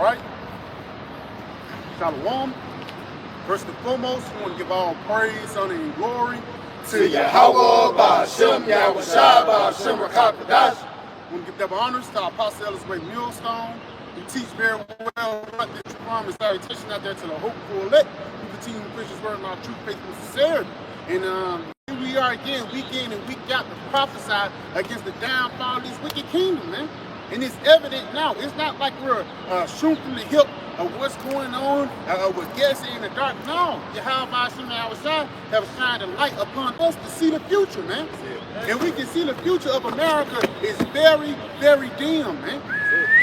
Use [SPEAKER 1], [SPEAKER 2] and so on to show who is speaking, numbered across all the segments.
[SPEAKER 1] right? Shalom. First and foremost, we want to give all praise, honor, and glory to
[SPEAKER 2] Yahawah, by Sham, Yahawashi, by Sham, Qadash.
[SPEAKER 1] We want to give double honors to our Apostle Ellis Way Millstone, who teach very well about this promise salutation out there to the hopeful elect, who continue to preach his word in our true faith and sincerity. And here we are again, week in and week out, to prophesy against the downfall of this wicked kingdom, man. And it's evident now. It's not like we're shooting from the hip of what's going on, we're guessing in the dark. No, Yahawah have shined a light upon us to see the future, man. And we can see the future of America is very, very dim, man.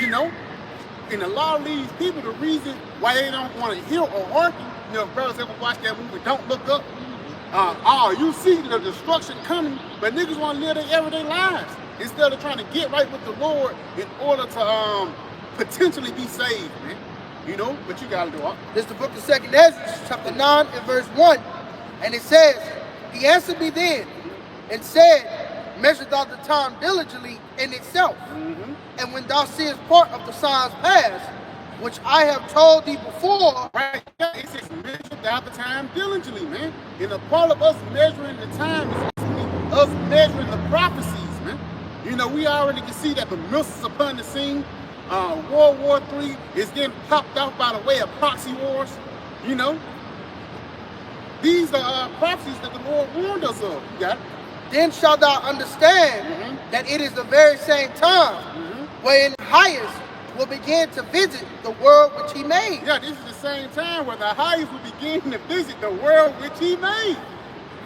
[SPEAKER 1] You know? And a lot of these people, the reason why they don't want to hear or hearken, you know, if brothers ever watch that movie, Don't Look Up, you see the destruction coming, but niggas want to live their everyday lives instead of trying to get right with the Lord in order to potentially be saved, man. You know, but you gotta do it.
[SPEAKER 3] This is the book of 2 Ezra, chapter 9 and verse 1. And it says, he answered me then and said, measure thou the time diligently in itself. And when thou seest part of the signs past, which I have told thee before.
[SPEAKER 1] Right, yeah, it says measure thou the time diligently, man. And a part of us measuring the time is us measuring the prophecies, man. You know, we already can see that the missiles upon the scene. World War III is getting popped off by the way of proxy wars. You know, these are prophecies that the Lord warned us of. You got it?
[SPEAKER 3] Then shalt thou understand that it is the very same time wherein the highest will begin to visit the world which he made.
[SPEAKER 1] Yeah, this is the same time where the highest will begin to visit the world which he made.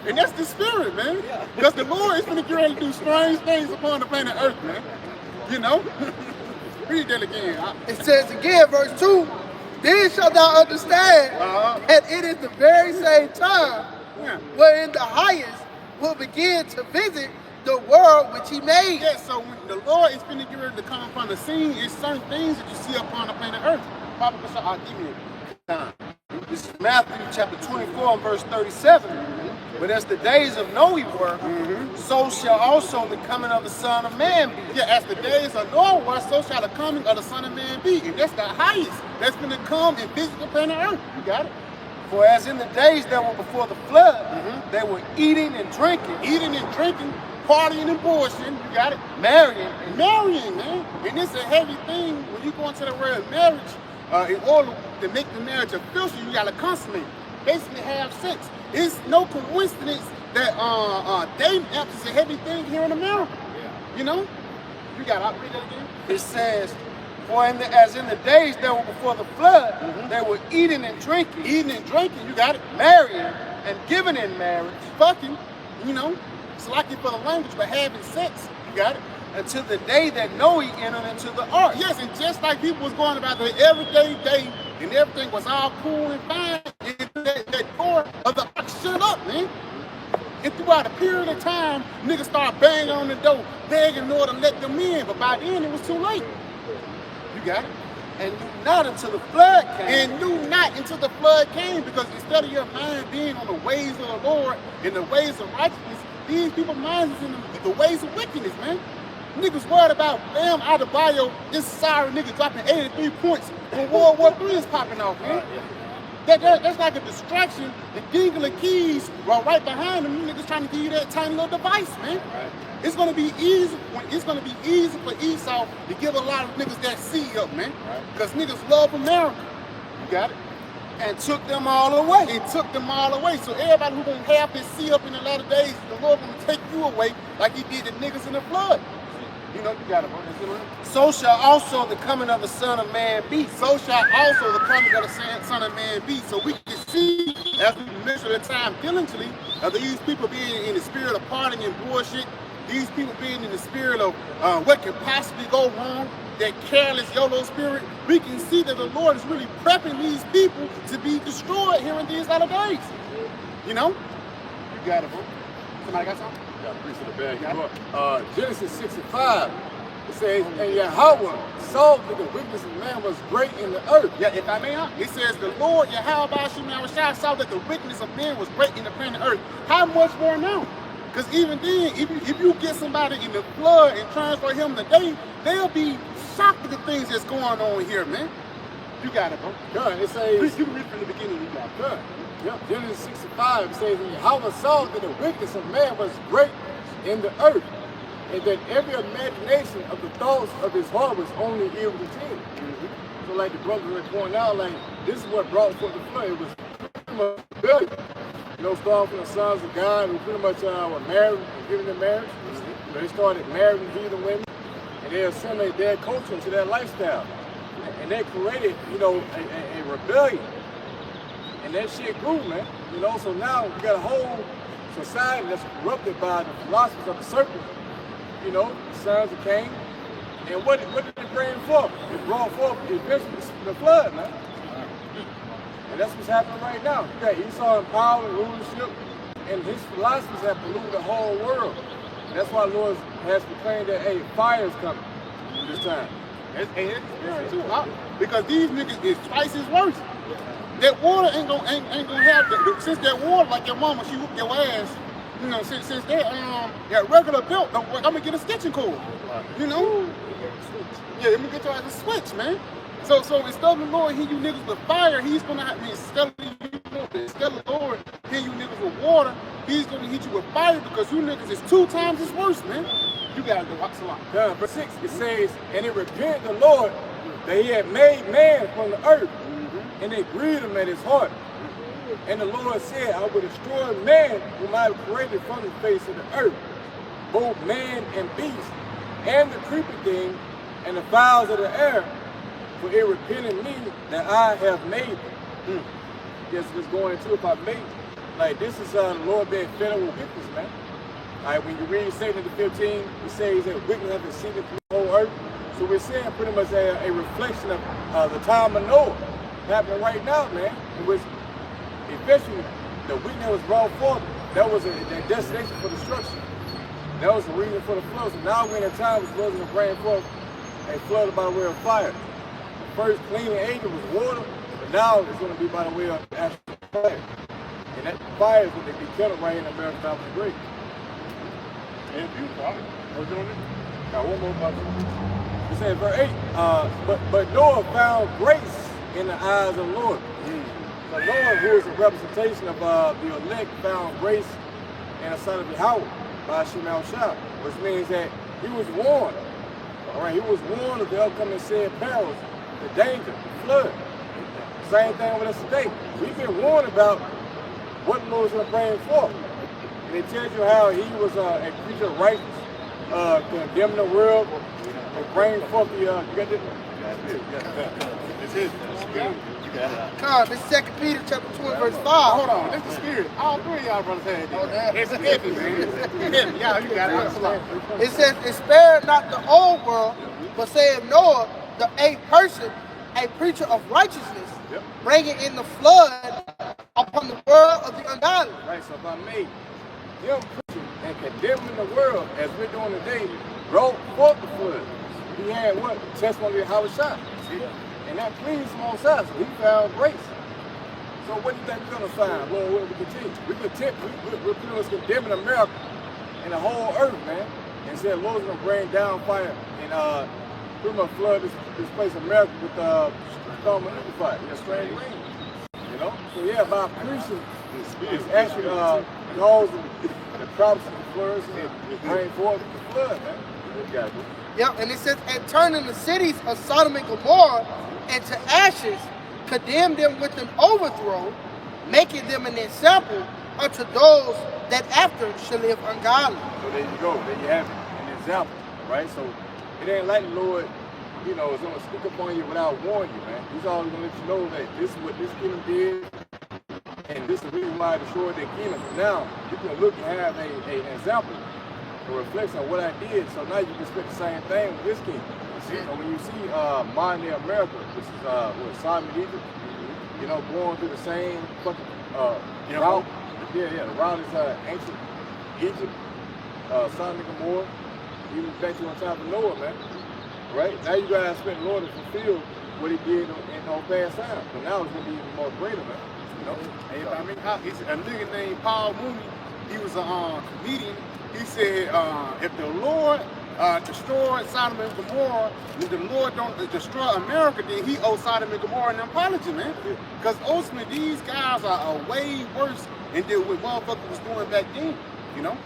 [SPEAKER 1] And that's the spirit, man. Because the Lord is going to get ready to do strange things upon the planet Earth, man. You know? Read that again.
[SPEAKER 3] It says again, verse 2, then shalt thou understand that it is the very same time wherein the highest will begin to visit the world which he made.
[SPEAKER 1] Yeah, so when the Lord is finna get ready to come upon the scene, it's certain things that you see upon the planet Earth. Papa, I'll give you time.
[SPEAKER 2] This is Matthew chapter 24 and verse 37. But as the days of Noe were, so shall also the coming of the Son of Man be.
[SPEAKER 1] Yeah, as the days of Noah were, so shall the coming of the Son of Man be. And that's the highest that's going to come and visit the planet Earth. You got it?
[SPEAKER 2] For as in the days that were before the flood, they were eating and drinking,
[SPEAKER 1] partying and bullshitting. You got it?
[SPEAKER 2] Marrying,
[SPEAKER 1] man. And it's a heavy thing when you go into the word marriage. In order to make the marriage official, you got to consummate. Basically have sex. It's no coincidence that dating apps is a heavy thing here in America. You know? You got to read that again?
[SPEAKER 2] It says, for as in the days that were before the flood, they were eating and drinking.
[SPEAKER 1] You got it?
[SPEAKER 2] Marrying and giving in marriage.
[SPEAKER 1] Fucking, you know? It's like it for the language, but having sex. You got it?
[SPEAKER 2] Until the day that Noe entered into the ark.
[SPEAKER 1] Yes, and just like people was going about their everyday day and everything was all cool and fine, and that door of the ark shut up, man. And throughout a period of time, niggas started banging on the door, begging in order to let them in, but by then it was too late. You got it?
[SPEAKER 2] And knew not until the flood came.
[SPEAKER 1] And knew not until the flood came, because instead of your mind being on the ways of the Lord and the ways of righteousness, these people's minds is in the ways of wickedness, man. Niggas worried about Bam Adebayo, this sorry nigga dropping 83 points when World War III is popping off, man. That's like a distraction. The dingle of keys right behind them. You niggas trying to give you that tiny little device, man. It's gonna be easy. It's gonna be easy for Esau to give a lot of niggas that seed up, man. Because niggas love America. You got it?
[SPEAKER 2] And took them all away.
[SPEAKER 1] So everybody who gonna have this seed up in the latter days, the Lord gonna take you away like he did the niggas in the flood. You know, you got it, bro.
[SPEAKER 2] So shall also the coming of the Son of Man be.
[SPEAKER 1] So shall also the coming of the Son of Man be. So we can see, as we measure the time diligently, of these people being in the spirit of partying and bullshit, these people being in the spirit of what can possibly go wrong, that careless YOLO spirit, we can see that the Lord is really prepping these people to be destroyed here in these latter days. You know? You got it, bro. Somebody got something?
[SPEAKER 4] Yeah, priest of the bag. Genesis 65, it says, and Yahawah saw that the wickedness of man was great in the earth.
[SPEAKER 1] Yeah, if I may, it says the Lord Yahawah saw that the wickedness of man was great in the planet Earth. How much more now? Because even then, if you get somebody in the flood and transfer him today, they'll be shocked at the things that's going on here, man. You got it, bro.
[SPEAKER 4] God, it says,
[SPEAKER 1] You can read from the beginning. You got it.
[SPEAKER 4] God. Yep. Genesis 65 it says, and Yahawah saw that the wickedness of man was great in the earth, and that every imagination of the thoughts of his heart was only evil continually. So like the brothers were pointing out, like this is what brought forth the flood. It was pretty much rebellion. You know, starting from the sons of God who pretty much were married and given in marriage. You know, they started marrying heathen women, and they assimilated their culture into their lifestyle. And they created, you know, a rebellion. And that shit grew, man. You know, so now we got a whole society that's corrupted by the philosophies of the serpent. You know, the sons of Cain. And what did it bring forth? It brought forth eventually the flood, man. And that's what's happening right now. You got Esau in power and rulership, and his philosophies have polluted the whole world. And that's why the Lord has proclaimed that, hey, fire is coming this time.
[SPEAKER 1] And it's scary too, huh? Because these niggas is twice as worse. That water ain't gonna have that. Since that water, like your mama, she whooped your ass. You know, since that regular belt, I'm gonna get a stitching cord. You know? Yeah, I'm gonna get your ass a switch, man. So instead of the Lord hitting you niggas with fire, he's gonna have instead of the Lord hitting you niggas with water, he's gonna hit you with fire because you niggas is 2 times as worse, man. You gotta go watch a lot.
[SPEAKER 4] Verse 6, it says, and it repented the Lord that he had made man from the earth, and it grieved him at his heart. And the Lord said, I will destroy man whom I have created from the face of the earth, both man and beast, and the creeping thing, and the fowls of the air, for it repented me that I have made them. Yes, it's going into if I made them. Like this is the Lord being fed with wickedness, man. Alright, when you read 7 to 15, it says that wickedness has exceeded through the whole earth. So we're seeing pretty much a reflection of the time of Noah happening right now, man. In which eventually the wickedness was brought forth. That was a destination for destruction. That was the reason for the flood. So now we're in a time which was going to bring forth a flood by the way of fire. The first cleaning agent was water, but now it's going to be by the way of actual fire. And that fire is what they be killing right here in America, that was great.
[SPEAKER 1] And beautiful. What's doing it?
[SPEAKER 4] Got one more about it. It says verse 8, but Noah found grace in the eyes of the Lord. So Noah, who is a representation of the elect, found grace in the sight of Yahawah by Sham, which means that he was warned. All right, he was warned of the upcoming said perils, the danger, the flood. Same thing with us today. We've been warned about what the Lord is going to bring forth. And it tells you how he was a creature of righteousness, condemning the world, and bring forth the, you got this?
[SPEAKER 1] It's his. You got it.
[SPEAKER 3] Come, this 2 Peter chapter 2 verse 5.
[SPEAKER 1] Hold on, this is the spirit. All 3 of y'all brothers had that. It's heavy, man. It's heavy. Yeah, you got it.
[SPEAKER 3] It says, it spared not the old world, but saith Noah, a person, a preacher of righteousness, bringing in the flood upon the world of the ungodly.
[SPEAKER 4] Right, so if I made him preaching and condemning the world as we're doing today, brought forth the flood. He had what? The testimony of Yahawashi. And that pleased him on side, so he found grace. So what do you think we're going to find, Lord, when we continue? We're pretty much condemning America and the whole earth, man. And said, Lord's going to bring down fire and pretty much flood this place, America, with storm and fire, strange rain. You know? So yeah, by preaching, it's actually causing the crops to flourish and bring forth the flood, man.
[SPEAKER 3] Yep, and it says, and turning the cities of Sodom and Gomorrah into ashes, condemn them with an overthrow, making them an example unto those that after shall live ungodly.
[SPEAKER 4] So there you go. There you have it, an example, right? So it ain't like the Lord, you know, is going to speak upon you without warning you, man. He's always going to let you know that this is what this kingdom did, and this is the reason why I destroyed their kingdom. Now, you can look and have an example, a reflection of what I did, so now you can expect the same thing with this kingdom. So when you see modern day America, which is what, Sodom and Egypt, you know, going through the same fucking route. Yeah, the route is ancient Egypt, Sodom and Gomorrah, even back to on top of Noah, man. Right? Now you gotta expect the Lord to fulfill what he did in no past time. But now it's gonna be even more greater, man. You know?
[SPEAKER 1] And I mean, he's a nigga named Paul Mooney. He was a comedian. He said, if the Lord destroyed Sodom and Gomorrah, and the Lord don't destroy America, then he owes Sodom and Gomorrah an apology, man. Because ultimately, these guys are way worse than what motherfuckers was doing back then, you know?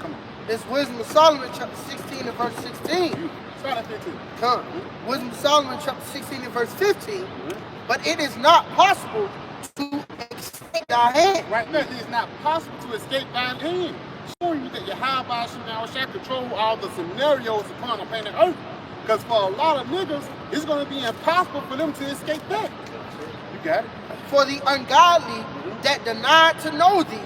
[SPEAKER 1] Come on.
[SPEAKER 3] It's Wisdom of Solomon, chapter 16 and verse 16.
[SPEAKER 1] Start at 15.
[SPEAKER 3] Come. Wisdom of Solomon, chapter 16 and verse 15. But it is not possible to escape thy hand.
[SPEAKER 1] Right now, it is not possible to escape thine hand. Showing you that Yahawashi control all the scenarios upon the planet Earth. Because for a lot of niggas, it's going to be impossible for them to escape that. You got it?
[SPEAKER 3] For the ungodly that denied to know thee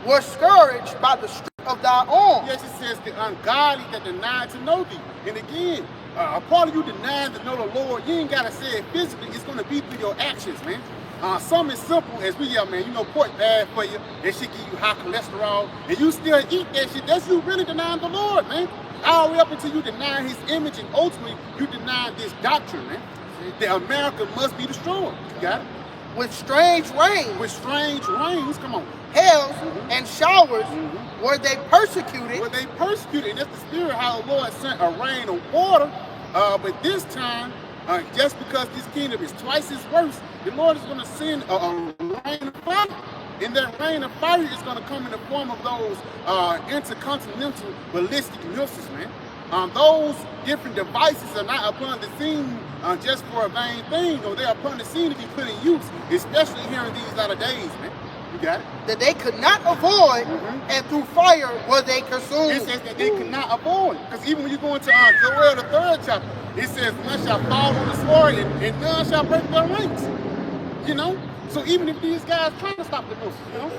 [SPEAKER 3] were scourged by the strength of thy arm.
[SPEAKER 1] Yes, it says the ungodly that denied to know thee. And again, a part of you denying to know the Lord, you ain't got to say it physically. It's going to be through your actions, man. Something as simple as man, you know, pork bad for you. That shit give you high cholesterol. And you still eat that shit. That's you really denying the Lord, man. All the way up until you deny his image, and ultimately you deny this doctrine, man. That America must be destroyed. You got it?
[SPEAKER 3] With strange rain.
[SPEAKER 1] With strange rains, come on.
[SPEAKER 3] Hails and showers were they persecuted.
[SPEAKER 1] Were they persecuted? And that's the spirit how the Lord sent a rain of water. But this time, just because this kingdom is twice as worse, the Lord is going to send a rain of fire. And that rain of fire is going to come in the form of those intercontinental ballistic missiles, man. Those different devices are not upon the scene just for a vain thing, or they're upon the scene to be put in use, especially here in these latter days, man. You got it?
[SPEAKER 3] That they could not avoid, and through fire were they consumed.
[SPEAKER 1] It says that they could not avoid. Because even when you go into Joel, the 3rd chapter, it says, none shall fall on the sword, and none shall break their ranks. You know? So even if these guys trying to stop the missiles, you know?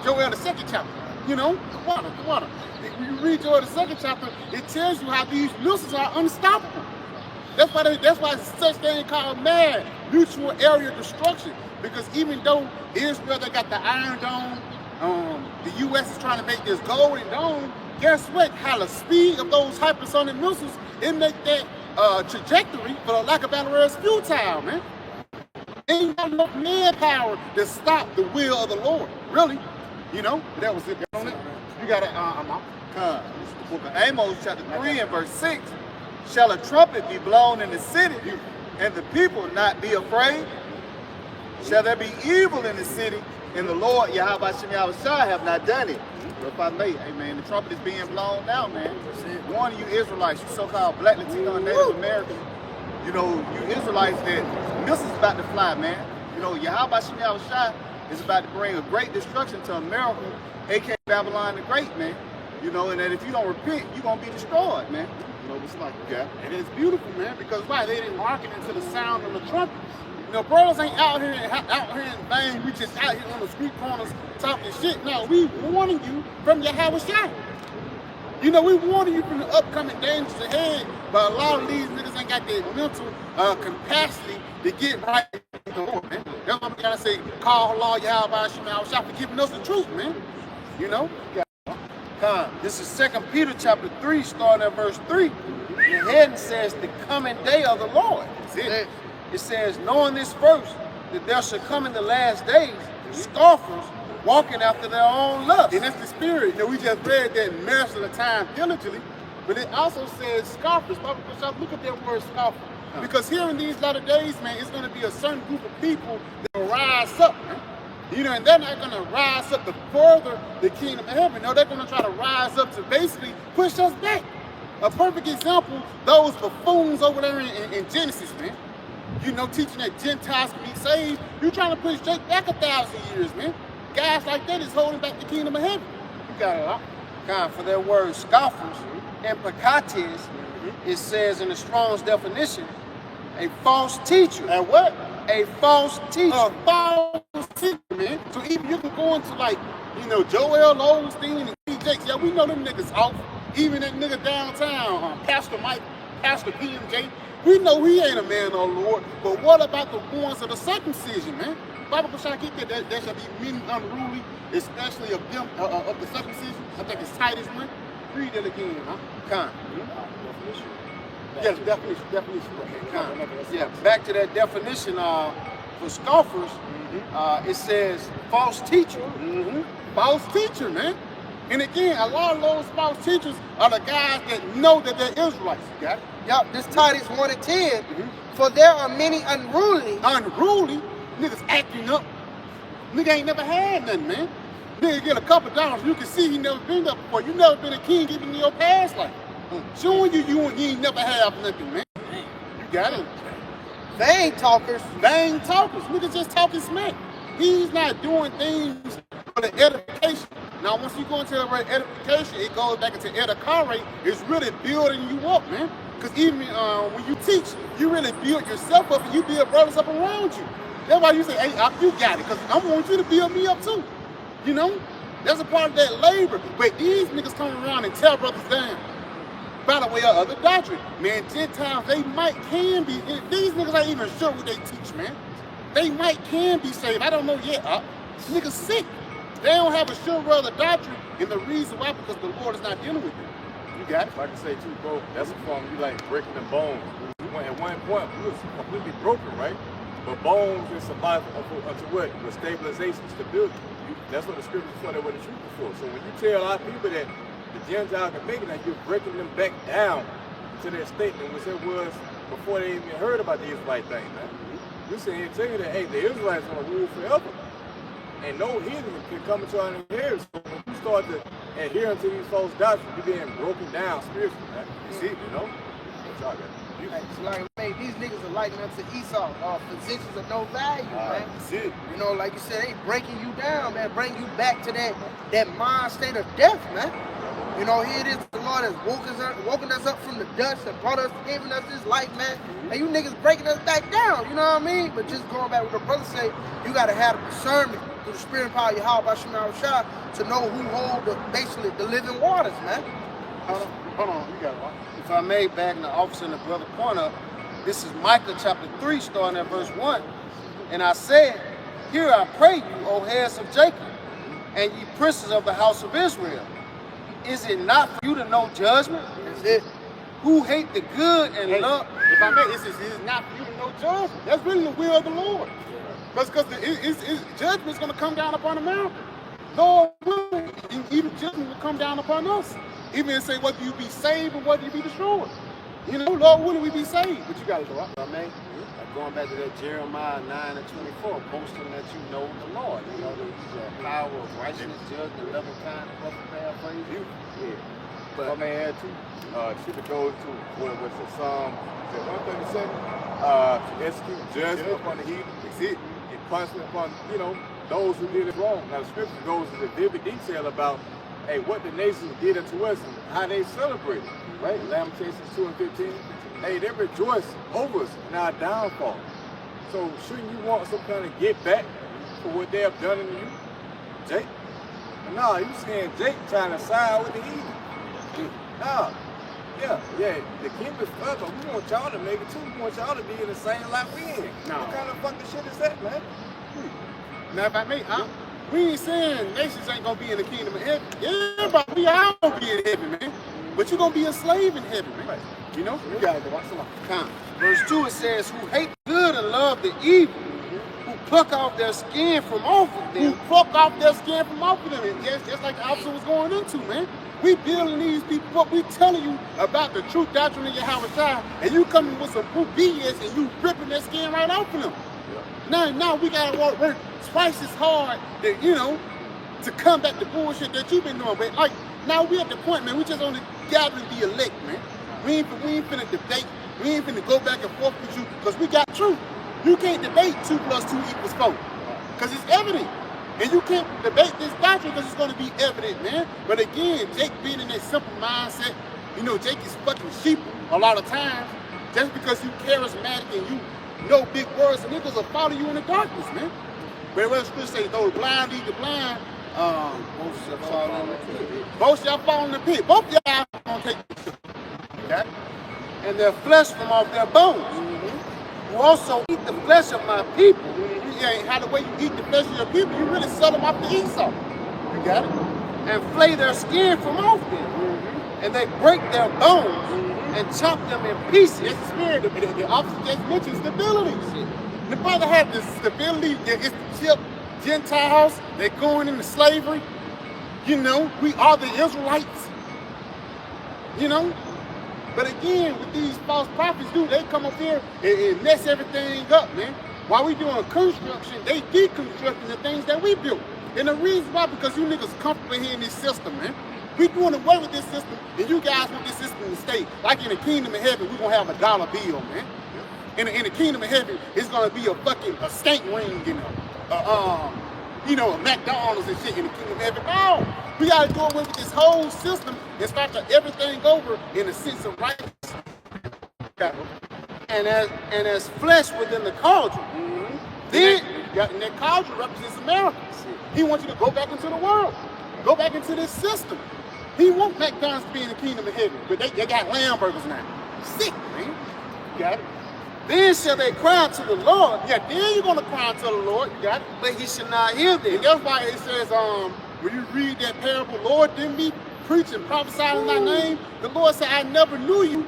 [SPEAKER 1] Joel, the 2nd chapter. You know? The water. When you read Joel, the 2nd chapter, it tells you how these missiles are unstoppable. That's why it's such thing called MAD, mutual area destruction. Because even though Israel, they got the Iron Dome, the U.S. is trying to make this Golden Dome, guess what? How the speed of those hypersonic missiles, it make that trajectory, for the lack of better words, futile, man. Ain't got enough manpower to stop the will of the Lord, really. You know, that was it. You got to,
[SPEAKER 2] Book of Amos, chapter 3 and verse 6. Shall a trumpet be blown in the city, and the people not be afraid? Shall there be evil in the city, and the Lord Yahawashi have not done it? If I may, hey man, the trumpet is being blown now, man. Warning you Israelites, you so-called Black Latino and Native Americans, you know, you Israelites, that this is about to fly, man. You know, Yahawashi is about to bring a great destruction to America, aka Babylon the Great, man. You know, and that if you don't repent, you're gonna be destroyed, man. You know, it's like that.
[SPEAKER 1] And it's beautiful, man, because why? They didn't hearken into the sound of the trumpet. You know, brothers ain't out here in vain. We just out here on the street corners talking shit. No, we warning you from Yahawashi. You know, we warning you from the upcoming dangers ahead, but a lot of these niggas ain't got the mental capacity to get right with the Lord, man. That's why we gotta say, call Allah Yahawashi for giving us the truth, man. You know?
[SPEAKER 2] This is 2 Peter chapter 3, starting at verse 3. The heading says, the coming day of the Lord.
[SPEAKER 1] That's it.
[SPEAKER 2] It says, knowing this first, that there shall come in the last days scoffers walking after their own lust.
[SPEAKER 1] And that's the spirit. You know, we just read that master the time diligently, but it also says scoffers. Look at that word scoffer. Because here in these latter days, man, it's going to be a certain group of people that will rise up, man. You know, and they're not going to rise up to further the kingdom of heaven. No, they're going to try to rise up to basically push us back. A perfect example, those buffoons over there in Genesis, man. You know, teaching that Gentiles can be saved. You're trying to push Jake back 1,000 years, man. Guys like that is holding back the kingdom of heaven. You got it,
[SPEAKER 2] God, for their word scoffers and pakates, it says in the Strong's definition, a false teacher.
[SPEAKER 1] And what?
[SPEAKER 2] A false teacher.
[SPEAKER 1] A false teacher, man. So even you can go into like, you know, Joel Osteen and T. Jakes. Yeah, we know them niggas off. Even that nigga downtown, Pastor Mike, Pastor PMJ. We know he ain't a man, oh Lord. But what about the ones of the circumcision, man? Bible was trying to get that there shall be many unruly, especially of them of the circumcision. I think it's Titus 1. Read it again, huh? Yes, definition.
[SPEAKER 2] Yeah, back to that definition for scoffers, it says false teacher.
[SPEAKER 1] False teacher, man. And again, a lot of those false teachers are the guys that know that they're Israelites. You got it?
[SPEAKER 3] Yup, this Titus 1 and 10. For there are many unruly.
[SPEAKER 1] Unruly? Niggas acting up. Nigga ain't never had nothing, man. Nigga get a couple dollars. You can see he never been there before. You never been a king even in your past life. Showing you ain't never have nothing, man. You got it.
[SPEAKER 3] Vain talkers.
[SPEAKER 1] Vain talkers. Niggas just talking smack. He's not doing things for the edification. Now, once you go into the right edification, it goes back into edifying. It's really building you up, man. Because even when you teach, you really build yourself up and you build brothers up around you. That's why you say, hey, you got it. Because I want you to build me up too. You know? That's a part of that labor. But these niggas come around and tear brothers down. By the way of other doctrine. Man, Gentiles, they can be. These niggas ain't even sure what they teach, man. They can be saved. I don't know yet. Niggas sick. They don't have a sure of the doctrine. And the reason why, because the Lord is not dealing with them. You got it?
[SPEAKER 4] Like I say too, bro, that's a form you like breaking the bones. At one point, we was completely broken, right? But bones is survival unto what? With stabilization, stability. That's what the scriptures for, that what the truth is for. So when you tell our people that the Gentiles can make it, like you're breaking them back down to their statement, which it was before they even heard about the Israelite thing, man. You're saying, tell you that, hey, the Israelites are going to rule forever. And no heathen can come into our inheritance. So when you start to adhere to these false doctrines, you're being broken down spiritually, man. You see, you know? What y'all got?
[SPEAKER 3] It's like, man, these niggas are liking up to Esau, positions of no value, man.
[SPEAKER 1] That's it.
[SPEAKER 3] You know, like you said, they breaking you down, man, bring you back to that mind state of death, man. You know, here it is, the Lord has woken us up from the dust and brought us, giving us this life, man. And you niggas breaking us back down, you know what I mean? But just going back with the brother say, you gotta have the discernment through the spirit and power of Yahawashi Rawchaa to know who hold basically the living waters, man.
[SPEAKER 1] Hold on, you got it.
[SPEAKER 2] If I may, back in the office and the brother point up, this is Micah chapter 3, starting at verse 1. And I said, hear I pray you, O heads of Jacob, and ye princes of the house of Israel. Is it not for you to know judgment?
[SPEAKER 3] That's it.
[SPEAKER 2] Who hate the good and love?
[SPEAKER 1] If I may, it's not for you to know judgment. That's really the will of the Lord. Because judgment is going to come down upon America. Lord willing, even judgment will come down upon us. Even and say whether you be saved or whether you be destroyed. You know, Lord willing, we be saved. But you got to go out.
[SPEAKER 2] Going back to that Jeremiah 9 and 24, boasting that you know the Lord. You know, the power of righteousness, judgment, loving kind, paraphrase.
[SPEAKER 4] Yeah. But I may add too, she could go to what was it, Psalm 137, to execute judgment upon the heathen. That's it. And punishment upon, you know, those who did it wrong. Now the scripture goes into vivid detail about hey, what the nations did unto us and how they celebrated, right? Lamentations 2 and 15. Hey, they rejoice over us in our downfall. So shouldn't you want some kind of get back for what they have done to you, Jake? No, you saying Jake trying to side with the heathen. No. Yeah, the kingdom is us, but we want y'all to make it too. We want y'all to be in the same life we in. No. What kind of fucking shit is that, man?
[SPEAKER 1] Now, if I may, we ain't saying nations ain't gonna be in the kingdom of heaven. Everybody, we all gonna be in heaven, man. But you're gonna be a slave in heaven, man. Right. You know? You gotta watch the life.
[SPEAKER 2] Verse 2, it says, who hate good and love the evil, who pluck off their skin from off of them.
[SPEAKER 1] Who pluck off their skin from off of them. And yes, just like the officer was going into, man. We building these people up. We telling you about the true doctrine of Yahawashi, and you coming with some BS and you ripping their skin right off of them. Yeah. Now we gotta work twice as hard to combat the bullshit that you've been doing. But like now we at the point, man, we just only gathering the elect, man. We ain't finna debate. We ain't finna go back and forth with you because we got truth. You can't debate 2 + 2 = 4 because it's evident. And you can't debate this doctrine because it's going to be evident, man. But again, Jake being in that simple mindset, Jake is fucking sheep a lot of times. Just because you charismatic and you know big words, and niggas will follow you in the darkness, man. But what the scripture say, though the blind lead the blind, both shall fall in the pit. Both shall fall in the pit. Both y'all going to take the pit. Okay?
[SPEAKER 2] And their flesh from off their bones. Who also eat the flesh of my people.
[SPEAKER 1] Yeah, how the way you eat the flesh of your people, you really sell them off to Esau. You got it?
[SPEAKER 2] And flay their skin from off them. And they break their bones and chop them in pieces.
[SPEAKER 1] It's the spirit. The officer just mentioned stability. The brother had the stability. It's the chip, Gentiles. They're going into slavery. You know, we are the Israelites. You know? But again, with these false prophets, dude, they come up here and mess everything up, man. While we doing construction, they deconstructing the things that we built. And the reason why, because you niggas comfortable here in this system, man. We doing away with this system, and you guys want this system to stay. Like in the kingdom of heaven, we're gonna have a dollar bill, man. In the kingdom of heaven, it's gonna be a fucking skank ring, you know, a McDonald's and shit in the kingdom of heaven. No, we gotta do away with this whole system and start to everything over in a sense of righteousness. And as flesh within the cauldron. Then and that cauldron represents America. He wants you to go back into the world, go back into this system. He won't McDonald's to be in the kingdom of heaven, but they got lamb burgers now. Sick, man. You got it. Then shall they cry unto the Lord. Yeah, then you're gonna cry unto the Lord. You got it. But he shall not hear them. And that's why it says, when you read that parable, Lord, didn't me preach and prophesy in thy name? The Lord said, I never knew you.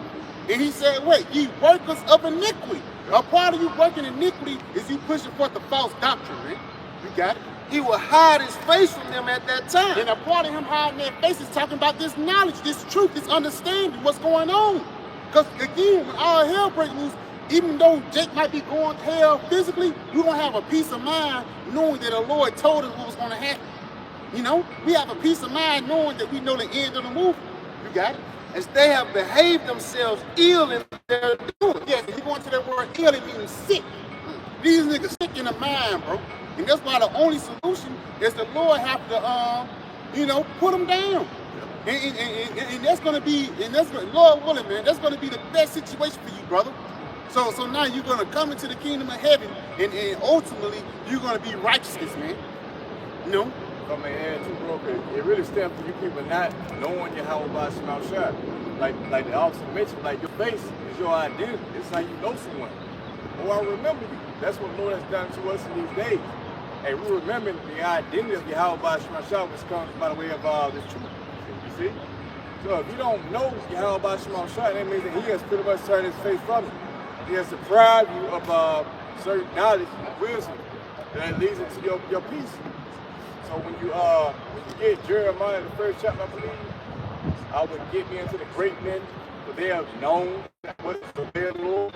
[SPEAKER 1] And he said, wait, ye workers of iniquity. A part of you working iniquity is you pushing forth the false doctrine, man. You got it. He will hide his face from them at that time. And a part of him hiding their face is talking about this knowledge, this truth, this understanding, what's going on. Because again, when all hell breaks loose, even though Jake might be going to hell physically, we're going to have a peace of mind knowing that the Lord told us what was going to happen. You know, we have a peace of mind knowing that we know the end of the movie. You got it? As they have behaved themselves ill in their doing. Yes, you go into that word ill, it means sick. These niggas sick in the mind, bro. And that's why the only solution is the Lord have to, you know, put them down. And that's going to be, Lord willing, man, that's going to be the best situation for you, brother. So now you're going to come into the kingdom of heaven, and ultimately, you're going to be righteousness, man. You know?
[SPEAKER 4] If I may add too, bro, it really stems from you people not knowing Yahawashi. Like the officer mentioned, like your face is your identity. It's how you know someone. Oh, I remember you. That's what the Lord has done to us in these days. And we remember the identity of Yahawashi, which comes by the way of this truth. You see? So if you don't know Yahawashi, that means that he has pretty much turned his face from you. He has deprived you of certain knowledge and wisdom that leads into your peace. So when you get Jeremiah, the first chapter, I believe, I would get me into the great men, for they have known what the their Lord.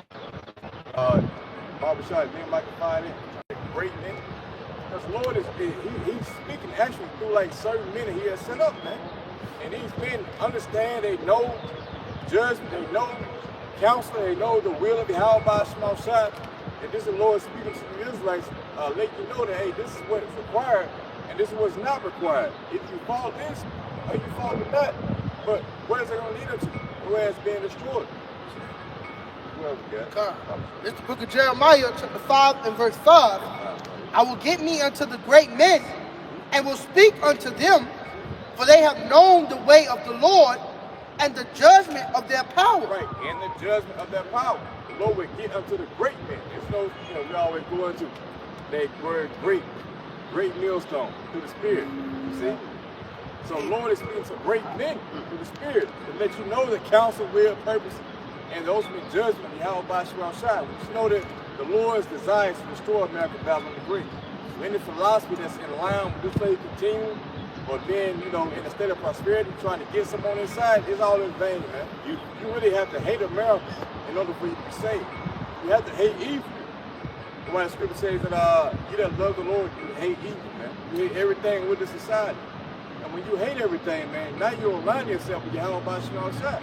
[SPEAKER 4] Barbershop, then I can find it. The great men. Because the Lord he's speaking actually through like certain men that he has set up, man. And these men understand, they know judgment, they know counsel, they know the will of Yahawashi. And this is the Lord speaking to the Israelites, let you know that, hey, this is what is required, and this is what's not required. If you follow this, or you follow that, but where is it going to lead us to? Where it's being destroyed.
[SPEAKER 3] It's the book of Jeremiah, chapter 5 and verse 5. I will get me unto the great men, and will speak unto them, for they have known the way of the Lord, and the judgment of their power.
[SPEAKER 4] Right, and the judgment of their power. The Lord will get unto the great men. There's no, we always go into that word great millstone through the Spirit. You see? So the Lord is speaking to great men through the Spirit to let you know the counsel, will, purpose, and the ultimate judgment of Yahawashi. You know that the Lord's desire is to destroy America, Babylon the Great. So any philosophy that's in line with this way continue, or then, in a state of prosperity, trying to get some on his side, it's all in vain, man. You really have to hate America in order for you to be saved. You have to hate evil. Why the scripture says that you that love the Lord, you hate evil, man. You hate everything with the society. And when you hate everything, man, now you align yourself with Yahawashi.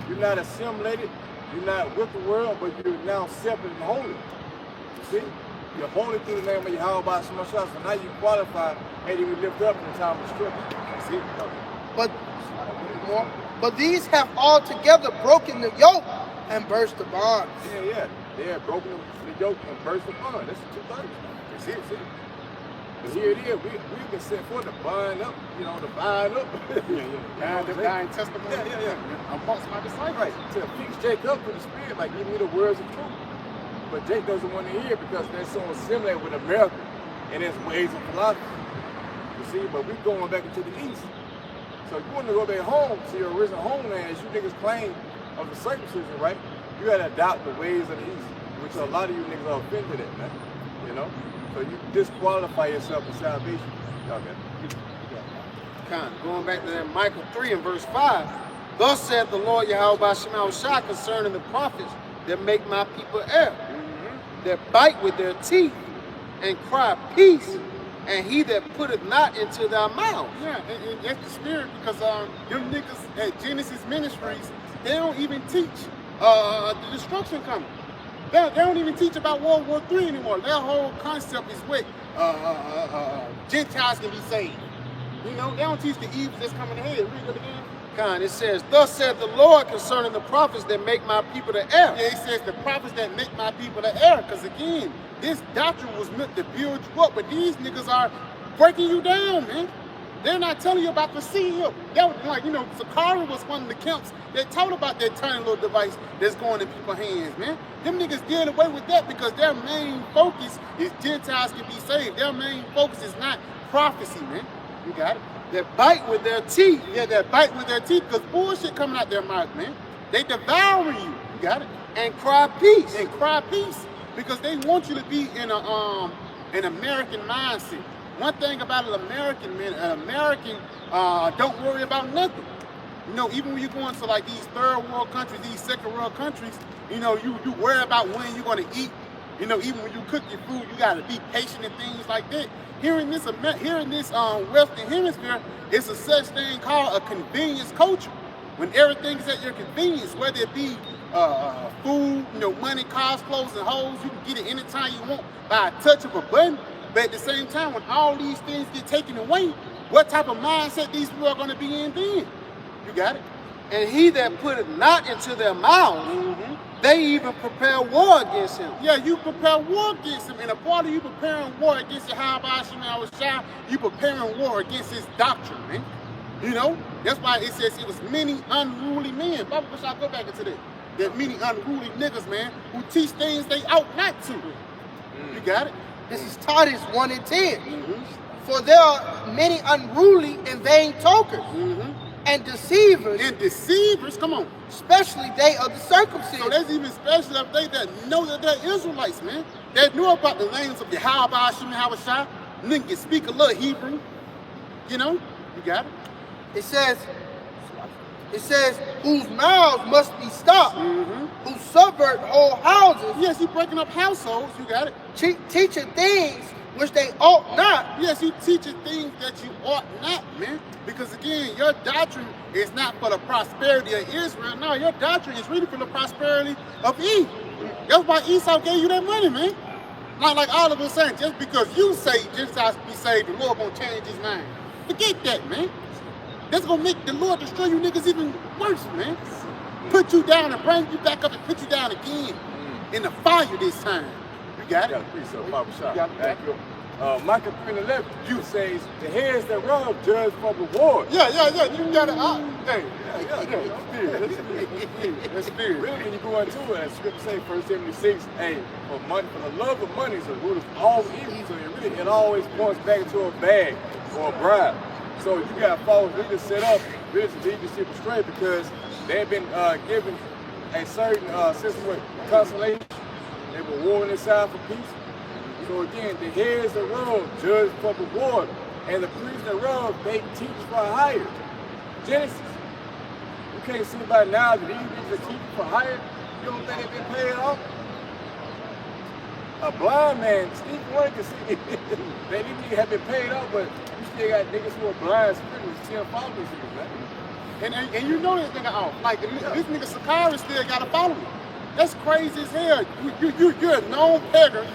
[SPEAKER 4] You're not assimilated, you're not with the world, but you're now separate and holy. You see? You're holy through the name of Yahawashi. So now you qualify and you lift up in the time of struggle. See?
[SPEAKER 3] But these have altogether broken the yoke and burst the bonds.
[SPEAKER 4] Yeah. They have broken the yoke and burst the bond. That's the 2 things. See? But here it is. We've been sent for to bind up, to bind up.
[SPEAKER 1] Bind them dying testimony.
[SPEAKER 4] Yeah.
[SPEAKER 1] Amongst my disciples.
[SPEAKER 4] Right. To fix Jake up with the Spirit, like give me the words of truth. But Jake doesn't want to hear because they're so assimilated with America and its ways of philosophy. You see, but we're going back into the East. So you want to go back home to your original homeland, as you niggas claim of the circumcision, right? You got to adopt the ways of the East, which a lot of you niggas are offended at, man. So you disqualify yourself from salvation. Okay.
[SPEAKER 1] Going back to that Micah 3 and verse 5. Thus saith the Lord Yahawashi concerning the prophets that make my people err, that bite with their teeth and cry peace, and he that putteth not into their mouth. Yeah, and that's the spirit, because them niggas at Genesis Ministries, they don't even teach the destruction coming. They don't even teach about World War III anymore. Their whole concept is what Gentiles can be saved. You know, they don't teach the evils that's coming ahead. Read it again. It says, thus saith the Lord concerning the prophets that make my people to err. Yeah, it says the prophets that make my people to err. Because again, this doctrine was meant to build you up, but these niggas are breaking you down, man. They're not telling you about the seal. That was like, you know, Sakari was one of the camps that told about that tiny little device that's going in people's hands, man. Them niggas did away with that because their main focus is Gentiles can be saved. Their main focus is not prophecy, man. You got it? That bite with their teeth. Yeah, that bite with their teeth, because bullshit coming out their mouth, man. They devour you. You got it? And cry peace. And cry peace. Because they want you to be in an American mindset. One thing about an American, man, an American don't worry about nothing. You know, even when you go into like these third world countries, these second world countries, you know, you worry about when you're gonna eat. You know, even when you cook your food, you gotta be patient and things like that. Here in this Western Hemisphere, it's a such thing called a convenience culture. When everything is at your convenience, whether it be food, you know, money, cars, clothes, and hoes, you can get it anytime you want by a touch of a button. But at the same time, when all these things get taken away, what type of mindset these people are going to be in then? You got it? And he that put it not into their mouths, they even prepare war against him. Yeah, you prepare war against him. And a part of you preparing war against Yahawashi, you preparing war against his doctrine, man. You know? That's why it says it was many unruly men. Bible wish I go back into that. There's many unruly niggas, man, who teach things they ought not to. You got it?
[SPEAKER 3] This is Titus 1 and 10. For there are many unruly and vain talkers and deceivers. And
[SPEAKER 1] deceivers, come on.
[SPEAKER 3] Especially they of the circumcision.
[SPEAKER 1] So there's even special of they that know that they're Israelites, man. They know about the names of Yahawah, Sham, Yahawashi. Nigga can speak a little Hebrew. You know? You got it?
[SPEAKER 3] It says, whose mouths must be stopped, who subvert whole houses.
[SPEAKER 1] Yes, he breaking up households, you got it.
[SPEAKER 3] Teaching things which they ought not.
[SPEAKER 1] Yes, he teaching things that you ought not, man. Because again, your doctrine is not for the prosperity of Israel. No, your doctrine is really for the prosperity of Eve. That's why Esau gave you that money, man. Not like all of us saying, just because you say Gentiles be saved, the Lord gonna change his mind. Forget that, man. That's gonna make the Lord destroy you niggas even worse, man. Put you down and bring you back up and put you down again in the fire this time. You got it?
[SPEAKER 4] Thank you. Micah 3 and 11, you says, the heads thereof judge for reward.
[SPEAKER 1] Yeah. You got it.
[SPEAKER 4] That's spirit. Really, when you go into it, as scripture say, 1 Timothy 6, hey, for the love of money is a root of all evil. So it always points back to a bag or a bribe. So you got false leaders set up, really to lead these people straight, because they've been given a certain system of consolation. They were warring inside for peace. So again, the heads thereof judge for reward, and the priests thereof they teach for hire. Genesis. You can't see by now that these niggas are teaching for hire. You don't think they've been paid off? A blind man, Steve Wayne can see they need to have been paid off, but you still got niggas who are blind spiritually still following these niggas, man.
[SPEAKER 1] And you know this nigga off. Like this nigga Sakari still gotta follow me. That's crazy as hell. You're a known pegger.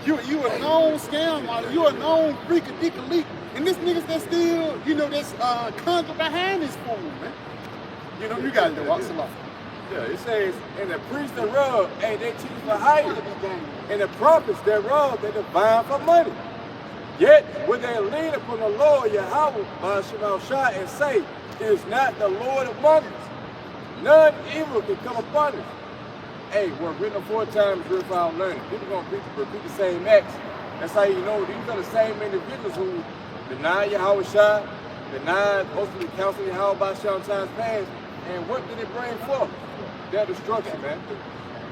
[SPEAKER 1] You a known scam model. You a known freak of dick elite. And this niggas that still, you know, that's conquered behind this fool, man. You know, you gotta do Rawchaa.
[SPEAKER 4] Yeah, it says, and the priests thereof, hey, they teach for hire. And the prophets thereof, they divine for money. Yet, when they lean upon the Lord, Yahawashi, and say, is not the Lord among us. None evil can come upon us. Hey, we're written 4 times, we're found learning. People gonna repeat the same acts. That's how you know these are the same individuals who deny Yahawashi, deny ultimately counsel Yahawah in times past. And what did it bring forth? Their destruction, man.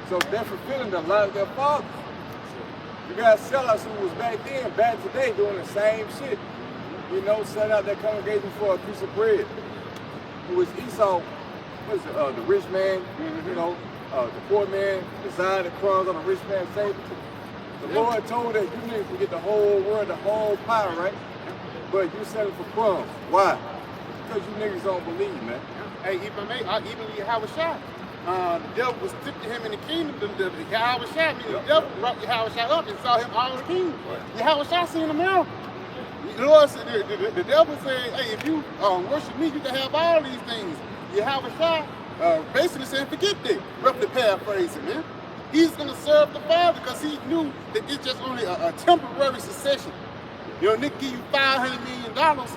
[SPEAKER 4] So they're fulfilling the life of their fathers. You got sellers who was back then, back today, doing the same shit. you know, set out that congregation for a piece of bread. Who was Esau, what is it, the rich man, you know, the poor man desired the crumbs on the rich man's table. The Lord told that you niggas can get the whole world, the whole pie, right? But you selling for crumbs. Why? Because you niggas don't believe, man.
[SPEAKER 1] Hey, even Yahawashi. The devil was stripped to him in the kingdom. The Yahawashi, the devil brought Yahawashi up and saw him all the kingdom. Yahawashi seen a miracle. The Lord said, the devil said, hey, if you worship me, you can have all these things. Yahawashi basically saying, forget that. Roughly paraphrasing, man. He's going to serve the Father because he knew that it's just only a temporary succession. You know, nigga give you $500 million.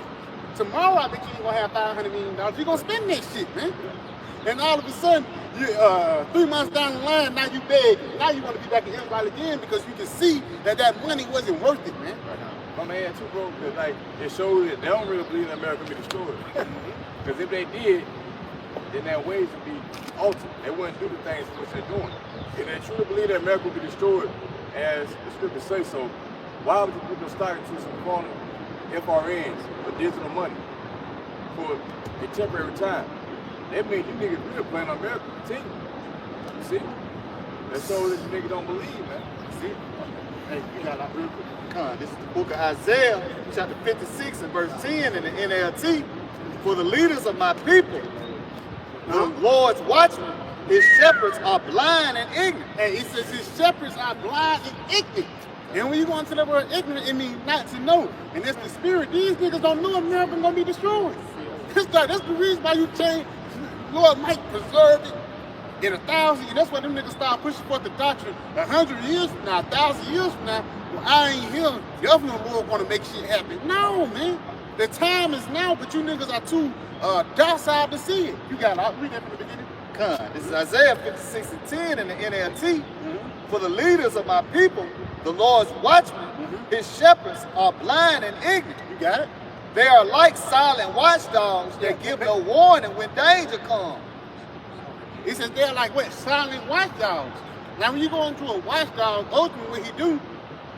[SPEAKER 1] Tomorrow, I bet you ain't going to have $500 million. You're going to spend that shit, man. And all of a sudden, 3 months down the line, now you beg. Now you want to be back in Israel again because you can see that that money wasn't worth it, man.
[SPEAKER 4] My man, too, bro, because like, it shows that they don't really believe that America will be destroyed. Because if they did, then their ways would be altered. They wouldn't do the things which they're doing. If they truly believe that America will be destroyed, as the scriptures say so, why would you put your stock into some corner FRNs for digital money for a temporary time? That means you niggas really playing on America continue. You see? That's so that you niggas don't believe, man.
[SPEAKER 2] See? Hey, you got that real quick. This is the book of Isaiah, chapter 56 and verse 10 in the NLT. For the leaders of my people, the Lord's watchmen, his shepherds are blind and ignorant.
[SPEAKER 1] Hey, it says his shepherds are blind and ignorant. And when you go into the word ignorant, it means not to know. And that's the spirit. These niggas don't know America's gonna be destroyed. That's the reason why you change. Lord might preserve it in 1,000 years. That's why them niggas start pushing forth the doctrine 100 years from now, 1,000 years from now. Well, I ain't here. Definitely Lord gonna make shit happen. No, man. The time is now, but you niggas are too docile to see it. You gotta read that from the beginning.
[SPEAKER 2] This is Isaiah 56 and 10 in the NLT. For the leaders of my people, the Lord's watchmen, his shepherds are blind and ignorant.
[SPEAKER 1] You got it?
[SPEAKER 2] They are like silent watchdogs that give no warning when danger comes.
[SPEAKER 1] It says they're like what? Silent watchdogs. Now when you go into a watchdog, ultimately what he do,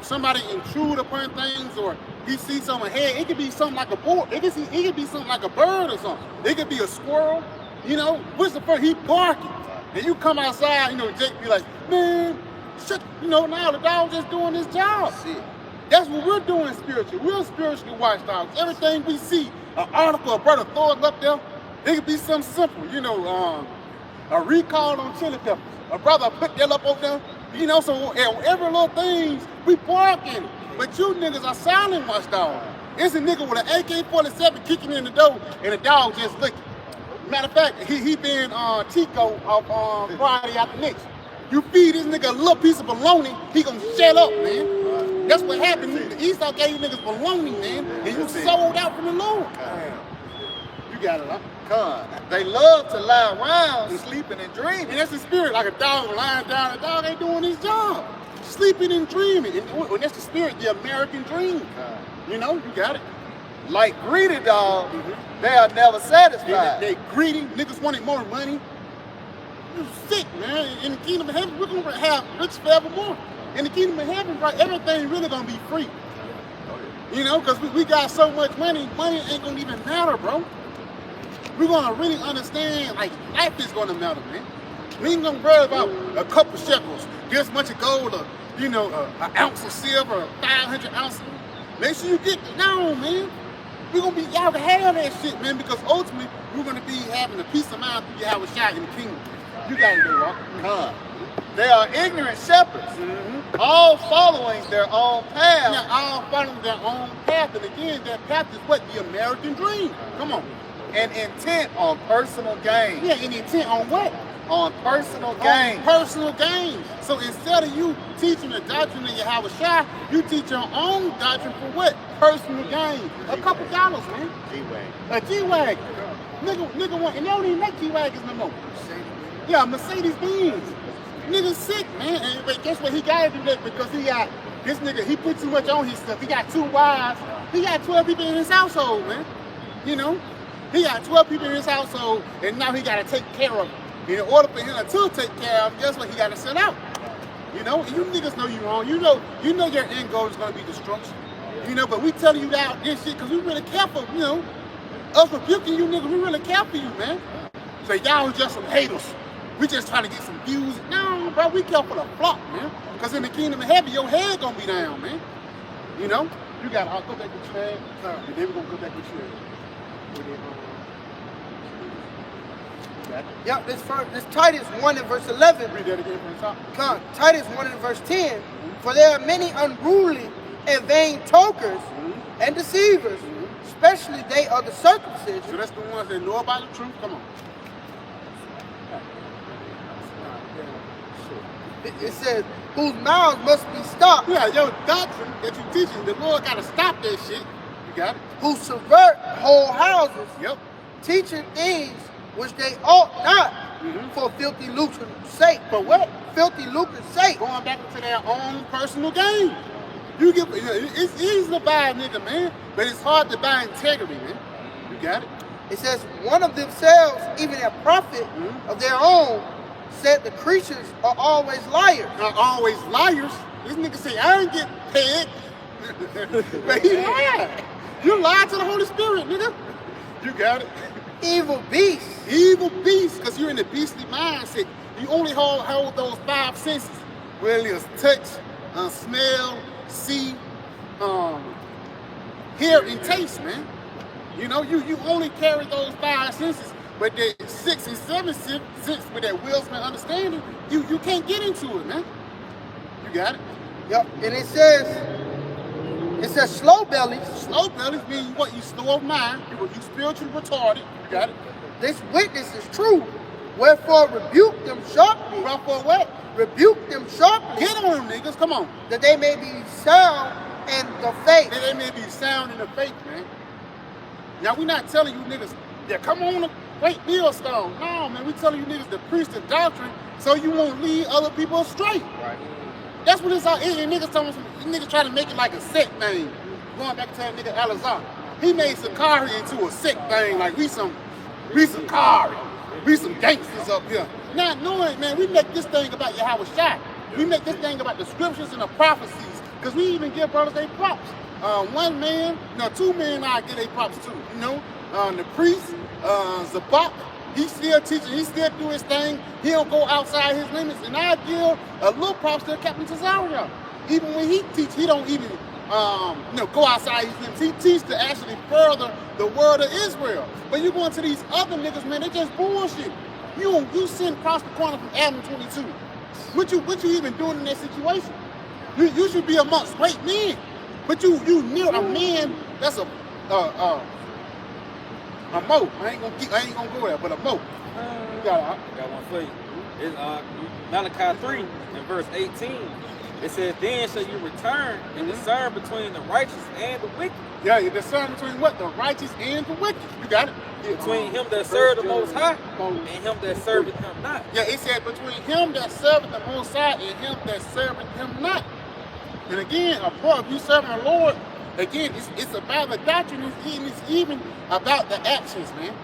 [SPEAKER 1] somebody intrude upon things or he sees something ahead, it could be something like a boar, it could be something like a bird or something. It could be a squirrel, you know, what's the first? He barking. And you come outside, you know, Jake be like, man, shut, you know, now the dog just doing his job.
[SPEAKER 2] Shit.
[SPEAKER 1] That's what we're doing spiritually. We're spiritual watchdogs. Everything we see, an article, a brother throw it up there, it could be something simple, you know, a recall on chili peppers. A brother put that up over there, you know, so every little things, we barking. But you niggas are silent watchdogs. It's a nigga with an AK-47 kicking in the door and the dog just licking. Matter of fact, he been Tico off Friday after next. You feed this nigga a little piece of bologna, he gonna shut up, man. That's what happened. Esau gave you niggas bologna, man, and you sold out from the Lord. You got it, huh?
[SPEAKER 2] They love to lie around, sleeping and dreaming.
[SPEAKER 1] And that's the spirit, like a dog lying down. The dog ain't doing his job. Sleeping and dreaming. And that's the spirit, the American dream. You know, you got it.
[SPEAKER 2] Like greedy dogs, they are never satisfied.
[SPEAKER 1] They greedy. Niggas wanted more money. You sick, man. In the kingdom of heaven, we're going to have rich forevermore. In the kingdom of heaven, right, everything really going to be free. You know, because we got so much money, money ain't going to even matter, bro. We're going to really understand, like, life is going to matter, man. We ain't going to worry about a couple shekels, this much of gold, or, you know, an ounce of silver, 500 ounces. Make sure you get, no, man. We're going to be, y'all can have that shit, man, because ultimately, we're going to be having a peace of mind through Yahawashi in the kingdom. You got it, bro.
[SPEAKER 2] They are ignorant shepherds, all following their own path.
[SPEAKER 1] Now, all following their own path, and again, that path is what? The American dream. Come on.
[SPEAKER 2] And intent on personal gain.
[SPEAKER 1] Yeah, and intent on what?
[SPEAKER 2] On personal gain.
[SPEAKER 1] On personal gain. So instead of you teaching the doctrine of Yahawashi, you teach your own doctrine for what? Personal gain. A couple dollars, man.
[SPEAKER 2] G-Wagon.
[SPEAKER 1] A G-Wagon. Nigga want, and they don't even make G-Wagons no more. Yeah, Mercedes-Benz. Nigga sick, man. And but guess what? He gotta do that because this nigga, he put too much on his stuff. He got 2 wives. He got 12 people in his household, man. You know? He got 12 people in his household, and now he gotta take care of them. In order for him to take care of them, guess what? He gotta sell out. You know? And you niggas know you wrong. You know your end goal is gonna be destruction. You know, but we telling you that this shit because we really care for, you know, us rebuking you niggas, we really care for you, man. So y'all just some haters. We just trying to get some views. No, bro, we care for the flock, man. Because in the kingdom of heaven, your head gonna be down, man. You know? You gotta go back with your head, and then we're gonna go back with your head.
[SPEAKER 3] Yep, this Titus 1 and verse 11.
[SPEAKER 1] Read that again from the top.
[SPEAKER 3] Come, Titus 1 and verse 10. For there are many unruly and vain talkers and deceivers, especially they of the circumcision.
[SPEAKER 1] So that's the ones that know about the truth. Come on.
[SPEAKER 3] It says, whose mouths must be stopped.
[SPEAKER 1] Yeah, your doctrine that you teaching, the Lord gotta stop that shit. You got it?
[SPEAKER 3] Who subvert whole houses,
[SPEAKER 1] Yep.
[SPEAKER 3] teaching things which they ought not, for filthy lucre's sake.
[SPEAKER 1] For what?
[SPEAKER 3] Filthy lucre's sake.
[SPEAKER 1] Going back into their own personal gain. You get, it's easy to buy a nigga, man, but it's hard to buy integrity, man. You got it?
[SPEAKER 3] It says, one of themselves, even a prophet of their own, said the creatures are always liars.
[SPEAKER 1] Not always liars. This nigga say, I ain't get paid. But he lied. You lied to the Holy Spirit, nigga. You got it?
[SPEAKER 3] Evil beasts.
[SPEAKER 1] Evil beast, because you're in the beastly mindset. You only hold those 5 senses. Well, it's touch, smell, see, hear, and taste, man. You know, you only carry those 5 senses, but the 6 and 7 sense with that wisdom and understanding, you can't get into it, man. You got it?
[SPEAKER 3] Yep. And it says slow bellies.
[SPEAKER 1] Slow bellies mean what? You slow of mind. You spiritually retarded. You got it?
[SPEAKER 3] This witness is true. Wherefore rebuke them sharply.
[SPEAKER 1] Wherefore what?
[SPEAKER 3] Rebuke them sharply.
[SPEAKER 1] Get on them niggas. Come on.
[SPEAKER 3] That they may be sound in the faith.
[SPEAKER 1] That they may be sound in the faith, man. Now we're not telling you niggas, yeah, come on the great millstone. No, man, we telling you niggas to preach the doctrine so you won't lead other people astray. Right. That's what it's all. And niggas trying to make it like a sect thing. Going back to that nigga Alizar. He made Sakari into a sect thing, like we some Sakari. We some gangsters up here. Not knowing, man, we make this thing about Yahawashi. We make this thing about the scriptures and the prophecies. Because we even give brothers their props. 1 man, 2 men I give their props to. You know, the priest, Zabak, he's still teaching, he still do his thing. He don't go outside his limits. And I give a little props to Captain Tazaria. Even when he teach, he don't even go outside his limits. He teach to actually further the word of Israel. But you go into these other niggas, man, they just bullshit. You sin across the corner from Adam 22. What you even doing in that situation? You should be amongst great men. But you near a man that's a mo. I ain't gonna go there, but a mo. You got
[SPEAKER 5] one for you. It's Malachi 3 and verse 18. It says, then shall you return and discern between the righteous and the wicked.
[SPEAKER 1] Yeah, you discern between what? The righteous and the wicked. You got it?
[SPEAKER 5] Between him that serveth the Most High and him that serveth him not.
[SPEAKER 1] Yeah, it said between him that serveth the Most High and him that serveth him not. And again, if you serving the Lord, again, it's about the doctrine, it's even about the actions, man.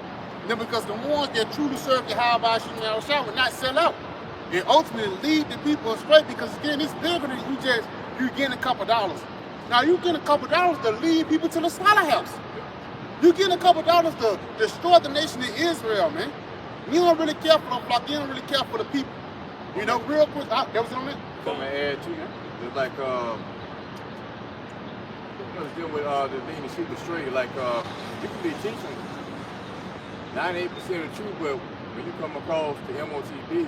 [SPEAKER 1] Then because the ones that truly serve Yahawashi and Rawchaa will not sell out. And ultimately lead the people astray because again, it's bigger than you getting a couple dollars. Now you getting a couple dollars to lead people to the slaughterhouse. You getting a couple dollars to destroy the nation of Israel, man. You don't really care for the flock, you don't really care for the people. You know, real quick, that was on it?
[SPEAKER 4] I'm gonna add to you. It's like let's deal with the thing to shoot the straight. Like you can be teaching 98% of the truth, but when you come across the MOTB,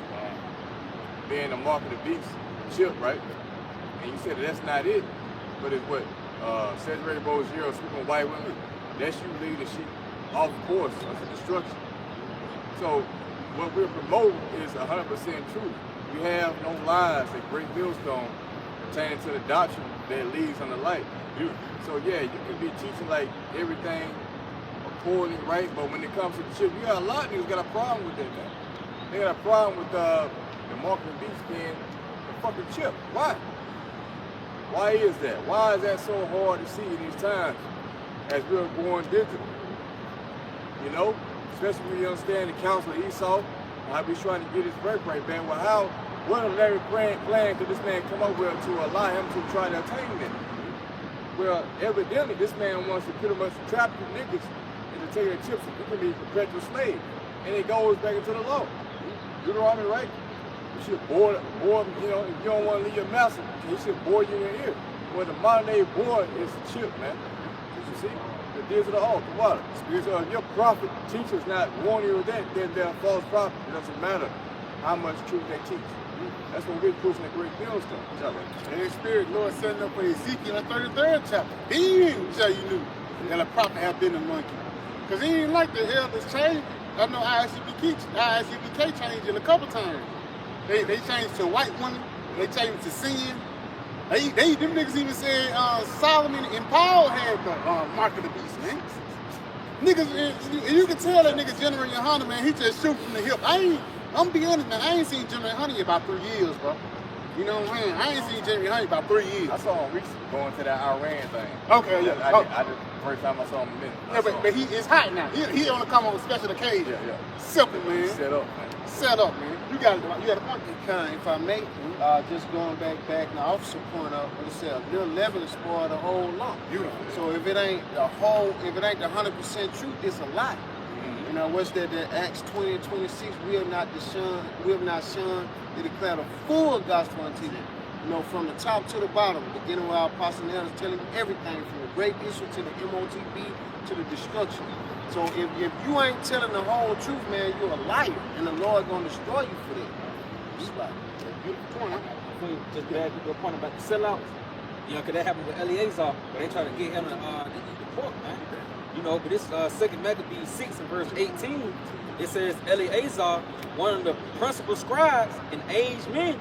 [SPEAKER 4] being the mark of the beast, chip, right? And you said that's not it, but it's what saturated bowl zero, sleeping white women. That's you leading the sheep off course of destruction. So what we're promoting is 100% truth. We have no lies at Great Millstone pertaining to the doctrine that leads on the light. So yeah, you can be teaching like everything according right, but when it comes to the chip, you got a lot of niggas got a problem with that now. They got a problem with the mark of the beast being the fucking chip. Why? Why is that? Why is that so hard to see in these times as we're going digital? You know, especially when you understand the counsel of Esau, how he's trying to get his birthright back. Well, what a Larry plan could this man come up with to allow him to try to attain that? Well, evidently, this man wants to pretty much trap you niggas into taking their chips. You can be perpetual slave. And it goes back into the law. Deuteronomy, right? You should bore, you know, if you don't want to leave your master, he should bore you in your ear. Well, the modern day bore is the chip, man. You see? The deals of the heart, the water. So if your prophet teacher's not warning you with that, then they're a false prophet. It doesn't matter how much truth they teach. That's what we're pushing the great millstone.
[SPEAKER 1] And the Spirit, Lord, setting up for Ezekiel in the 33rd chapter. He didn't tell you knew that a prophet had been among you. Because he didn't like the elders change. I know ISUBK changed it a couple times. They changed to white women. They changed to sin. Them niggas even said Solomon and Paul had the mark of the beast, man. Niggas, you can tell that nigga General Yahawashi, man, he just shoot from the hip. I'm be honest, man, I ain't seen General Yahawashi about 3 years, bro. You know what I'm saying? I ain't seen General Yahawashi about 3 years.
[SPEAKER 4] I saw him recently going to that Iran thing.
[SPEAKER 1] Okay, yeah.
[SPEAKER 4] I did first time I saw him in a minute.
[SPEAKER 1] Yeah, but he is hot now. He only come on special occasion.
[SPEAKER 4] Yeah.
[SPEAKER 1] Simple, man.
[SPEAKER 4] Set up, man.
[SPEAKER 1] Set up, man. You got a point.
[SPEAKER 3] If I may, just going back the officer point out, what it said, a little level is spoiled the whole lump.
[SPEAKER 1] Beautiful.
[SPEAKER 3] So if it ain't the 100% truth, it's a lie. You know, what's that Acts 20 and 26, we have not shunned to declare the full gospel unto you. You know, from the top to the bottom, beginning with our apostle and elders telling you everything from the great issue to the MOTB to the destruction. So if you ain't telling the whole truth, man, you're a liar, and the Lord gonna destroy you for that. Just like
[SPEAKER 1] Beautiful point, huh?
[SPEAKER 5] Just to add to your point about the sellouts, you know, because that happened with Eleazar, where they try to get him to eat the pork, man. You know, but this 2 Maccabees 6 and verse 18, it says Eleazar, one of the principal scribes, an aged man,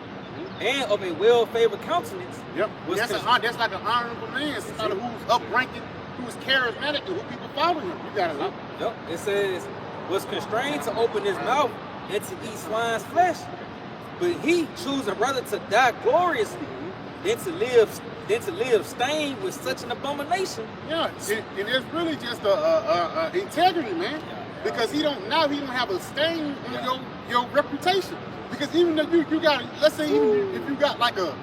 [SPEAKER 5] and of a well-favored countenance.
[SPEAKER 1] Yep. That's like an honorable man, somebody who's up-ranking, who's charismatic, and who people follow him. You got it, huh?
[SPEAKER 5] Yep. It says, was constrained to open his mouth and to eat swine's flesh, but he choosing rather to die gloriously than to live stained with such an abomination.
[SPEAKER 1] Yeah, and it's really just a integrity, man. Because he don't have a stain on your reputation. Because even if you got, let's say even if you got like a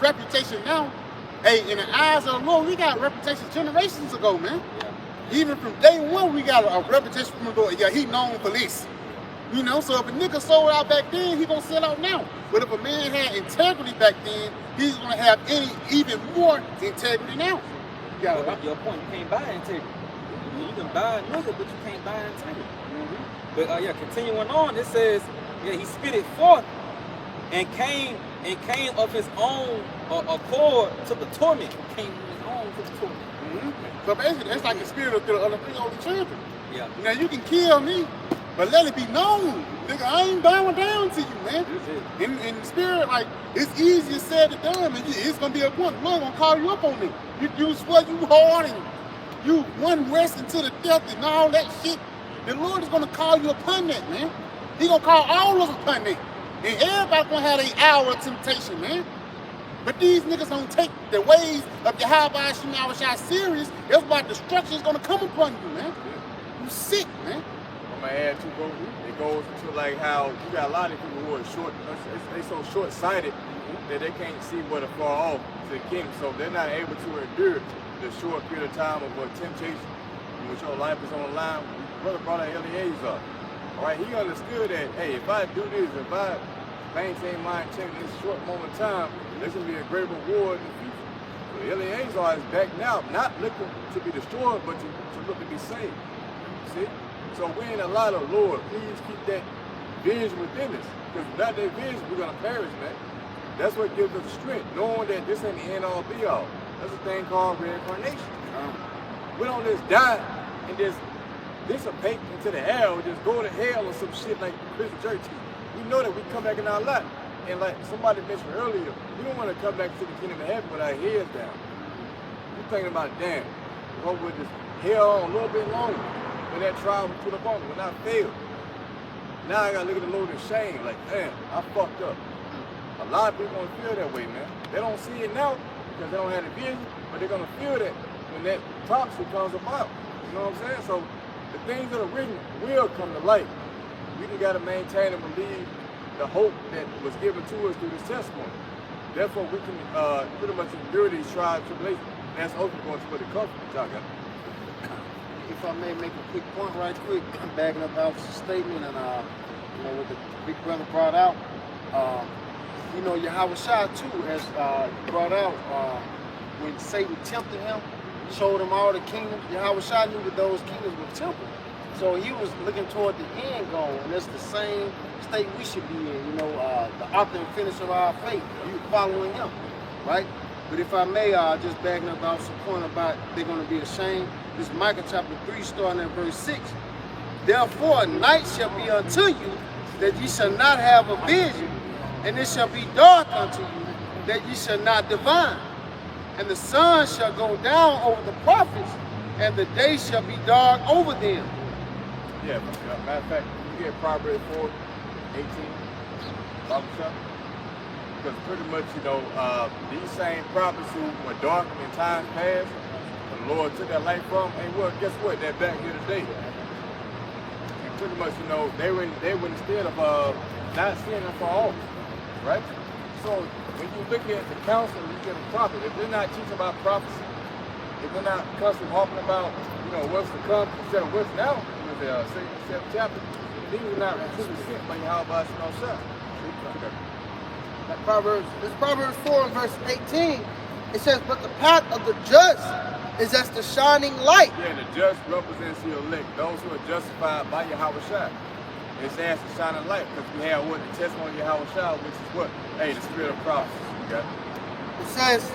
[SPEAKER 1] reputation now, hey, in the eyes of the Lord, we got reputations generations ago, man. Yeah. Even from day one, we got a reputation from the Lord. Yeah, he known for this. You know, so if a nigga sold out back then, he gonna sell out now. But if a man had integrity back then, he's gonna have even more integrity now.
[SPEAKER 5] Your point, you can't buy integrity. You can buy a nigga, but you can't buy integrity. But continuing on, it says, he spit it forth and came of his own accord to the torment. Came of his own to the torment.
[SPEAKER 1] So basically, that's like the spirit of the three holy children.
[SPEAKER 5] Yeah.
[SPEAKER 1] Now you can kill me, but let it be known, nigga, I ain't bowing down to you, man. In the spirit, like, it's easier said than done, man. It's gonna be a point. Lord gonna call you up on it. You swear you hard and you one rest into the death and all that shit. The Lord is gonna call you upon that, man. He gonna call all of us upon that. And everybody gonna have their hour of temptation, man. But these niggas don't take the ways of Yahawashi serious. That's why destruction is gonna come upon you, man. You sick, man.
[SPEAKER 4] I'm gonna add too, bro. It goes to like how you got a lot of people who are they so short-sighted that they can't see what are far off to the kingdom. So they're not able to endure the short period of time of temptation in which your life is on the line. Brother brought out Eleazar. All right, he understood that, hey, if I do this, if I maintain my integrity in this short moment of time, there's going to be a great reward in the future. So Eleazar is back now, not looking to be destroyed, but to look to be saved. See? So we ain't a lot of, Lord, please keep that vision within us. Because without that vision, we're going to perish, man. That's what gives us strength, knowing that this ain't the end all be all. That's a thing called reincarnation. We don't just die and just dissipate into the air or just go to hell or some shit like the Christian church. We know that we come back in our life. And like somebody mentioned earlier, we don't want to come back to the kingdom of heaven with our heads down. We're thinking about, damn, what would this hell on a little bit longer when that trial was put up on me, when I failed. Now I gotta look at the Lord in shame, like, damn, I fucked up. A lot of people gonna feel that way, man. They don't see it now because they don't have the vision, but they're gonna feel that when that prophecy comes about. You know what I'm saying? So the things that are written will come to light. We just gotta maintain and believe the hope that was given to us through this testimony. Therefore, we can pretty much endure these trials and tribulations. that's ultimately going to what the comfort y'all got.
[SPEAKER 1] If I may make a quick point right quick, backing up Alpha's statement and what the big brother brought out, Yahawashi too has brought out when Satan tempted him, showed him all the kingdoms. Yahawashi knew that those kingdoms were temporal. So he was looking toward the end goal, and that's the same state we should be in, the author and finisher of our faith. You following him, right? But if I may, just backing up Alpha's point about they're going to be ashamed. This is Micah chapter 3, starting at verse 6. Therefore, a night shall be unto you, that ye shall not have a vision, and it shall be dark unto you, that ye shall not divine. And the sun shall go down over the prophets, and the day shall be dark over them.
[SPEAKER 4] Yeah, matter of fact, you get Proverbs 4, 18, Rawchaa. Because pretty much, these same prophets who were darkened in times past, the Lord took that light from, and well, guess what? They're back here today. And pretty much, they were instead of not seeing them for all, right? So when you look at the counsel, you get a prophet. If they're not teaching about prophecy, if they're not constantly talking about, what's to come instead of what's now, with the 7th chapter, these are not truly sent by Yahawah Sham.
[SPEAKER 3] This Proverbs 4 and verse 18, it says, but the path of the just is as the shining light.
[SPEAKER 4] Yeah, the just represents the elect, those who are justified by Yahawashi. It's as the shining light, because we have what? The testimony of Yahawashi, which is what? Hey, the spirit of prophecy. Okay?
[SPEAKER 3] It says,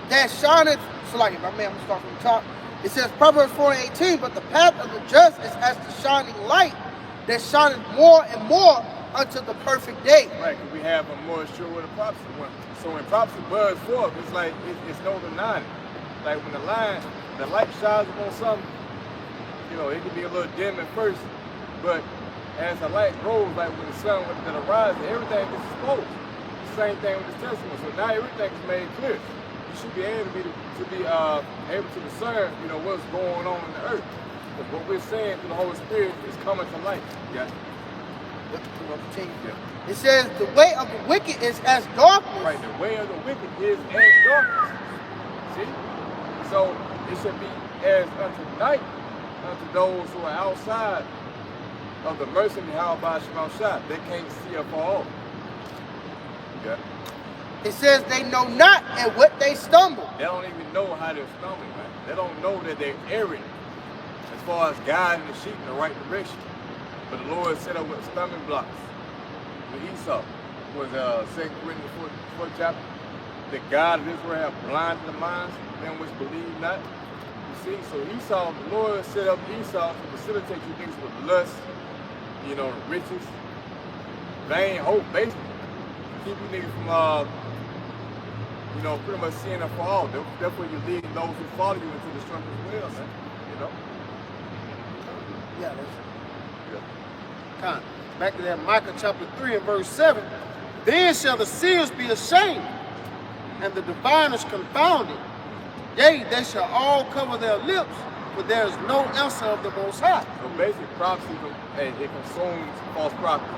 [SPEAKER 3] that shineth, so like, if I may, I'm going to start from the top. It says, Proverbs 4 and 18, but the path of the just is as the shining light that shineth more and more unto the perfect day.
[SPEAKER 4] Right, because we have a more sure where the prophecy went. So when prophecy buzz forth, it's like, it's no denying it. Like when the light shines upon something, it can be a little dim at first, but as the light grows, like when the sun went to the horizon, everything is exposed. Same thing with this testimony. So now everything is made clear. You should be able to be able to discern, what's going on in the earth. Because what we're saying through the Holy Spirit is coming to light. Yeah.
[SPEAKER 3] It says the way of the wicked is as darkness.
[SPEAKER 4] Right, the way of the wicked is as darkness. See? So it should be as unto night unto those who are outside of the mercy of Yahawah Sham. They can't see afar off. Yeah.
[SPEAKER 3] It says they know not at what they stumble.
[SPEAKER 4] They don't even know how they're stumbling, man. They don't know that they're erring as far as guiding the sheep in the right direction. But the Lord set up with stumbling blocks. With Esau was 2 Corinthians 4th chapter. The God of Israel have blinded the minds of them which believe not. You see, so Esau, the Lord set up Esau to facilitate you things with lust, riches, vain hope, basically. Keep you niggas from pretty much seeing them for all. Therefore you're leading those who follow you into destruction as well, man.
[SPEAKER 3] Yeah,
[SPEAKER 1] Kind of. Back to that Micah chapter 3 and verse 7. Then shall the seers be ashamed, and the diviners confounded. Yea, they shall all cover their lips, for there is no answer of the Most High.
[SPEAKER 4] So basically, prophecy, it consumes false prophecy.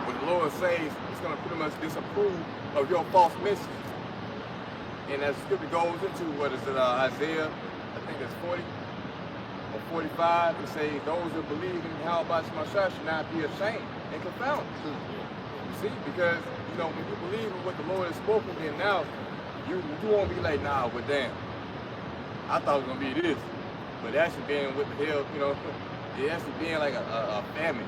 [SPEAKER 4] What the Lord says, it's going to pretty much disapprove of your false message. And as the scripture goes into, Isaiah, I think it's 40 or 45, it says, those who believe in Yahawah should not be ashamed and confounded. You see, because, when you believe in what the Lord has spoken, then now, you won't be like, nah, well, damn, I thought it was going to be this. But actually being what the hell, it actually being like a famine.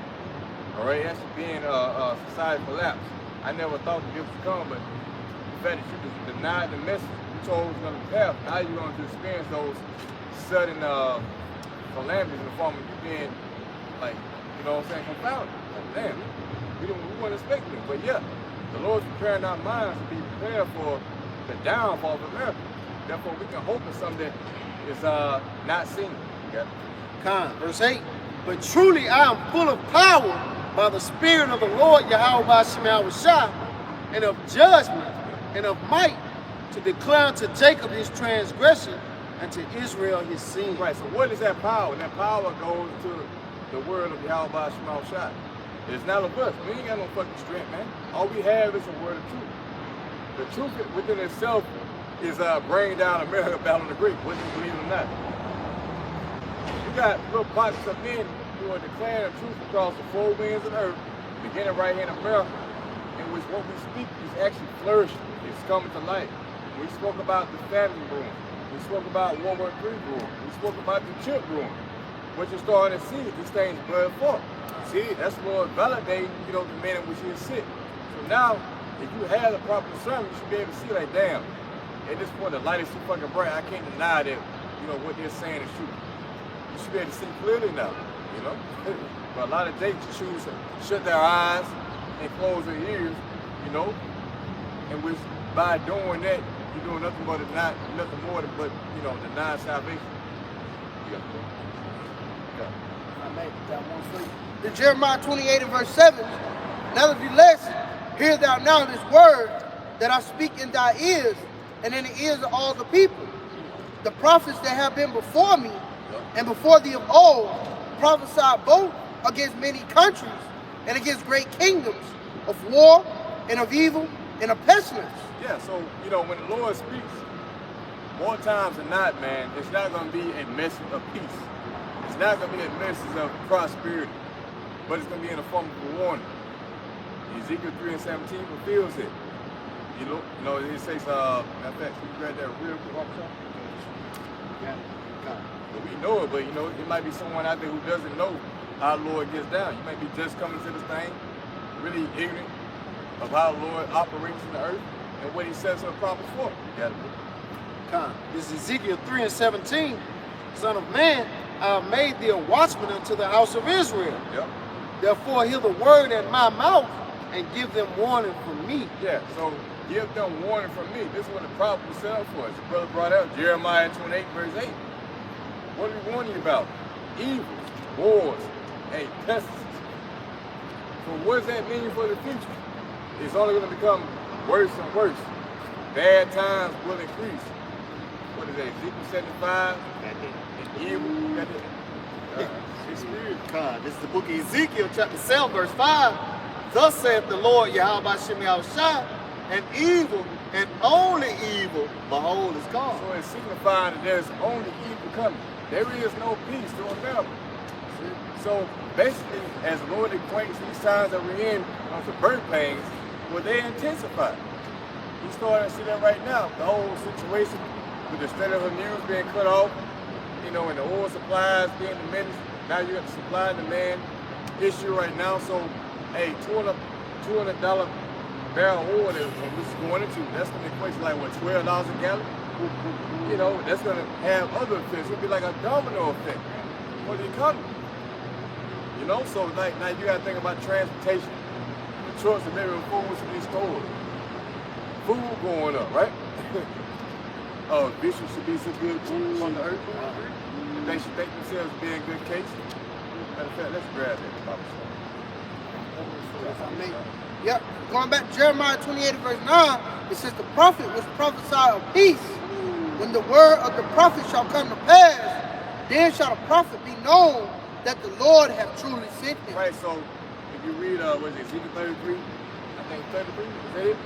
[SPEAKER 4] All right, it actually being a society collapse. I never thought that this would come, but the fact that you just denied the message, you chose another path, now you're going to experience those sudden calamities in the form of you being, like, confounded. Like, damn, we weren't expecting it. But yeah, the Lord's preparing our minds to be prepared for the downfall of America. Therefore, we can hope in something that is not seen. Okay?
[SPEAKER 1] Verse 8. But truly I am full of power by the Spirit of the Lord Yahawashi, and of judgment and of might, to declare to Jacob his transgression and to Israel his sin.
[SPEAKER 4] Right, so what is that power? And that power goes to the word of Yahawah Sham. It's not of us. We ain't got no fucking strength, man. All we have is a word of truth. The truth within itself is bringing down America battling the Greek, whether you believe it or not. You got little pockets of men who are declaring the truth across the four winds of the earth, beginning right here in America, in which what we speak is actually flourishing. It's coming to light. We spoke about the famine brewing. We spoke about World War III brewing. We spoke about the chip brewing. What you're starting to see is these things blood forth. See, that's Lord validating, the man in which he is sick. So now, if you have the proper discernment, you should be able to see, like, damn, at this point, the light is too fucking bright. I can't deny that, what they're saying is true. You should be able to see clearly now, But a lot of Jakes choose to shut their eyes and close their ears, and which by doing that, you're doing nothing more than deny salvation.
[SPEAKER 3] The Jeremiah 28 and verse 7, nevertheless, hear thou now this word that I speak in thy ears, and in the ears of all the people. The prophets that have been before me, and before thee of old, prophesied both against many countries, and against great kingdoms, of war, and of evil, and of pestilence.
[SPEAKER 4] Yeah, so, when the Lord speaks, more times than not, man, it's not going to be a message of peace. It's not going to be a message of prosperity, but it's going to be in the form of a warning. Ezekiel 3 and 17 fulfills it. It says, matter of fact, you read that real quick, Rawchaa?
[SPEAKER 1] Yeah.
[SPEAKER 4] But we know it, but it might be someone out there who doesn't know how the Lord gets down. You might be just coming to this thing, really ignorant of how the Lord operates in the earth and what he says to the prophets for.
[SPEAKER 2] This is Ezekiel 3 and 17. Son of man, I made thee a watchman unto the house of Israel.
[SPEAKER 4] Yep.
[SPEAKER 2] Therefore hear the word in my mouth and give them warning from me.
[SPEAKER 4] Yeah, so give them warning from me. This is what the prophet was set up for. As your brother brought out, Jeremiah 28 verse 8. What are we warning you about? Evils, wars, and pestilences. So what does that mean for the future? It's only going to become worse and worse. Bad times will increase. What is that, Ezekiel 75? And evil, got that?
[SPEAKER 2] This is the book of Ezekiel, chapter 7, verse 5. Thus saith the Lord, Yahawashi, and evil, and only evil, behold, is come.
[SPEAKER 4] So it's signifying that there's only evil coming. There is no peace to America. So basically, as the Lord equates these times that we're in on the birth pains, well, they intensify. You starting to see that right now. The whole situation with the state of the news being cut off, and the oil supplies being diminished. Now you got the supply and demand issue right now. So, hey, $200 barrel oil that this is going into, that's going to equate to like, what, $12 a gallon? That's going to have other effects. It'll be like a domino effect for the economy. So like now you got to think about transportation, the trucks and maybe food to these stores. Food going up, right? Bishops should be some good food on the earth. They should think themselves being good cases. Matter of fact, let's grab that.
[SPEAKER 3] Yep. Going back to Jeremiah 28 verse 9, it says the prophet was prophesied of peace. When the word of the prophet shall come to pass, then shall the prophet be known that the Lord hath truly sent him.
[SPEAKER 4] Right, so if you read Ezekiel 33, I think 33, is that it?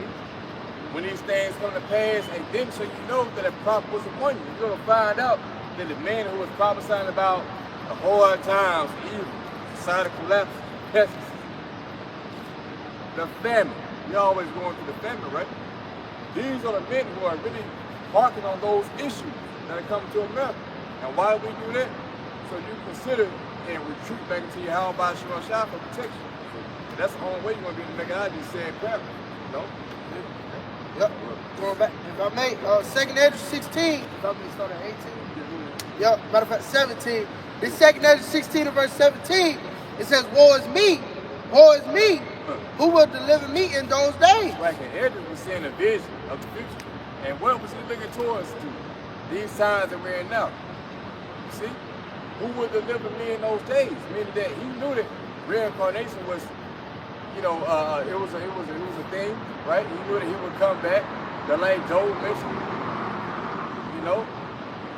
[SPEAKER 4] When these things come to pass, and then so you know that a prophet was upon you. You're going to find out that the man who was prophesying about the hard times, evil, societal collapse, pestilence, the famine. You're always going through the famine, right? These are the men who are really harking on those issues that are coming to America. And why do we do that? So you consider and retreat back into Yahawashi for protection. And that's the only way you're going to be able to make it out of these sad parables.
[SPEAKER 3] Yep. Going back, if I may, 2nd Ezra 16, if I may start at 18. Yep, matter of fact, 17. This 2nd Ezra 16 and verse 17, it says, woe is me, who will deliver me in those days?
[SPEAKER 4] Right, and Ezra was seeing a vision of the future. And what was he looking towards to? These times that we're in now. You see? Who would deliver me in those days? Meaning that he knew that reincarnation was, it was a thing, right? He knew that he would come back. That like Job mentioned,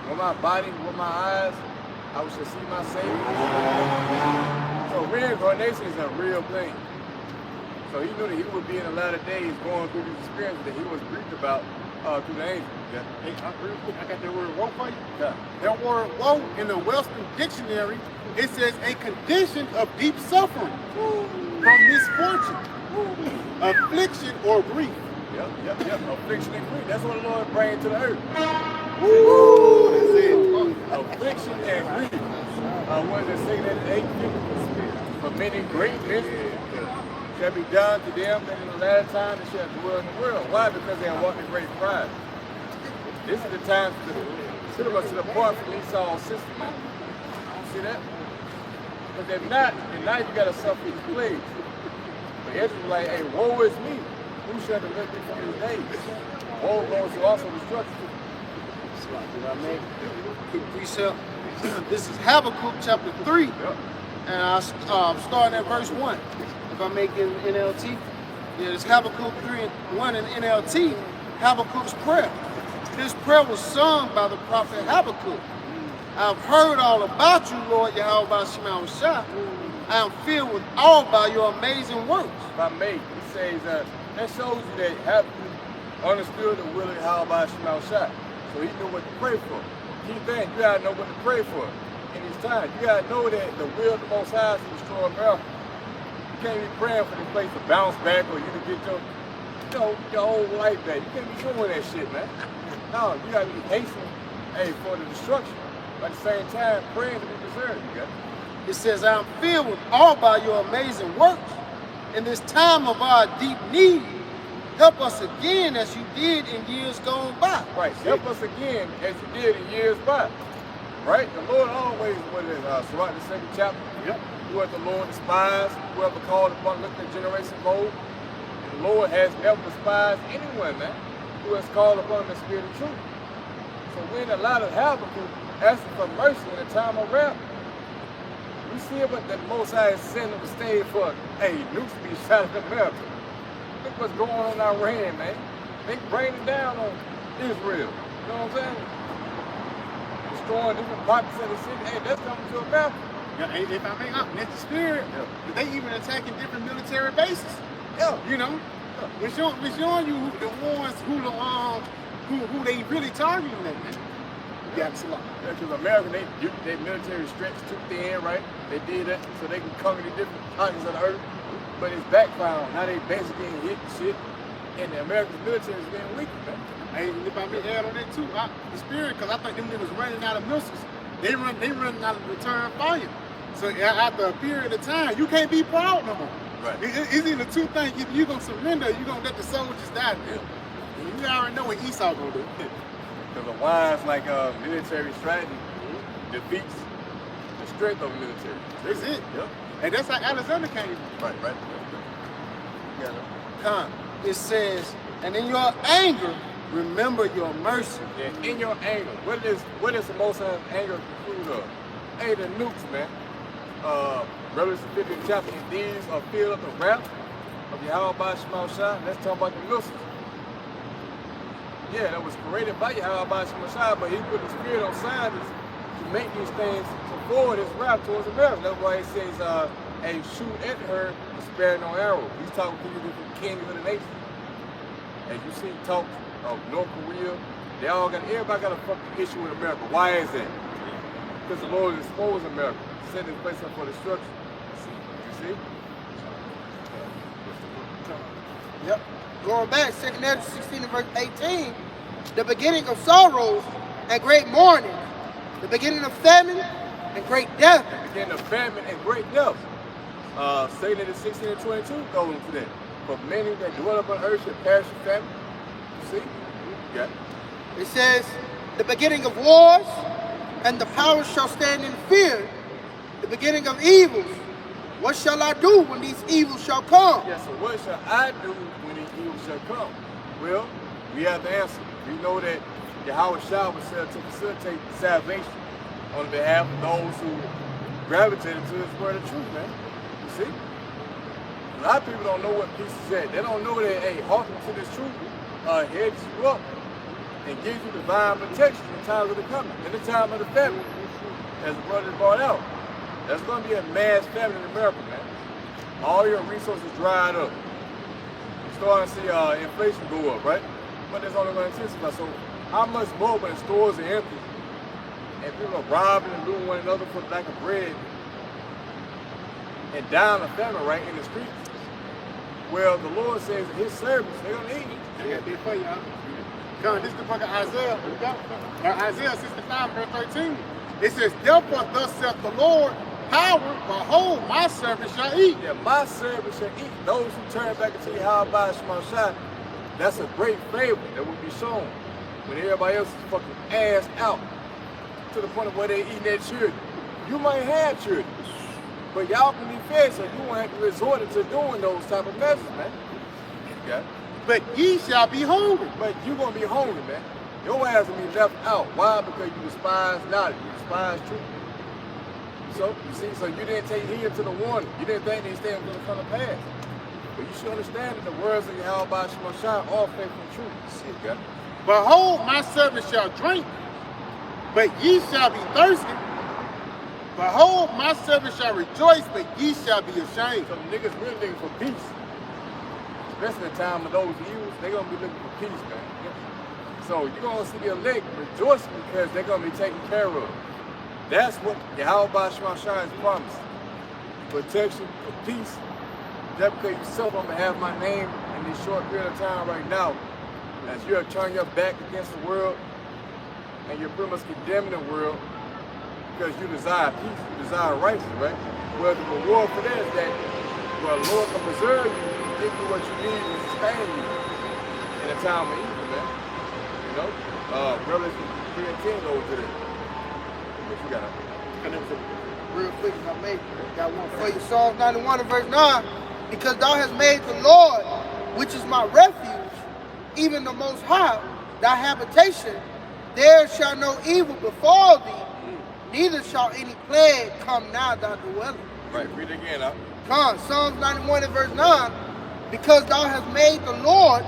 [SPEAKER 4] with my body, with my eyes, I shall see my Savior. So reincarnation is a real thing. So he knew that he would be in the latter days going through these experiences that he was briefed about To the angel.
[SPEAKER 1] Hey, real quick, I got that word woe for you.
[SPEAKER 4] Yeah.
[SPEAKER 1] That word woe in the Western dictionary, it says a condition of deep suffering from misfortune, affliction, or grief.
[SPEAKER 4] Yep. Affliction and grief. That's what the Lord brings to the earth.
[SPEAKER 1] Woo! That's it.
[SPEAKER 4] Affliction and grief. What does it say that in 8:50? For many great miseries shall be done to them that in the latter time they shall dwell in the world. Why? Because they have walked in great pride. This is the time to consider us to the point from Esau's system, man. You see that? Because if not, then now you gotta suffer these plagues. But Ezra's like, hey, woe is me. Who shall deliver me from these days? Woe goes to also destruction.
[SPEAKER 1] You know what I mean? Quick precept. This is Habakkuk chapter 3.
[SPEAKER 4] Yep.
[SPEAKER 1] And I starting at verse 1. If I make it in NLT. Yeah, it's Habakkuk 3:1 in NLT. Habakkuk's prayer. This prayer was sung by the prophet Habakkuk. I've heard all about you, Lord Yahawah Sham. I am filled with awe by your amazing works.
[SPEAKER 4] If I may, he says that shows you that Habakkuk understood the will of Yahawah Sham. So he knew what to pray for. Key thing, you gotta know what to pray for in these times. You gotta know that the will of the Most High is to destroy America. You can't be praying for this place to bounce back or you to get your old life back. You can't be doing that shit, man. No, you gotta be hastening, for the destruction. But at the same time, praying to be preserved. You got it.
[SPEAKER 1] It says, I'm filled with awe by your amazing works. In this time of our deep need, help us again as you did in years gone by.
[SPEAKER 4] Right, help us again as you did in years by. Right? The Lord always, throughout the second chapter, who the Lord despised, whoever called upon, look at generation of old. And the Lord has never despised anyone, man, who has called upon the spirit of truth. So we in a lot of Habakkuk asking for mercy in the time of wrath. We see what the Most High is sending the stage for, nukes to be shot at America. Look what's going on in Iran, man. They raining down on Israel. You know what I'm saying? Destroying different pockets of the city. Hey, that's coming to America.
[SPEAKER 1] Yeah, if I may, that's the spirit. Yeah. They even attacking different military bases.
[SPEAKER 4] Yeah.
[SPEAKER 1] You know? Yeah. We're showing you the ones who they really targeting them, man. Yeah, absolutely.
[SPEAKER 4] Yeah, because America, they military stretched too thin, right? They did that so they can conquer the different pockets of the earth. But it's backfiring. Now they basically getting hit and shit. And the American military is getting weaker, man.
[SPEAKER 1] Hey, if I may add on that too, the spirit, because I think them niggas running out of missiles. They running out of return fire. So after a period of time, you can't be proud no more.
[SPEAKER 4] Right.
[SPEAKER 1] It's either two things. Either you're going to surrender or you're going to let the soldiers die. And you already know what Esau going to do.
[SPEAKER 4] Because a wise, military strategy defeats the strength of the military.
[SPEAKER 1] That's it.
[SPEAKER 4] Yep.
[SPEAKER 1] And that's how Alexander came.
[SPEAKER 4] Right.
[SPEAKER 1] It says, and in your anger, remember your mercy.
[SPEAKER 4] Yeah, in your anger. What is the Most High's anger conclude of? Hey, the nukes, man. Revelation 15 chapter, and these are filled up the wrath of Yahawah Sham. Let's talk about the missiles. Yeah, that was created by Yahawah Sham, but he put the spirit on scientists to make these things to forward his wrath towards America. That's why he says, shoot at her and spare no arrow. He's talking to the different kings of the nation. As you see talk of North Korea, everybody got a fucking issue with America. Why is that? Because the Lord exposed America, set his place up for destruction. You see?
[SPEAKER 3] Yep. Going back, 2 Ezra 16 and verse 18, the beginning of sorrows and great mourning, the beginning of famine and great death.
[SPEAKER 4] The beginning of famine and great death. 2 Ezra 16 and 22 goes into that. For many that dwell upon earth shall perish in famine. You see? Yeah.
[SPEAKER 3] It says, the beginning of wars, and the powers shall stand in fear, the beginning of evils. What shall I do when these evils shall come?
[SPEAKER 4] Yeah, so what shall I do when these evils shall come? Well, we have the answer. We know that Yahawashi was set to facilitate salvation on behalf of those who gravitated to his word of truth, man. You see? A lot of people don't know what peace is at. They don't know that, hearken to this truth heads you up and gives you divine protection in times of the coming, in the time of the famine, as the brother brought out. There's going to be a mass famine in America, man. All your resources dried up. You're starting to see inflation go up, right? but it's only going to intensify. So how much more when the stores are empty and people are robbing and looting one another for lack of bread and dying of famine right in the streets? Well, the Lord says that his servants, they're going to eat.
[SPEAKER 1] Yeah, be for y'all. Come, this is the book of Isaiah. Here we go. Isaiah 65, verse 13. It says, therefore, thus saith the Lord, power, behold, my servant shall eat.
[SPEAKER 4] Yeah, my servant shall eat. Those who turn back into Yahawah Shemashah, that's a great favor that will be shown when everybody else is fucking assed out to the point of where they eating their children. You might have children, but y'all can be fed, so you won't have to resort to doing those type of measures, man. Okay?
[SPEAKER 1] But ye shall be hungry.
[SPEAKER 4] But you gonna be hungry, man. Your ass will be left out. Why? Because you despise knowledge. You despise truth. So, you see, so you didn't take heed to the warning. You didn't think these things were going to come to pass. But you should understand that the words of Yahawah Shemashah are faithful and true. See, okay?
[SPEAKER 1] Behold, my servant shall drink, but ye shall be thirsty. Behold, my servant shall rejoice, but ye shall be ashamed.
[SPEAKER 4] So the niggas really looking for peace. Especially in the time of those years, they're going to be looking for peace, man. So you're going to see the elect rejoicing because they're going to be taken care of. That's what Yahawah Shemashah has promised. Protection, for peace. That because you suffer on behalf of my name in this short period of time right now, as you're turning your back against the world, and you're pretty much condemning the world because you desire peace, you desire righteousness, right? Well, the reward for that is that, well, the Lord can preserve you, give you what you need and sustain you in a time of evil, man. You know? Revelation 3 and 10 goes to that. What you got?
[SPEAKER 3] Real quick, if I may, got one for you. Psalms 91 and verse 9. Because thou hast made the Lord, which is my refuge, even the Most High, thy habitation, there shall no evil befall thee, neither shall any plague come nigh thy dwelling.
[SPEAKER 4] Right, read it again, huh?
[SPEAKER 3] Come, Psalms 91 and verse 9. Because thou hast made the Lord,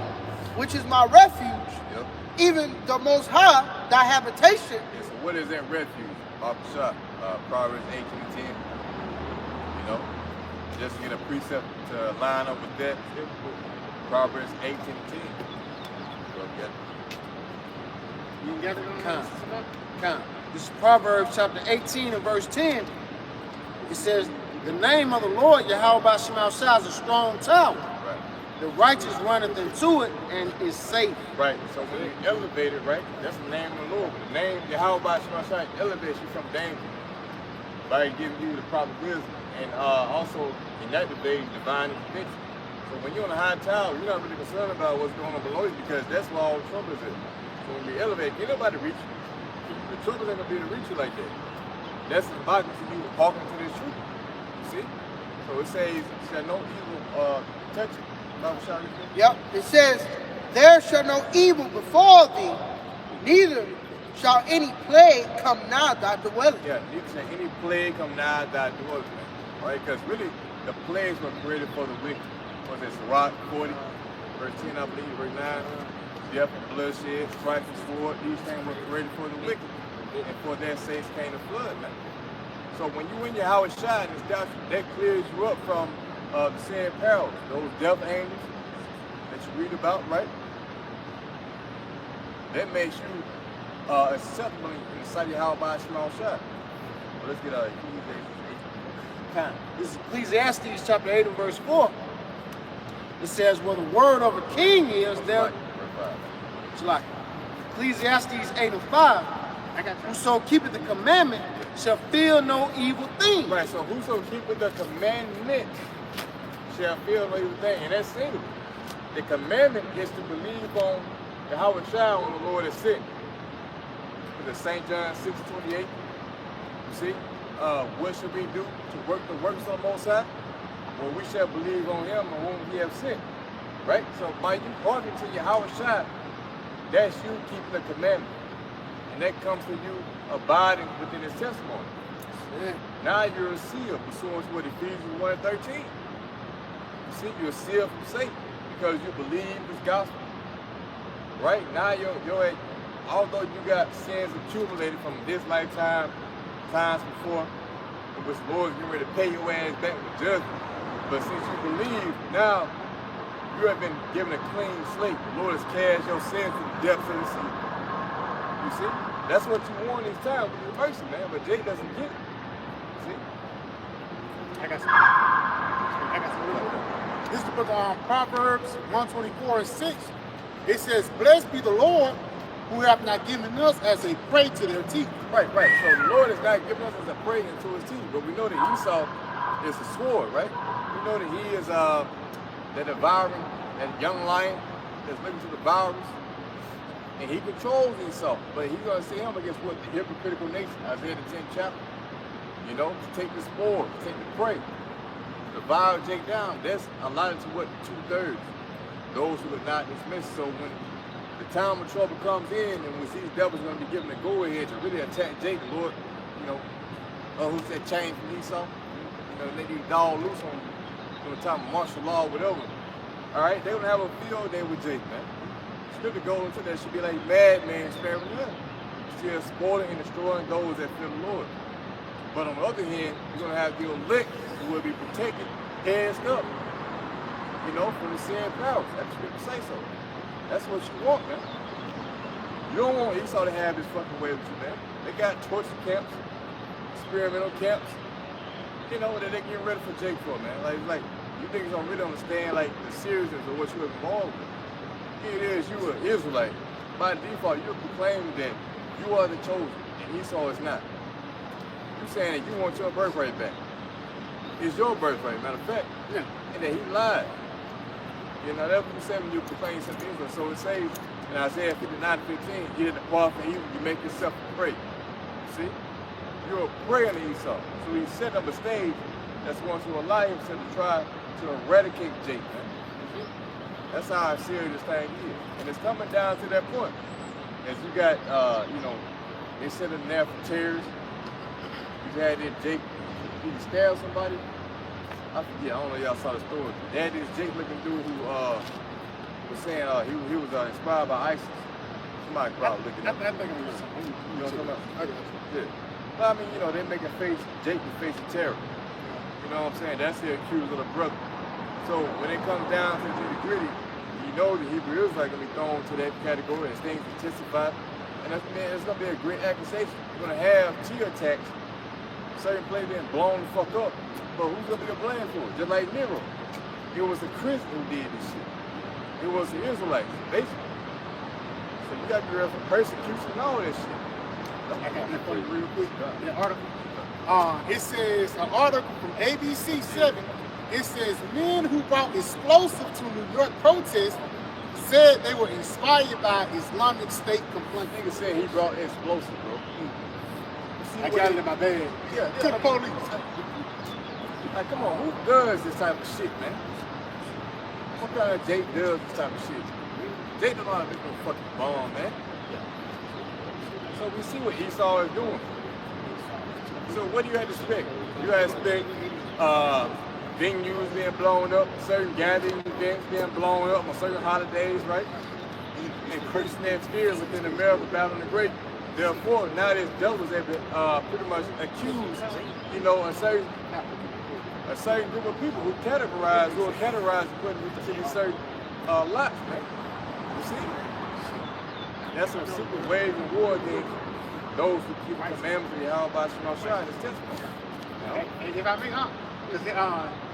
[SPEAKER 3] which is my refuge, even the Most High, thy habitation.
[SPEAKER 4] Yeah, so what is that refuge? Proverbs 18 and 10. You know, just to get a precept to line up with that. Proverbs 18 and 10. Go get it.
[SPEAKER 1] You got it on
[SPEAKER 6] Come. This is Proverbs chapter 18 and verse 10. It says, the name of the Lord, Yahawah Shemashah, is a strong tower.
[SPEAKER 4] Right.
[SPEAKER 6] The righteous runneth into it and is safe.
[SPEAKER 4] Right. So when you elevate it, right, that's the name of the Lord. The name Yahawah Shemashah elevates you from danger by giving you the proper wisdom and also in that debate, divine intervention. So when you're on a high tower, you're not really concerned about what's going on below you because that's where all the trouble is. So when you elevate, can't nobody reach you. The trouble ain't gonna be able to reach you like that. That's the embodiment to you walking to this truth. You see? So it says, shall no evil touch you.
[SPEAKER 3] Yep, it says, there shall no evil befall thee, neither shall any plague come nigh thy dwelling.
[SPEAKER 4] Yeah, neither shall any plague come nigh thy dwelling. Right? Because really, the plagues were created for the wicked. Was it Sirach 40, verse 10, I believe, verse 9? Death and bloodshed, strife and sword, these things were created for the wicked. And for their sakes came the flood, man. So when you in your house shine, that clears you up from the sin perils, those death angels that you read about, right? That makes you acceptable in the sight of Yahawah Shemashah. Well, let's get Ecclesiastes 8.
[SPEAKER 6] This is Ecclesiastes chapter 8 and verse 4. It says, well, the word of a king is there. It's like Ecclesiastes 8 and 5. Whoso keepeth the commandment shall feel no evil thing.
[SPEAKER 4] Right, so whoso keepeth the commandment shall feel no evil thing. And that's single. The commandment is to believe on Yahawashi when the Lord is sent. The St. John 6:28. You see? What should we do to work the works of the Most High? Well, we shall believe on him and whom he has sent. Right? So by you walking to Yahawashi, that's you keeping the commandment. And that comes to you abiding within his testimony. Now you're a seal pursuant to what Ephesians 1 and 13. You see, you're a seal from Satan because you believe this gospel. Right? Now you're although you got sins accumulated from this lifetime, times before, in which the Lord is getting ready to pay your ass back with judgment. But since you believe, now You have been given a clean slate. The Lord has cast your sins to the depths of the sea. You see? That's what you want in these times with your mercy, man. But Jake doesn't get it. See?
[SPEAKER 1] I got some. This is the book of Proverbs 1:24-6. It says, "Blessed be the Lord who hath not given us as a prey to their teeth."
[SPEAKER 4] Right. So the Lord is not giving us as a prey into his teeth. But we know that Esau is a sword, right? We know that he is the devouring, that young lion that's looking to devour us. And he controls Esau. But he's going to see him against what? The hypocritical nation. Isaiah the 10th chapter. You know, to take the spoil, to take the prey. Devour Jake down. That's allotted to what? 2/3. Those who are not dismissed. So when the time of trouble comes in and when these devils are going to be given a go-ahead to really attack Jake, the Lord, you know, who's that chain from Esau? You know, let these dogs loose on the time of martial law or whatever. All right, they're going to have a field day with Jake, man. Scripture goes into that should be like madman sparing none. Still spoiling and destroying those that fear the Lord. But on the other hand, you're going to have the elect who will be protected, heads up, you know, from the sin powers. That's what Scripture say so. That's what you want, man. You don't want Esau to have his fucking way with you, man. They got torture camps, experimental camps, you know, that they're getting ready for Jake for, man. Like you niggas don't really understand, like, the seriousness of what you're involved with. Here it is, you are an Israelite. By default, you're proclaiming that you are the chosen, and Esau is not. You're saying that you want your birthright back. It's your birthright, matter of fact.
[SPEAKER 1] Yeah.
[SPEAKER 4] And that he lied. You know, that's what you say when you proclaim something Israel. So it says in Isaiah 59:15, "You did the prophet evil, you make yourself a prey." See? You're a prey on Esau. So he set up a stage that's going to allow himself to try to eradicate Jake, man. You see? That's how serious this thing is. And it's coming down to that point. As you got, you know, they set him there for terrorists. You had that Jake, he stabbed somebody. I forget, I don't know if y'all saw the story. They had this Jake looking dude who was saying he was inspired by ISIS. Somebody probably looking at him.
[SPEAKER 1] I think I'm
[SPEAKER 4] You know what I'm talking about?
[SPEAKER 1] okay.
[SPEAKER 4] Yeah. Well, I mean, you know, they're making Jake the face of terror. You know what I'm saying? That's the accused of the brother. So when it comes down to the gritty, you know the Hebrew Israelites are going to be thrown to that category as things intensified. And that's, man, it's going to be a great accusation. You're going to have tear attacks, certain places being blown the fuck up. But who's going to be the blame for it? Just like Nero. It was the Christians who did this shit. It was the Israelites, basically. So you got to be ready for persecution and all that shit.
[SPEAKER 1] I got that for you real quick. The article. It says, an article from ABC 7, it says, men who brought explosive to New York protests said they were inspired by Islamic State complaint.
[SPEAKER 4] Nigga said he brought explosive, bro.
[SPEAKER 1] I got it in my bag.
[SPEAKER 4] Yeah.
[SPEAKER 1] To the police.
[SPEAKER 4] Like, come on, who does this type of shit, man? What kind of Jake does this type of shit? Jake don't know how to make no fucking bomb, man. So we see what Esau is doing. So what do you have to expect? You have to expect venues being blown up, certain gathering events being blown up on certain holidays, right? And Christian spheres within America battling the great. Therefore, now there's devils that pretty much accuse, you know, a certain group of people who are categorized according to these certain lots, man. You see? That's some secret wage and war against those who keep the commandments of Yahawashi and his testimony. You know?
[SPEAKER 1] And if I may, because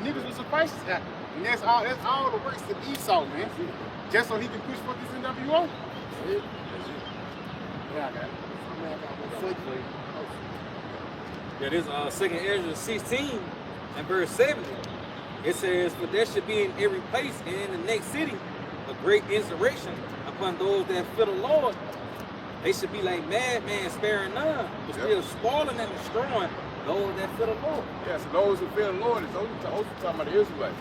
[SPEAKER 1] niggas was suffice that. And that's all the works of Esau, man. Just so he can push for this NWO.
[SPEAKER 4] That's it.
[SPEAKER 1] Yeah, I got it.
[SPEAKER 5] Yeah, this 2nd Ezra 16 and verse 7. It says, "For there should be in every place and in the next city a great insurrection upon those that fear the Lord. They should be like madmen sparing none, but still spoiling and destroying those that fear the Lord."
[SPEAKER 4] Yeah, so those who fear the Lord is also talking about the Israelites.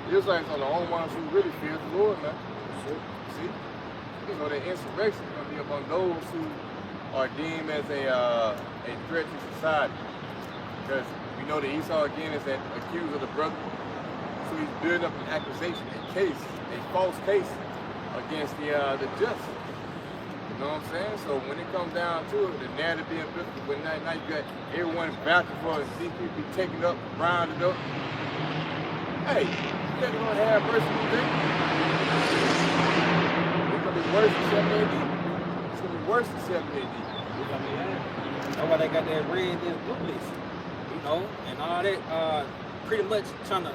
[SPEAKER 4] The Israelites are the only ones who really fear the Lord, man. See? So the insurrection is going to be upon those who are deemed as a threat to society. Because we know that Esau, again, is that accused of the brother. So he's building up an accusation, a false case against the just. You know what I'm saying? So when it comes down to it, the narrative being built, when now you got everyone vouching for it, see people be taken up, rounded up. Hey, you got to have mercy with them. It's gonna be worse than 7 AD. It's gonna be worse than 7 AD.
[SPEAKER 5] That's why they got that red and blue list, you know, and all that. Pretty much trying to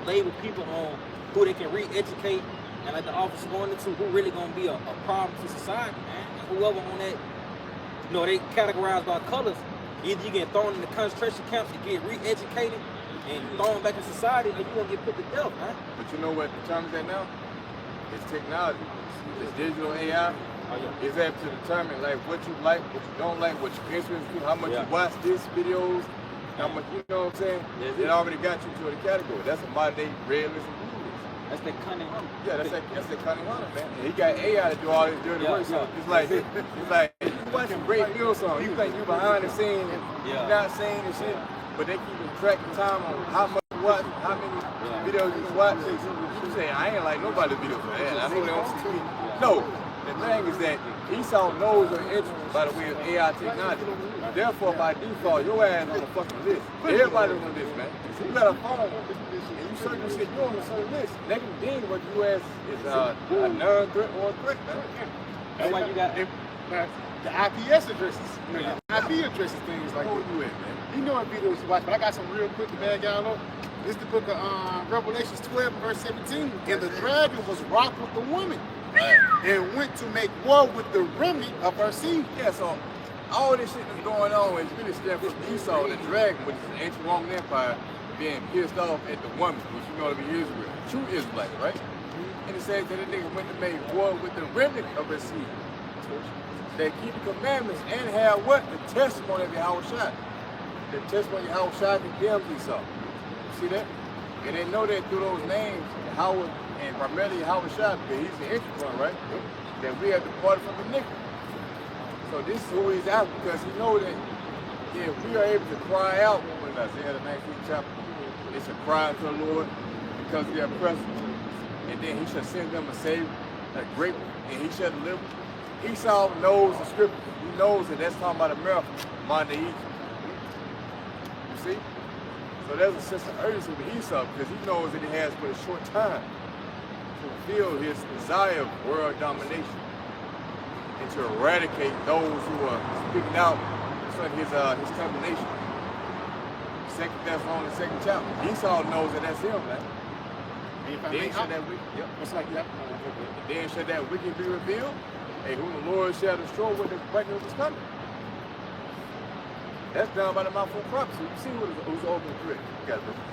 [SPEAKER 5] label people on who they can re-educate, and like the officer going into who really gonna be a problem to society, man. And whoever on that, you know, they categorized by colors. Either you get thrown in the concentration camps, you get re-educated, and thrown back in society, and you gonna get put to death, man.
[SPEAKER 4] But you know what determines that now? It's technology. It's digital AI. It's able to determine like what you like, what you don't like, what you're interested in, how much you watch these videos, how much, you know what I'm saying? It already got you to the category. That's a modern day red list and blue list.
[SPEAKER 5] That's that cunning hunter.
[SPEAKER 4] Yeah, that's that cunning hunter, man. And he got AI to do all this dirty work. So it's like you watching great meal songs. You think you behind the scenes and you're not saying and shit, but they keep tracking time on how much you watch, how many videos you watch. You say, I ain't like nobody's videos, man. I know they don't see me. No. The thing is that Esau knows your interest by the way of AI technology. Therefore, by default, your ass on the fucking list. Everybody's on this, man. So you got a phone and you certain shit, you're on a certain list. They can deem what you as is a non-threat or a threat, man.
[SPEAKER 5] That's why you got
[SPEAKER 1] the IPS addresses, you know, the IP addresses, things like that.
[SPEAKER 4] You at, man?
[SPEAKER 1] You know what videos you watch, but I got some real quick to bag y'all up. This is the book of Revelations 12, verse 17. And the dragon was wroth with the woman and went to make war with the remnant of her seed.
[SPEAKER 4] Yeah, so all this shit that's going on is really stemming from Esau, the dragon, which is the ancient Roman Empire, being pissed off at the woman, which you know to be Israel, true Israelite, right? And it says that the nigga went to make war with the remnant of her seed. They keep the commandments and have what? The testimony of Yahawashi. The testimony of Yahawashi condemns Esau. See that? And they know that through those names, Yahawah and primarily Yahawashi, because he's the entry point, right? That we have departed from the iniquity. So this is who he's out because he knows that if we are able to cry out, in Isaiah the 19th chapter, it's a cry to the Lord because of their oppressors. And then he shall send them a Savior, a great one, and he shall deliver. Esau knows the scripture. He knows that that's talking about America, modern Egypt. You see? So there's a sense of urgency with Esau because he knows that he has but a short time to fulfill his desire of world domination and to eradicate those who are speaking out concerning his condemnation. 2 Thessalonians 2nd chapter. Esau knows that that's him, man. Then shall that wicked be revealed, and whom the Lord shall destroy with the brightness of his coming. That's done by the mouth of prophecy. You see who's open threat.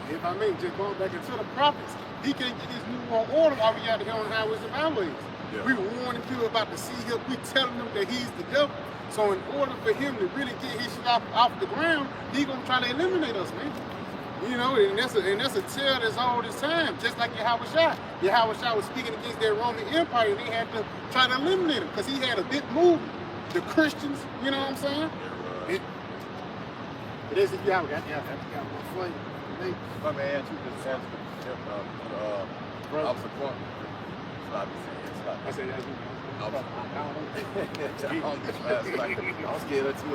[SPEAKER 1] If I may, just going back into the prophets, he can't get his new world order while we out here on the highways and byways. Yeah. We warning people about the sea hill. We telling them that he's the devil. So in order for him to really get his shit off the ground, he gonna try to eliminate us, man. You know, and that's a tale that's all this time. Just like Yahawashi. Yahawashi was speaking against their Roman Empire, and they had to try to eliminate him because he had a big move. The Christians, you know what I'm saying? It is if you have got one flame.
[SPEAKER 4] My man, you just asked Officer Point. Stop me saying stop.
[SPEAKER 1] I said that.
[SPEAKER 4] I'm scared of too.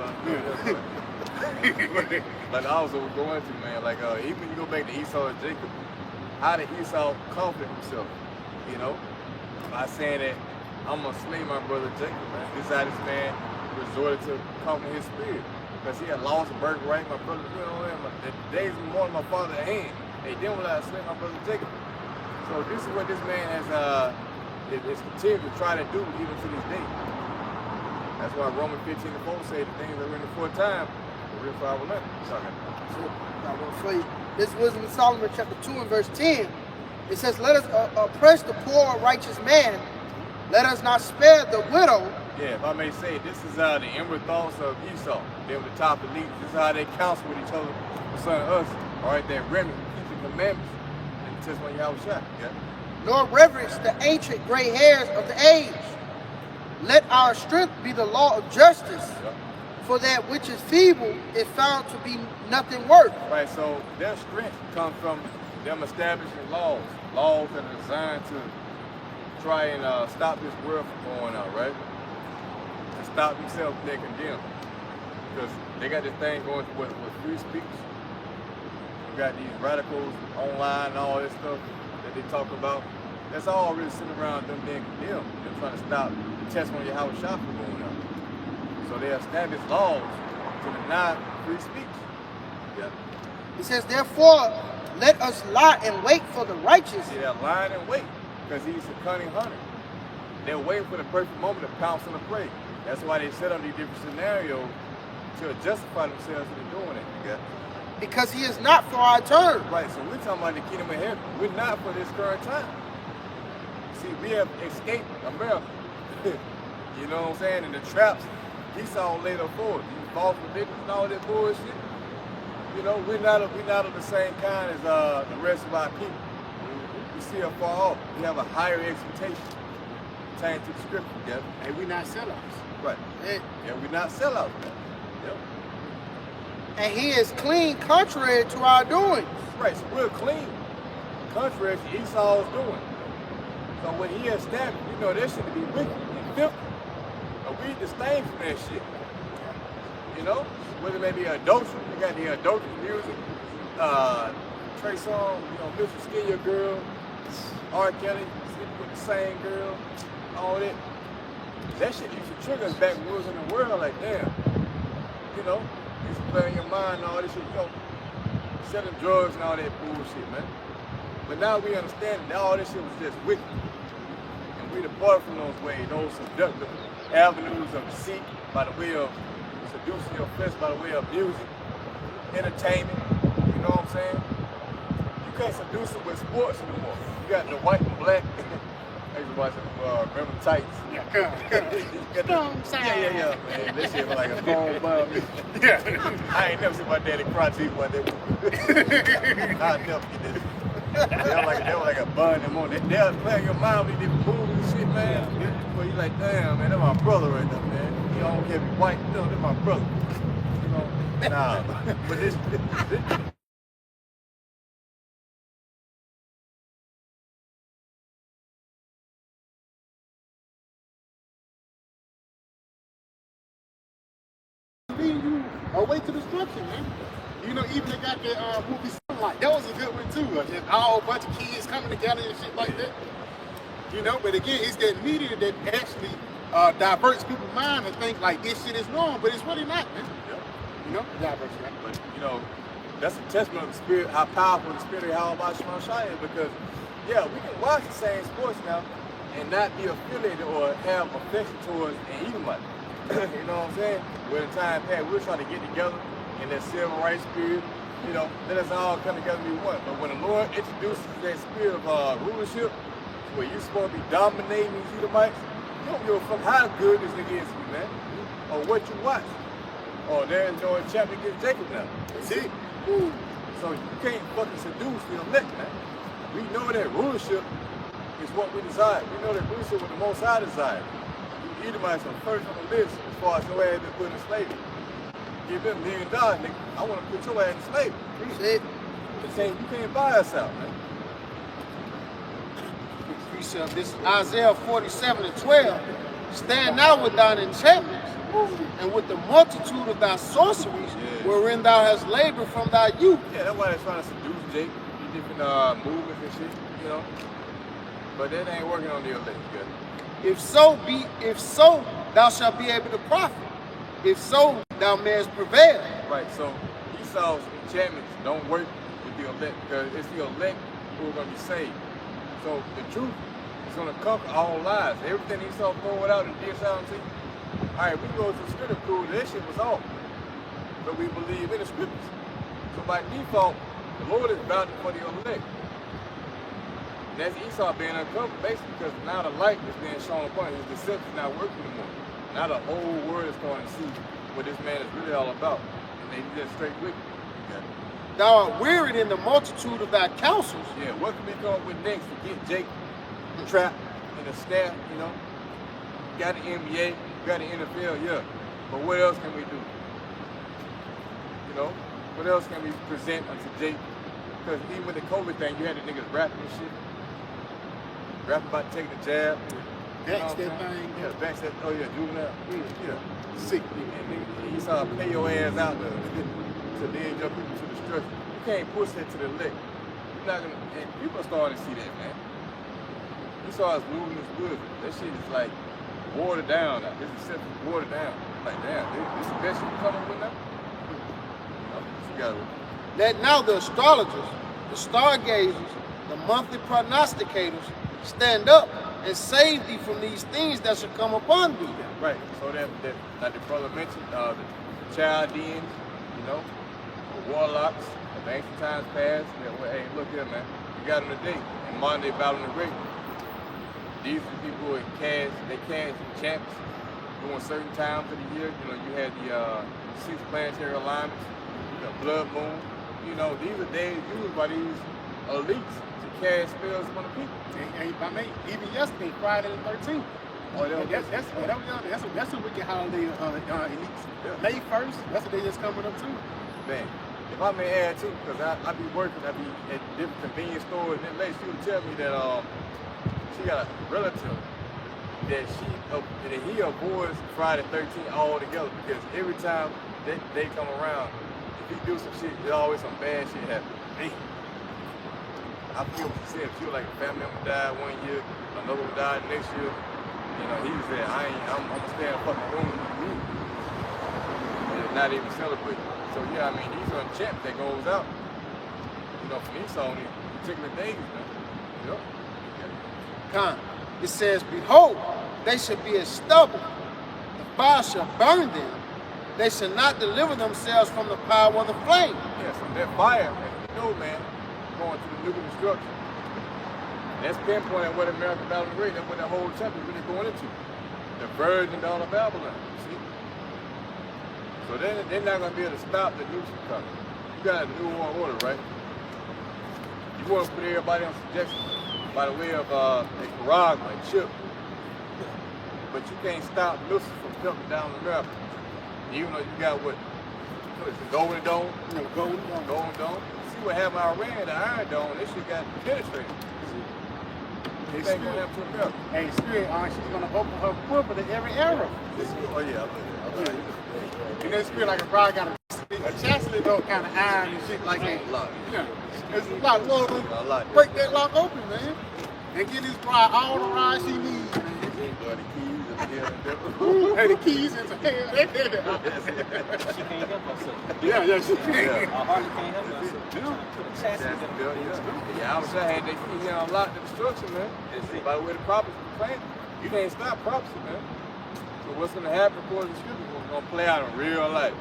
[SPEAKER 4] Like I was going to, man, like even when you go back to Esau and Jacob, how did Esau comfort himself? You know? By saying that I'm gonna slay my brother Jacob, man. This is how this man resorted to comfort his spirit. Because he had lost a birthright, my brother, you know, the days of more my father's hand. They didn't want to slay my brother Jacob. So this is what this man has is continued to try to do even to this day. That's why Romans 15:4 say the things that are written aforetime are written for our learning.
[SPEAKER 3] This is Wisdom of Solomon chapter 2 and verse 10. It says, let us oppress the poor righteous man. Let us not spare the widow.
[SPEAKER 4] Yeah, if I may say, this is the inward thoughts of Esau. They were the top elite. This is how they counsel with each other concerning us. All right, that remnant, keep the commandments. And it says when Yahawashi, yeah?
[SPEAKER 3] Nor reverence the ancient gray hairs of the age. Let our strength be the law of justice. Yeah. For that which is feeble is found to be nothing worth.
[SPEAKER 4] Right, so their strength comes from them establishing laws. Laws that are designed to try and stop this world from going out, right? To stop themselves from their condemned. Because they got this thing going with free speech. You got these radicals online and all this stuff that they talk about That's all really sitting around them being condemned. They're trying to stop the testimony of Yahawashi from going on. So they establish laws to deny free speech. Yeah.
[SPEAKER 3] It says, therefore, let us lie in wait for the righteous.
[SPEAKER 4] See, they're lying in wait because he's a cunning hunter. They're waiting for the perfect moment to pounce on the prey. That's why they set up these different scenarios to justify themselves into doing it. Yeah.
[SPEAKER 3] Because he is not for our turn.
[SPEAKER 4] Right, so we're talking about the kingdom of heaven. We're not for this current time. See, we have escaped America. You know what I'm saying? And the traps Esau laid up for us. These false religions and all that bullshit. You know, we're not of the same kind as the rest of our people. We see a far off. We have a higher expectation pertaining to the scripture. Yeah.
[SPEAKER 1] And we're not sellouts.
[SPEAKER 4] Right. Yeah, we're not sellouts. Yep.
[SPEAKER 3] And he is clean contrary to our doings.
[SPEAKER 4] Right, so we're clean, contrary to Esau's doing. So when he established, you know, that shit to be wicked and filthy. But we disdain from that shit. You know? Whether it may be adultery, we got the adultery music, Trey Songz, you know, Mr. Skin Your Girl, R. Kelly, sleeping with the same girl, all that. That shit used to trigger us back when we was in the world, like, damn. You know? Used to play in your mind and all this shit, you know, selling drugs and all that bullshit, man. But now we understand that all this shit was just wicked. And we depart from those ways, those seductive avenues of deceit by the way of seducing your flesh, by the way of music, entertainment, you know what I'm saying? You can't seduce it with sports anymore. You got the white and black. Everybody's Remember Titans.
[SPEAKER 1] Yeah, come.
[SPEAKER 4] Yeah, man. This shit was like a phone bum. Yeah. I ain't never seen my daddy cry to one day. I'll never get this. They were like a bun in the morning. They was playing your mind with these movies and shit, man. Yeah. Well, you like, damn, man, that's my brother right there, man. You don't care if he's white, no, that's my brother. You know, nah. But this
[SPEAKER 1] you away to destruction, man. You know, even they got the movie Sunlight. That was a good one too. Just all bunch of kids coming together and shit like that. You know, but again, it's that media that actually diverts people's mind and think like this shit is wrong, but it's really not, man.
[SPEAKER 4] Yep.
[SPEAKER 1] You know, diverts, right?
[SPEAKER 4] But you know, that's a testament of the spirit, how powerful the spirit of Yahawashi is, because yeah, we can watch the same sports now and not be affiliated or have affection towards an Edomite. You know what I'm saying? Where in time past, we're trying to get together in that civil rights spirit, you know, let us all come together and be one. But when the Lord introduces that spirit of rulership, where you're supposed to be dominating these Edomites, you don't give a fuck how good this nigga is to you, man, or what you watch. Or they're enjoying chapter against Jacob now. See? So you can't fucking seduce the elect, man. We know that rulership is what we desire. We know that rulership is what the Most High desire. Edomites are first on the list as far as your ass been put in slavery. Give them $1 million, nigga. I want to put your ass in slavery. You can't buy us out, man.
[SPEAKER 6] This is Isaiah 47:12. Stand now with thine enchantments and with the multitude of thy sorceries, wherein thou hast labored from thy youth.
[SPEAKER 4] Yeah, that's why they're trying to seduce Jake, these different movements and shit, you know. But that ain't working on the elect, good.
[SPEAKER 6] If so, thou shalt be able to profit. If so, thou mayest prevail.
[SPEAKER 4] Right, so Esau's enchantments don't work with the elect because it's the elect who are going to be saved. So the truth is going to conquer all lies. Everything Esau throwing out and did sound to you. All right, we go to the scripture prove that shit was off. But we believe in the scriptures. So by default, the Lord is vouching for the elect. And that's Esau being uncovered, basically, because now the light is being shown upon him. His deception is not working anymore. Now the whole world is going to see what this man is really all about. And they just straight wicked. Okay.
[SPEAKER 6] Thou art wearied in the multitude of thy counsels.
[SPEAKER 4] Yeah, what can we come up with next to get Jake trapped in the snare, you know? Got the NBA, got the NFL, yeah. But what else can we do? You know? What else can we present unto Jake? Because even with the COVID thing, you had the niggas rapping and shit. Rapping about taking the jab.
[SPEAKER 1] Backs that thing.
[SPEAKER 4] Yeah, backs that, oh yeah, juvenile. Yeah.
[SPEAKER 1] Sick.
[SPEAKER 4] And you saw pay your ass out to lead your people to destruction. You can't push that to the elect. You're not gonna, and people are starting to see that, man. Esau is losing his wisdom. That shit is like watered down now. This is simply watered down. Like, damn, this is the best shit you coming with now? You got it.
[SPEAKER 6] Let now the astrologers, the stargazers, the monthly prognosticators stand up and save thee from these things that shall come upon thee.
[SPEAKER 4] Right. So that like the brother mentioned, the Chaldeans, you know, the warlocks of ancient times past. Well, hey, look here, man. You got them today in modern day Babylon the Great. These are the people who cast enchantments during certain times of the year. You know, you had the 6 planetary alignments, the blood moon. You know, these are days used by these elites to cast spells upon the people.
[SPEAKER 1] And I mean, even yesterday, Friday the 13th.
[SPEAKER 4] Oh,
[SPEAKER 1] That's a wicked holiday, elites. Yeah. May 1st, that's the day that's coming up too.
[SPEAKER 4] Man, if I may add too, because I be working, I be at different convenience stores, and then later she would tell me that she got a relative that he avoids Friday 13th altogether, because every time they come around, if he do some shit, there's always some bad shit happen. Man, I feel what she said. She was like a family member died one year, another one died next year. You know, he was there. I'm gonna stay in a fucking room with you. And not even celebrate. So yeah, I mean, these are enchantments that goes out. You know, from Esau on these particular days, man. You know?
[SPEAKER 6] Come. It says, behold, they shall be as stubble. The fire shall burn them. They shall not deliver themselves from the power of the flame.
[SPEAKER 4] Yeah, so that fire, as you know, man, going to the nuclear destruction. That's pinpointing what American Babylon Great, that's what that whole chapter is really going into. The virgin dawn of Babylon, you see? So they're not going to be able to stop the nukes from coming. You got a new world order, right? You want to put everybody on subjection by the way of Nicaragua and Chip. But you can't stop missiles from coming down America. Even though you got what is it, Golden Dome?
[SPEAKER 1] You know, Golden Dome.
[SPEAKER 4] See what happened to Iran, the Iron Dome, that shit got penetrated. This ain't gonna happen to America.
[SPEAKER 1] Hey, Spirit, she's gonna open her quiver to every arrow.
[SPEAKER 4] Oh yeah, I love that.
[SPEAKER 1] You know, Spirit like a bride got a chastity belt kind of iron and shit like that. Yeah. There's a lot of Lord, break that lock open, man, and get this bride all the rides she needs, man. Hey, the keys into hell.
[SPEAKER 5] She can't help herself.
[SPEAKER 1] Yeah, she can.
[SPEAKER 5] Harley can't help herself.
[SPEAKER 4] Yahawashi had their feet here on lock the destruction, man. By the way the prophets were planted. You can't stop prophecy, man. So what's going to happen according to Scripture is going to play out in real life.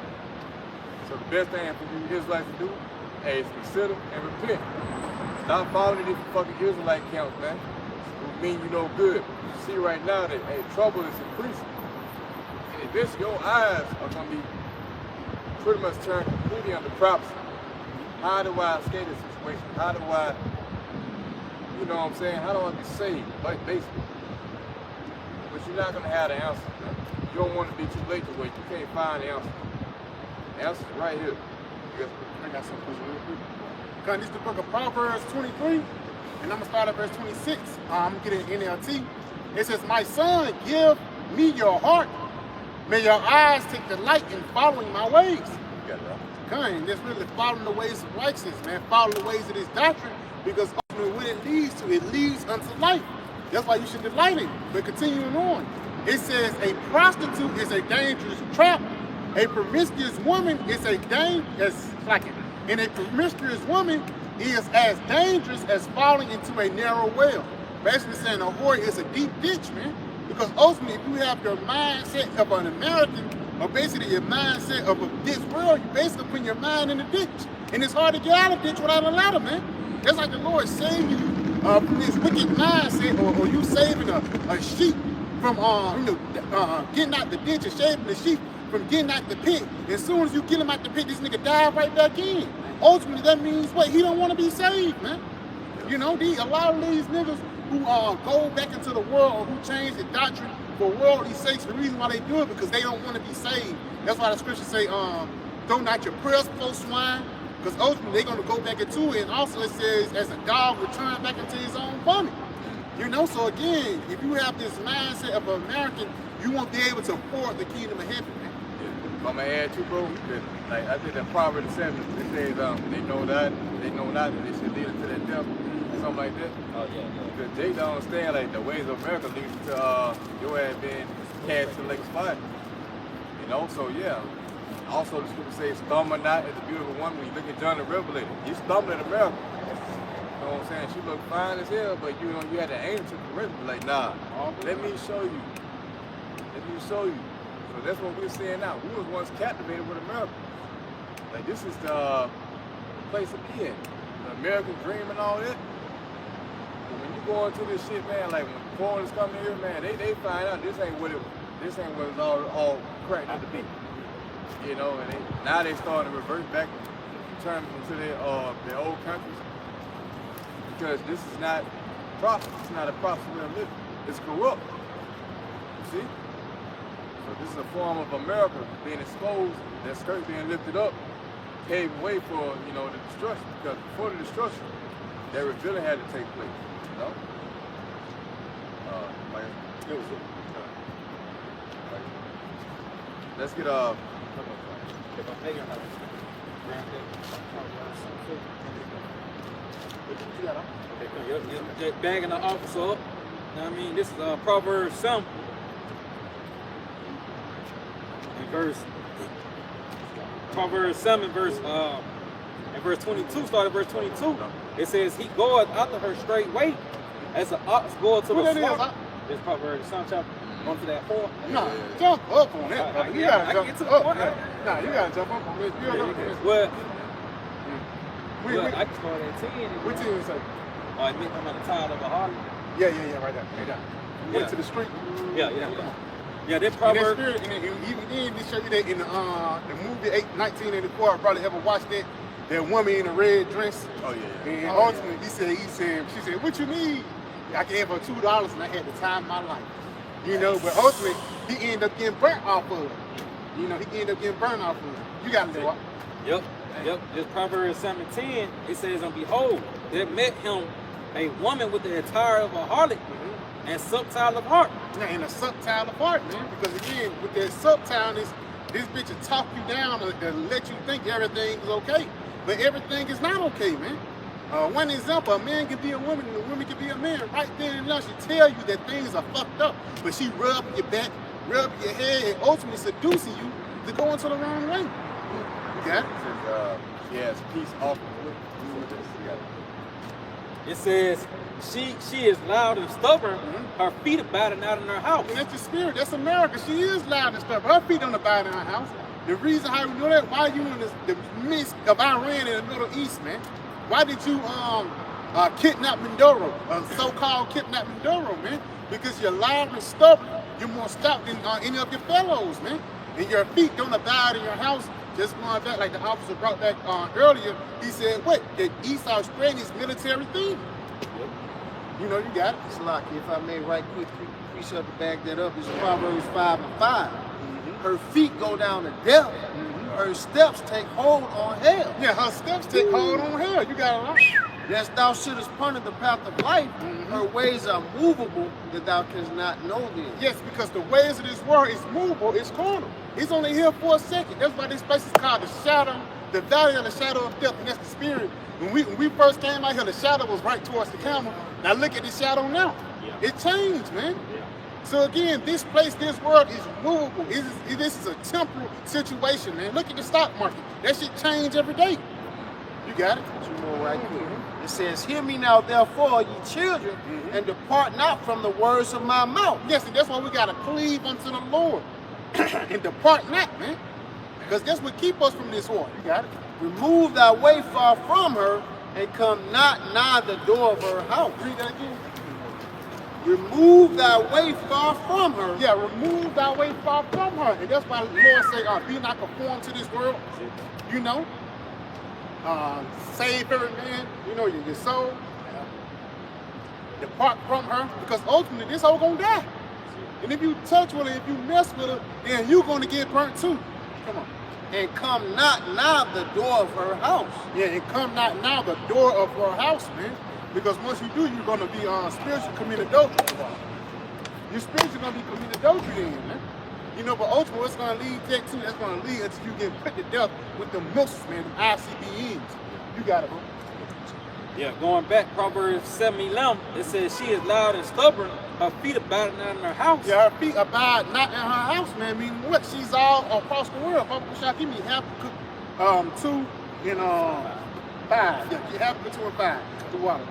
[SPEAKER 4] So the best thing for you Israelites to do is consider and repent. Stop following these fucking Israelite camps, man. It mean you no good. You see right now that trouble is increasing. And eventually your eyes are going to be pretty much turned completely under prophecy. How do I escape this situation? How do I, you know what I'm saying? How do I be saved? Like basically. But you're not going to have the answer, man. You don't want to be too late to wait. You can't find the answer. The answer's right here.
[SPEAKER 1] I got some questions real quick. Because this is the book of Proverbs 23, and I'm going to start at verse 26. I'm going to get it in NLT. It says, my son, give me your heart. May your eyes take delight in following my ways.
[SPEAKER 4] You got it right.
[SPEAKER 1] Kind, that's really following the ways of righteousness, man. Follow the ways of this doctrine, because ultimately what it leads unto life. That's why you should delight in it. But continuing on, it says a prostitute is a dangerous trap. A promiscuous woman is a and a promiscuous woman is as dangerous as falling into a narrow well. Basically saying a whore is a deep ditch, man. Because ultimately, if you have your mindset of an American, or basically your mindset of this world, you basically put your mind in the ditch. And it's hard to get out of the ditch without a ladder, man. That's like the Lord saving you from this wicked mindset, or you saving a sheep from getting out the ditch, and saving the sheep from getting out the pit. As soon as you get him out the pit, this nigga dive right back in. Ultimately, that means what? He don't want to be saved, man. You know, a lot of these niggas who go back into the world, or who change the doctrine for worldly sakes, the reason why they do it because they don't want to be saved. That's why the scriptures say, throw not your prayers before swine, because ultimately they're going to go back into it. And also it says, as a dog returns back into his own vomit. You know, so again, if you have this mindset of an American, you won't be able to afford the kingdom of heaven, man.
[SPEAKER 4] Yeah. I'm going to add too, bro, like I did that Proverbs 7, it says, they know not that they should lead into that death. something like that.
[SPEAKER 5] Oh yeah.
[SPEAKER 4] Because Jay don't understand like the ways of America leads to your ass being cast to the lake of fire. You know, so yeah. Also the scripture says, stumble not at the beautiful woman. When you look at John the Revelator, you stumble at America. You know what I'm saying? She looked fine as hell, but you know, you had to aim to the rest. Like, nah, let me show you. Let me show you. So that's what we're saying now. We was once captivated with America. Like, this is the place to be in. The American dream and all that. But when you go into this shit, man, like when foreigners come in here, man, they find out this ain't what it's all cracked up to be. You know, and now they starting to revert back, turn into their old countries. Because this is not prosperous. It's not a prosperous way of living. It's corrupt. You see? So this is a form of America being exposed, that skirt being lifted up, paving way for, you know, the destruction. Because before the destruction, that revealing had to take place. You know? Let's get
[SPEAKER 5] Just bagging the officer up. You know what I mean? This is Proverbs Sham. Proverbs 7 verse 22, start at verse 22. It says, he goeth after her straight way, as an ox goeth to the slaughter. It's Proverbs Sham chapter 1 to that 4.
[SPEAKER 1] No, jump up on it. You gotta jump
[SPEAKER 5] get to the
[SPEAKER 1] up.
[SPEAKER 5] point.
[SPEAKER 1] Nah, you gotta jump up on this.
[SPEAKER 5] Well, I can start at 10.
[SPEAKER 1] What team is that?
[SPEAKER 5] I mean, I'm on the tide of a Harley.
[SPEAKER 1] Yeah, right there. Went to the street.
[SPEAKER 5] Yeah. Yeah, that Proverbs.
[SPEAKER 1] And even they show you that in the movie 1984. I probably ever watched that. That woman in a red dress.
[SPEAKER 4] Oh yeah.
[SPEAKER 1] And ultimately, she said, "What you need?" I gave her $2, and I had the time of my life. You know, but ultimately, he ended up getting burnt off of it. You know, he ended up getting burnt off of it. You got to do it.
[SPEAKER 5] Yep. This Proverbs 7:10, it says, and behold, there met him a woman with the attire of a harlot and subtile of heart.
[SPEAKER 1] Now, in a subtile of heart, man, because again, with that subtileness, this bitch will talk you down and let you think everything is okay. But everything is not okay, man. One example, a man can be a woman and a woman can be a man. Right then and now, she tell you that things are fucked up, but she rub your back, rub your head, and ultimately seducing you to go into the wrong way. You got it?
[SPEAKER 4] She has peace off.
[SPEAKER 5] It says, she is loud and stubborn. Her feet abiding out in her house.
[SPEAKER 1] And that's the spirit. That's America. She is loud and stubborn. Her feet don't abide in her house. The reason how we know that, why you in the midst of Iran in the Middle East, man? Why did you kidnap Mindoro, so-called kidnap Mindoro, man? Because you're loud and stubborn. You're more stout than any of your fellows, man. And your feet don't abide in your house. Just going back, like the officer brought back earlier, he said, what? That Esau spreading his military thing. You know, you got it.
[SPEAKER 6] It's lucky. If I may, right quick, precept to back that up, it's Proverbs 5:5. Her feet go down to death. Her steps take hold on hell.
[SPEAKER 1] Yeah, her steps take hold on hell. You got it right.
[SPEAKER 6] Yes, thou shouldest ponder the path of life. Her ways are movable, that thou canst not know them.
[SPEAKER 1] Yes, because the ways of this world is movable, it's carnal. It's only here for a second. That's why this place is called the shadow, the valley of the shadow of death, and that's the spirit. When we first came out here, the shadow was right towards the camera. Now look at the shadow now. Yeah. It changed, man. Yeah. So again, this place, this world is movable. This is a temporal situation, man. Look at the stock market. That shit change every day. You got it?
[SPEAKER 6] You know, right quick. It says, hear me now, therefore, ye children, and depart not from the words of my mouth.
[SPEAKER 1] Yes, and that's why we got to cleave unto the Lord. And depart not, man. Because that's what keep us from this war. You got it?
[SPEAKER 6] Remove thy way far from her, and come not nigh the door of her house.
[SPEAKER 1] Read that again.
[SPEAKER 6] Remove thy way far from her.
[SPEAKER 1] Yeah, remove thy way far from her. And that's why the Lord say, be not conformed to this world. You know? Save every man, you know, your soul. Depart from her, because ultimately this hoe gonna die. And if you touch with her, if you mess with her, then you're gonna get burnt too. Come on.
[SPEAKER 6] And come not nigh the door of her house.
[SPEAKER 1] Yeah, and come not nigh the door of her house, man. Because once you do, you're gonna be spiritually committed adultery. You're spiritually gonna be committed adultery then, man. You know, but ultimately what's gonna lead that to, that's gonna lead until you get put to death with the milks, man, the ICBMs. You got it, bro.
[SPEAKER 5] Yeah, going back, Proverbs 7:11, it says she is loud and stubborn. Her feet abide not in her house.
[SPEAKER 1] Yeah, her feet abide not in her house, man. Meaning what? She's all across the world. Shall give me Habakkuk 2 and 5. Yeah, Habakkuk 2 and 5. The water.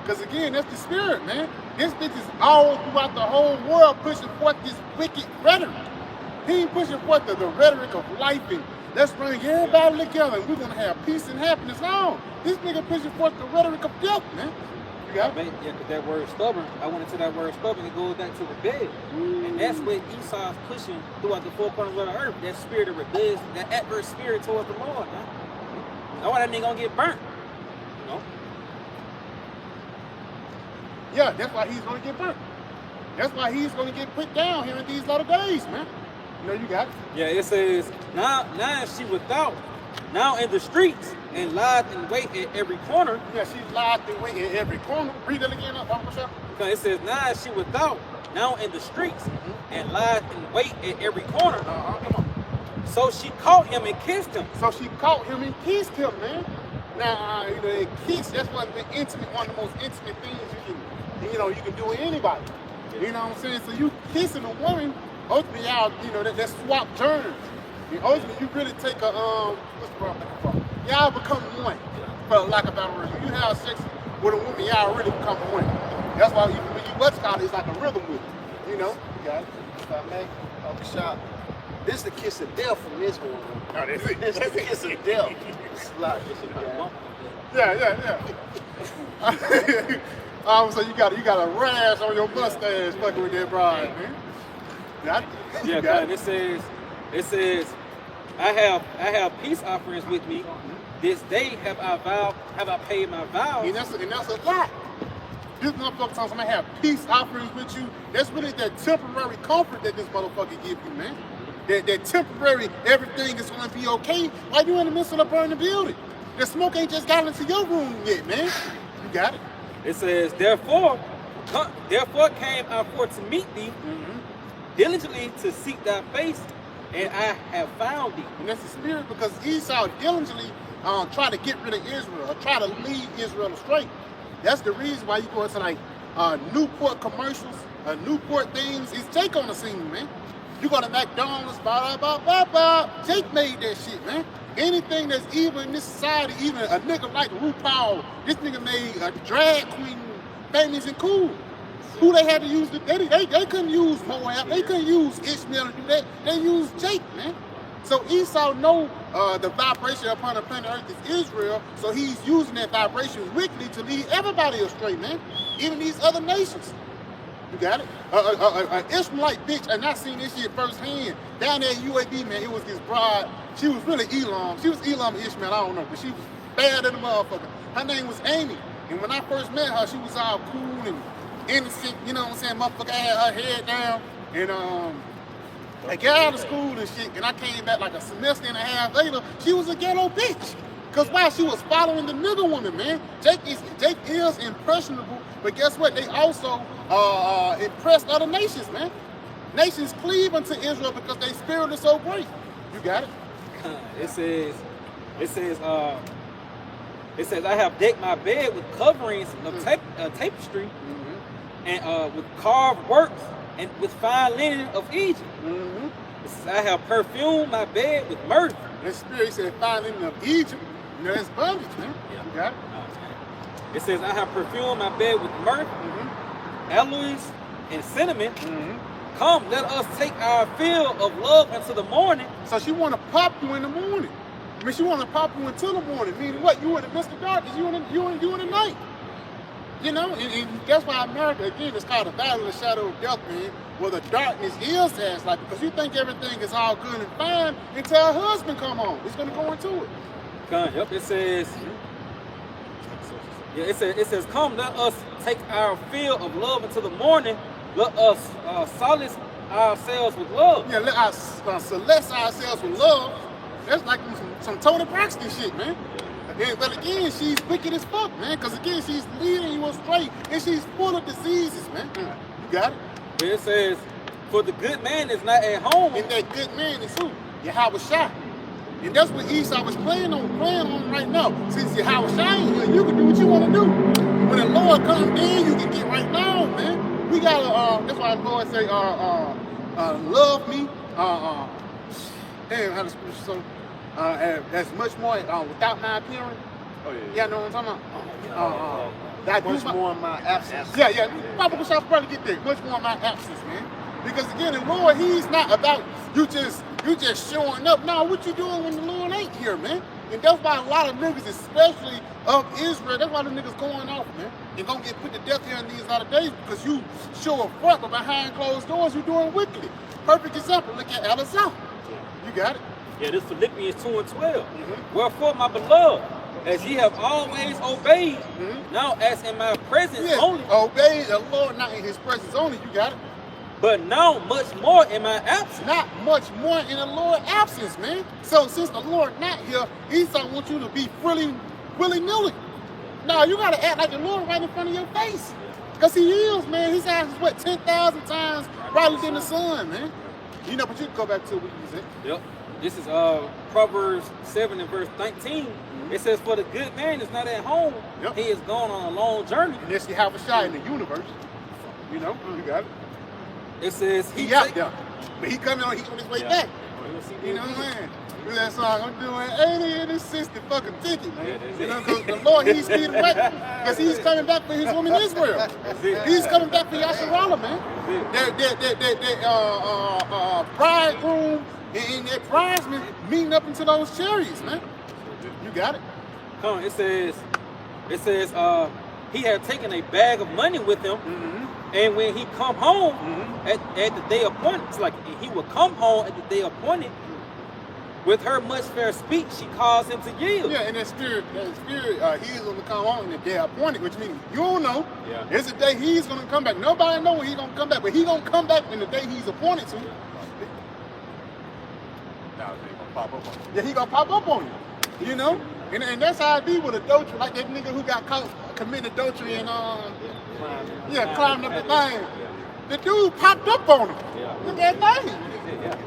[SPEAKER 1] Because again, that's the spirit, man. This bitch is all throughout the whole world pushing forth this wicked rhetoric. He ain't pushing forth the rhetoric of life and let's bring everybody together and we're gonna have peace and happiness. No, this nigga pushing forth the rhetoric of death, man. You got it?
[SPEAKER 5] Yeah, because that word stubborn, I went into that word stubborn, it goes back to rebellion. And that's what Esau's pushing throughout the four corners of the earth. That spirit of rebellion, that adverse spirit towards the Lord, man. That's why that nigga gonna get burnt. You know?
[SPEAKER 1] Yeah, that's why he's gonna get burnt. That's why he's gonna get put down here in these latter days, man. You know, you got it.
[SPEAKER 5] Yeah, it says, now is she without, now in the streets, and lies in wait at every corner.
[SPEAKER 1] Yeah, she lies in wait at every corner. Read it again,
[SPEAKER 5] It says, now is she without, now in the streets, and lies in wait at every corner.
[SPEAKER 1] Come on.
[SPEAKER 5] So she caught him and kissed him.
[SPEAKER 1] So she caught him and kissed him, man. Now, you know, kiss, that's one of the most intimate things you can do with anybody. You know what I'm saying? So you kissing a woman, ultimately y'all, you know, that swap turns. And ultimately you really take a, what's the word I'm looking for? Y'all become one, for lack of a better word. When you have sex with a woman, y'all really become one. That's why even when you what's called, it's like a rhythm with it, you know?
[SPEAKER 6] You got it. If I may, off the shop. This is the kiss of death from this one.
[SPEAKER 1] No, that's it.
[SPEAKER 6] This is the kiss of death. Slide this again.
[SPEAKER 1] Yeah. So you got a rash on your mustache fucking with that bride, man.
[SPEAKER 5] Yeah, God, it says, I have peace offerings with me. This day have I paid my vows.
[SPEAKER 1] And that's a lot. This motherfucker talking, I'm gonna have peace offerings with you. That's really that temporary comfort that this motherfucker give you, man. That temporary, everything is gonna be okay while you in the midst of the burning building. The smoke ain't just got into your room yet, man. You got it.
[SPEAKER 5] It says, therefore came I forth to meet thee, diligently to seek thy face, and I have found thee.
[SPEAKER 1] And that's the spirit, because Esau diligently try to get rid of Israel, or try to lead Israel astray. That's the reason why you go into like Newport commercials, Newport things. It's Jake on the scene, man. You go to McDonald's, Jake made that shit, man. Anything that's evil in this society, even a nigga like RuPaul, this nigga made a drag queen famous and cool. Who they had to use? They couldn't use Moab. They couldn't use Ishmael to do that. They used Jake, man. So Esau know the vibration upon the planet Earth is Israel, so he's using that vibration wickedly to lead everybody astray, man. Even these other nations. You got it? An Ishmaelite bitch, and I seen this shit firsthand. Down there at UAB, man, it was this bride. She was really Elam. She was Elam Ishmael, I don't know, but she was bad as a motherfucker. Her name was Amy. And when I first met her, she was all cool and innocent, you know what I'm saying? Motherfucker had her head down. And I got out of school and shit, and I came back like a semester and a half later, she was a ghetto bitch. Cause why? She was following the nigga woman, man. Jake is impressionable, but guess what? They also impressed other nations, man. Nations cleave unto Israel because their spirit is so great. You got it?
[SPEAKER 5] It says, I have decked my bed with coverings of tapestry, and with carved works, and with fine linen of Egypt. It says, I have perfumed my bed with myrrh.
[SPEAKER 1] That spirit said fine linen of Egypt. You know, that's bondage, man.
[SPEAKER 5] Yeah.
[SPEAKER 1] You got it?
[SPEAKER 5] It says, I have perfumed my bed with myrrh, aloes, and cinnamon. Come, let us take our fill of love into the morning.
[SPEAKER 1] So she want to pop you in the morning. I mean, she want to pop you until the morning. Meaning what? You in the midst of darkness. You in the night. You know, and that's why America, again, it's called the valley of the shadow of death, man, where the darkness is as like, because you think everything is all good and fine until her husband come home. It's going to go into it.
[SPEAKER 5] Yep, it says, it says, come, let us take our fill of love into the morning. Let us solace ourselves with love.
[SPEAKER 1] Yeah, let us solace ourselves with love. That's like some Tony Braxton shit, man. But again, she's wicked as fuck, man, because again, she's leading you astray, and she's full of diseases, man. You got it?
[SPEAKER 5] It says, for the good man is not at home.
[SPEAKER 1] And that good man is who? Yahawashi. And that's what Esau was playing on right now. Since Yahawashi ain't here, you can do what you want to do. When the Lord comes in, you can get right now, man. We gotta, that's why the Lord say, love me, damn, how the scripture so, as much more without my appearing.
[SPEAKER 2] Oh, yeah.
[SPEAKER 1] Yeah, know what I'm talking about? That
[SPEAKER 2] Much more in my absence.
[SPEAKER 1] Yeah. Probably shall probably get there. Much more in my absence, man. Because again, the Lord, He's not about you just showing up. No, what you doing when the Lord ain't here, man? And that's why a lot of niggas, especially of Israel, that's why the niggas going off, man. You're gonna get put to death here in these latter days because you show a front, but behind closed doors, you doing wickedly. Perfect example. Look at Halalyam. You got it.
[SPEAKER 5] Yeah, this Philippians 2:12. Wherefore, my beloved, as ye have always obeyed, now as in my presence only.
[SPEAKER 1] Obey the Lord, not in His presence only. You got it.
[SPEAKER 5] But now much more in my absence.
[SPEAKER 1] Not much more in the Lord's absence, man. So since the Lord not here, Esau wants you to be willy-nilly. No, you gotta act like the Lord right in front of your face. Because He is, man. His eyes is what, 10,000 times brighter than the sun, man. You know, but you can go back to what you said.
[SPEAKER 5] Yep. This is Proverbs 7 and verse 19. It says, for the good man is not at home.
[SPEAKER 1] Yep.
[SPEAKER 5] He is gone on a long journey.
[SPEAKER 1] And that's Yahawashi in the universe. You know, you got it.
[SPEAKER 5] It says
[SPEAKER 1] he out there. But he coming on, he on his way back. You know what I'm saying? Do that song, I'm doing 80 and 60 fucking ticket, man. You know, because the Lord, He's speeding right because He's coming back for His woman Israel. He's coming back for Yahawah, man. That bridegroom and that bridesman meeting up into those chariots, man. You got it.
[SPEAKER 5] Come on, it says, he had taken a bag of money with him, and when he come home at the day appointed, it's like he would come home at the day appointed. With her much fair speech, she caused him to yield.
[SPEAKER 1] Yeah, and that spirit, He's going to come on in the day appointed, which means you don't know. Yeah. It's the day He's going to come back. Nobody knows when He's going to come back, but He's going to come back in the day He's appointed to.
[SPEAKER 2] Now He's going to pop up on you.
[SPEAKER 1] Yeah, He's going to pop up on you. You know? And that's how it be with adultery. Like that nigga who got caught committing adultery and climbed up the thing. The dude popped up on him. Look at that thing.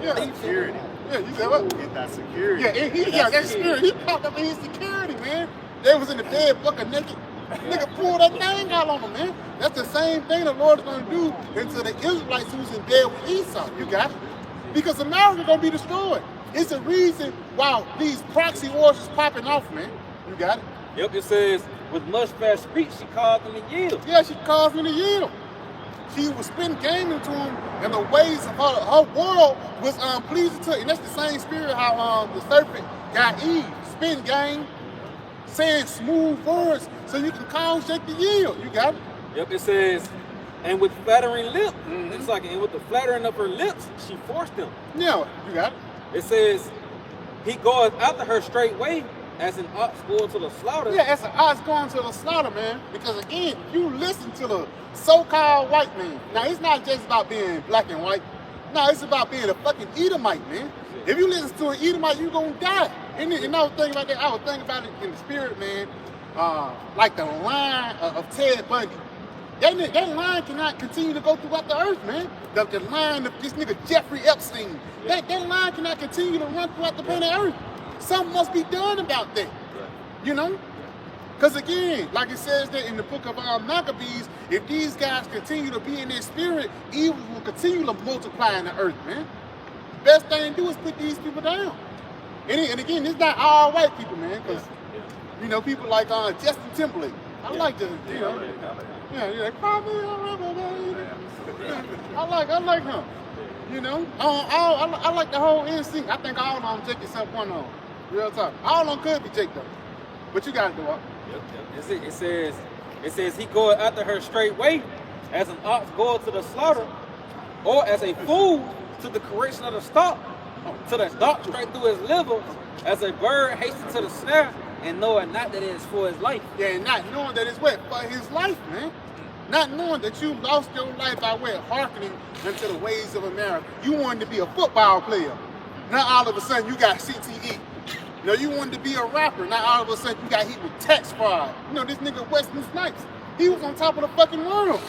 [SPEAKER 1] Yeah.
[SPEAKER 2] Security.
[SPEAKER 1] Yeah, you said what?
[SPEAKER 2] Get that security.
[SPEAKER 1] Yeah, that spirit. He popped up in his security, man. They was in the bed fucking naked. Nigga pulled that thing out on him, man. That's the same thing the Lord is going to do into the Israelites who's in bed with Esau. You got it? Because America going to be destroyed. It's a reason why these proxy wars is popping off, man. You got it?
[SPEAKER 5] Yep, it says, with much fair speech, she caused him to yield.
[SPEAKER 1] Yeah, she caused him to yield. She was spitting game into him, and the ways of her world was pleasing to her. And that's the same spirit how the serpent got Eve. Spitting game, saying smooth words, so you can cause Jake to yield. You got it?
[SPEAKER 5] Yep, it says, and with flattering lips, it's like, and with the flattering of her lips, she forced him.
[SPEAKER 1] Yeah, you got it.
[SPEAKER 5] It says, he goes after her straightway, as an ox going to the slaughter.
[SPEAKER 1] Yeah, as an ox going to the slaughter, man. Because again, you listen to the so-called white man. Now, it's not just about being black and white. No, it's about being a fucking Edomite, man. If you listen to an Edomite, you're going to die. And I was thinking about that. I was thinking about it in the spirit, man. Like the line of Ted Bundy. That line cannot continue to go throughout the earth, man. The line of this nigga Jeffrey Epstein. That line cannot continue to run throughout the planet Earth. Something must be done about that. You know? Because again, like it says that in the book of Maccabees, if these guys continue to be in their spirit, evil will continue to multiply in the earth, man. Best thing to do is put these people down. And again, it's not all white people, man. Because, you know, people like Justin Timberlake. I like the, you know. Yeah, probably I like him. You know, I like the whole NC. I think all of them Jake except one of them. Real talk. All of them could be Jake though. But you gotta do it.
[SPEAKER 5] It says he goeth after her straightway, as an ox goeth to the slaughter, or as a fool to the correction of the stock, to the dart straight through his liver, as a bird hastens to the snare, and knowing not that it is for his life.
[SPEAKER 1] Yeah, and not knowing that it's what? For his life, man. Not knowing that you lost your life by way of hearkening unto the ways of America. You wanted to be a football player. Now all of a sudden you got CTE. You know, you wanted to be a rapper. Now all of a sudden you got hit with tax fraud. You know, this nigga Wesley Snipes, he was on top of the fucking world.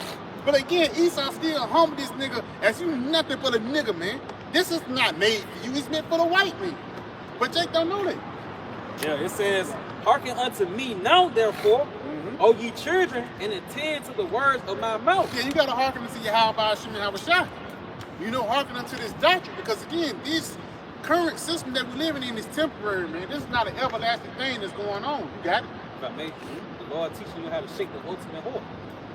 [SPEAKER 1] But again, Esau still humbled this nigga as you nothing but a nigga, man. This is not made for you. It's meant for the white man. But Jake don't know that.
[SPEAKER 5] Yeah, it says, hearken unto me now, therefore, O ye children, and attend to the words of my mouth.
[SPEAKER 1] Yeah, you got to hearken unto Yahawah, Sham, Yahawashi. You know, hearken unto this doctrine, because again, this current system that we're living in is temporary, man. This is not an everlasting thing that's going on. You got it?
[SPEAKER 5] If I may, the Lord teaching you how to shake the ultimate whore.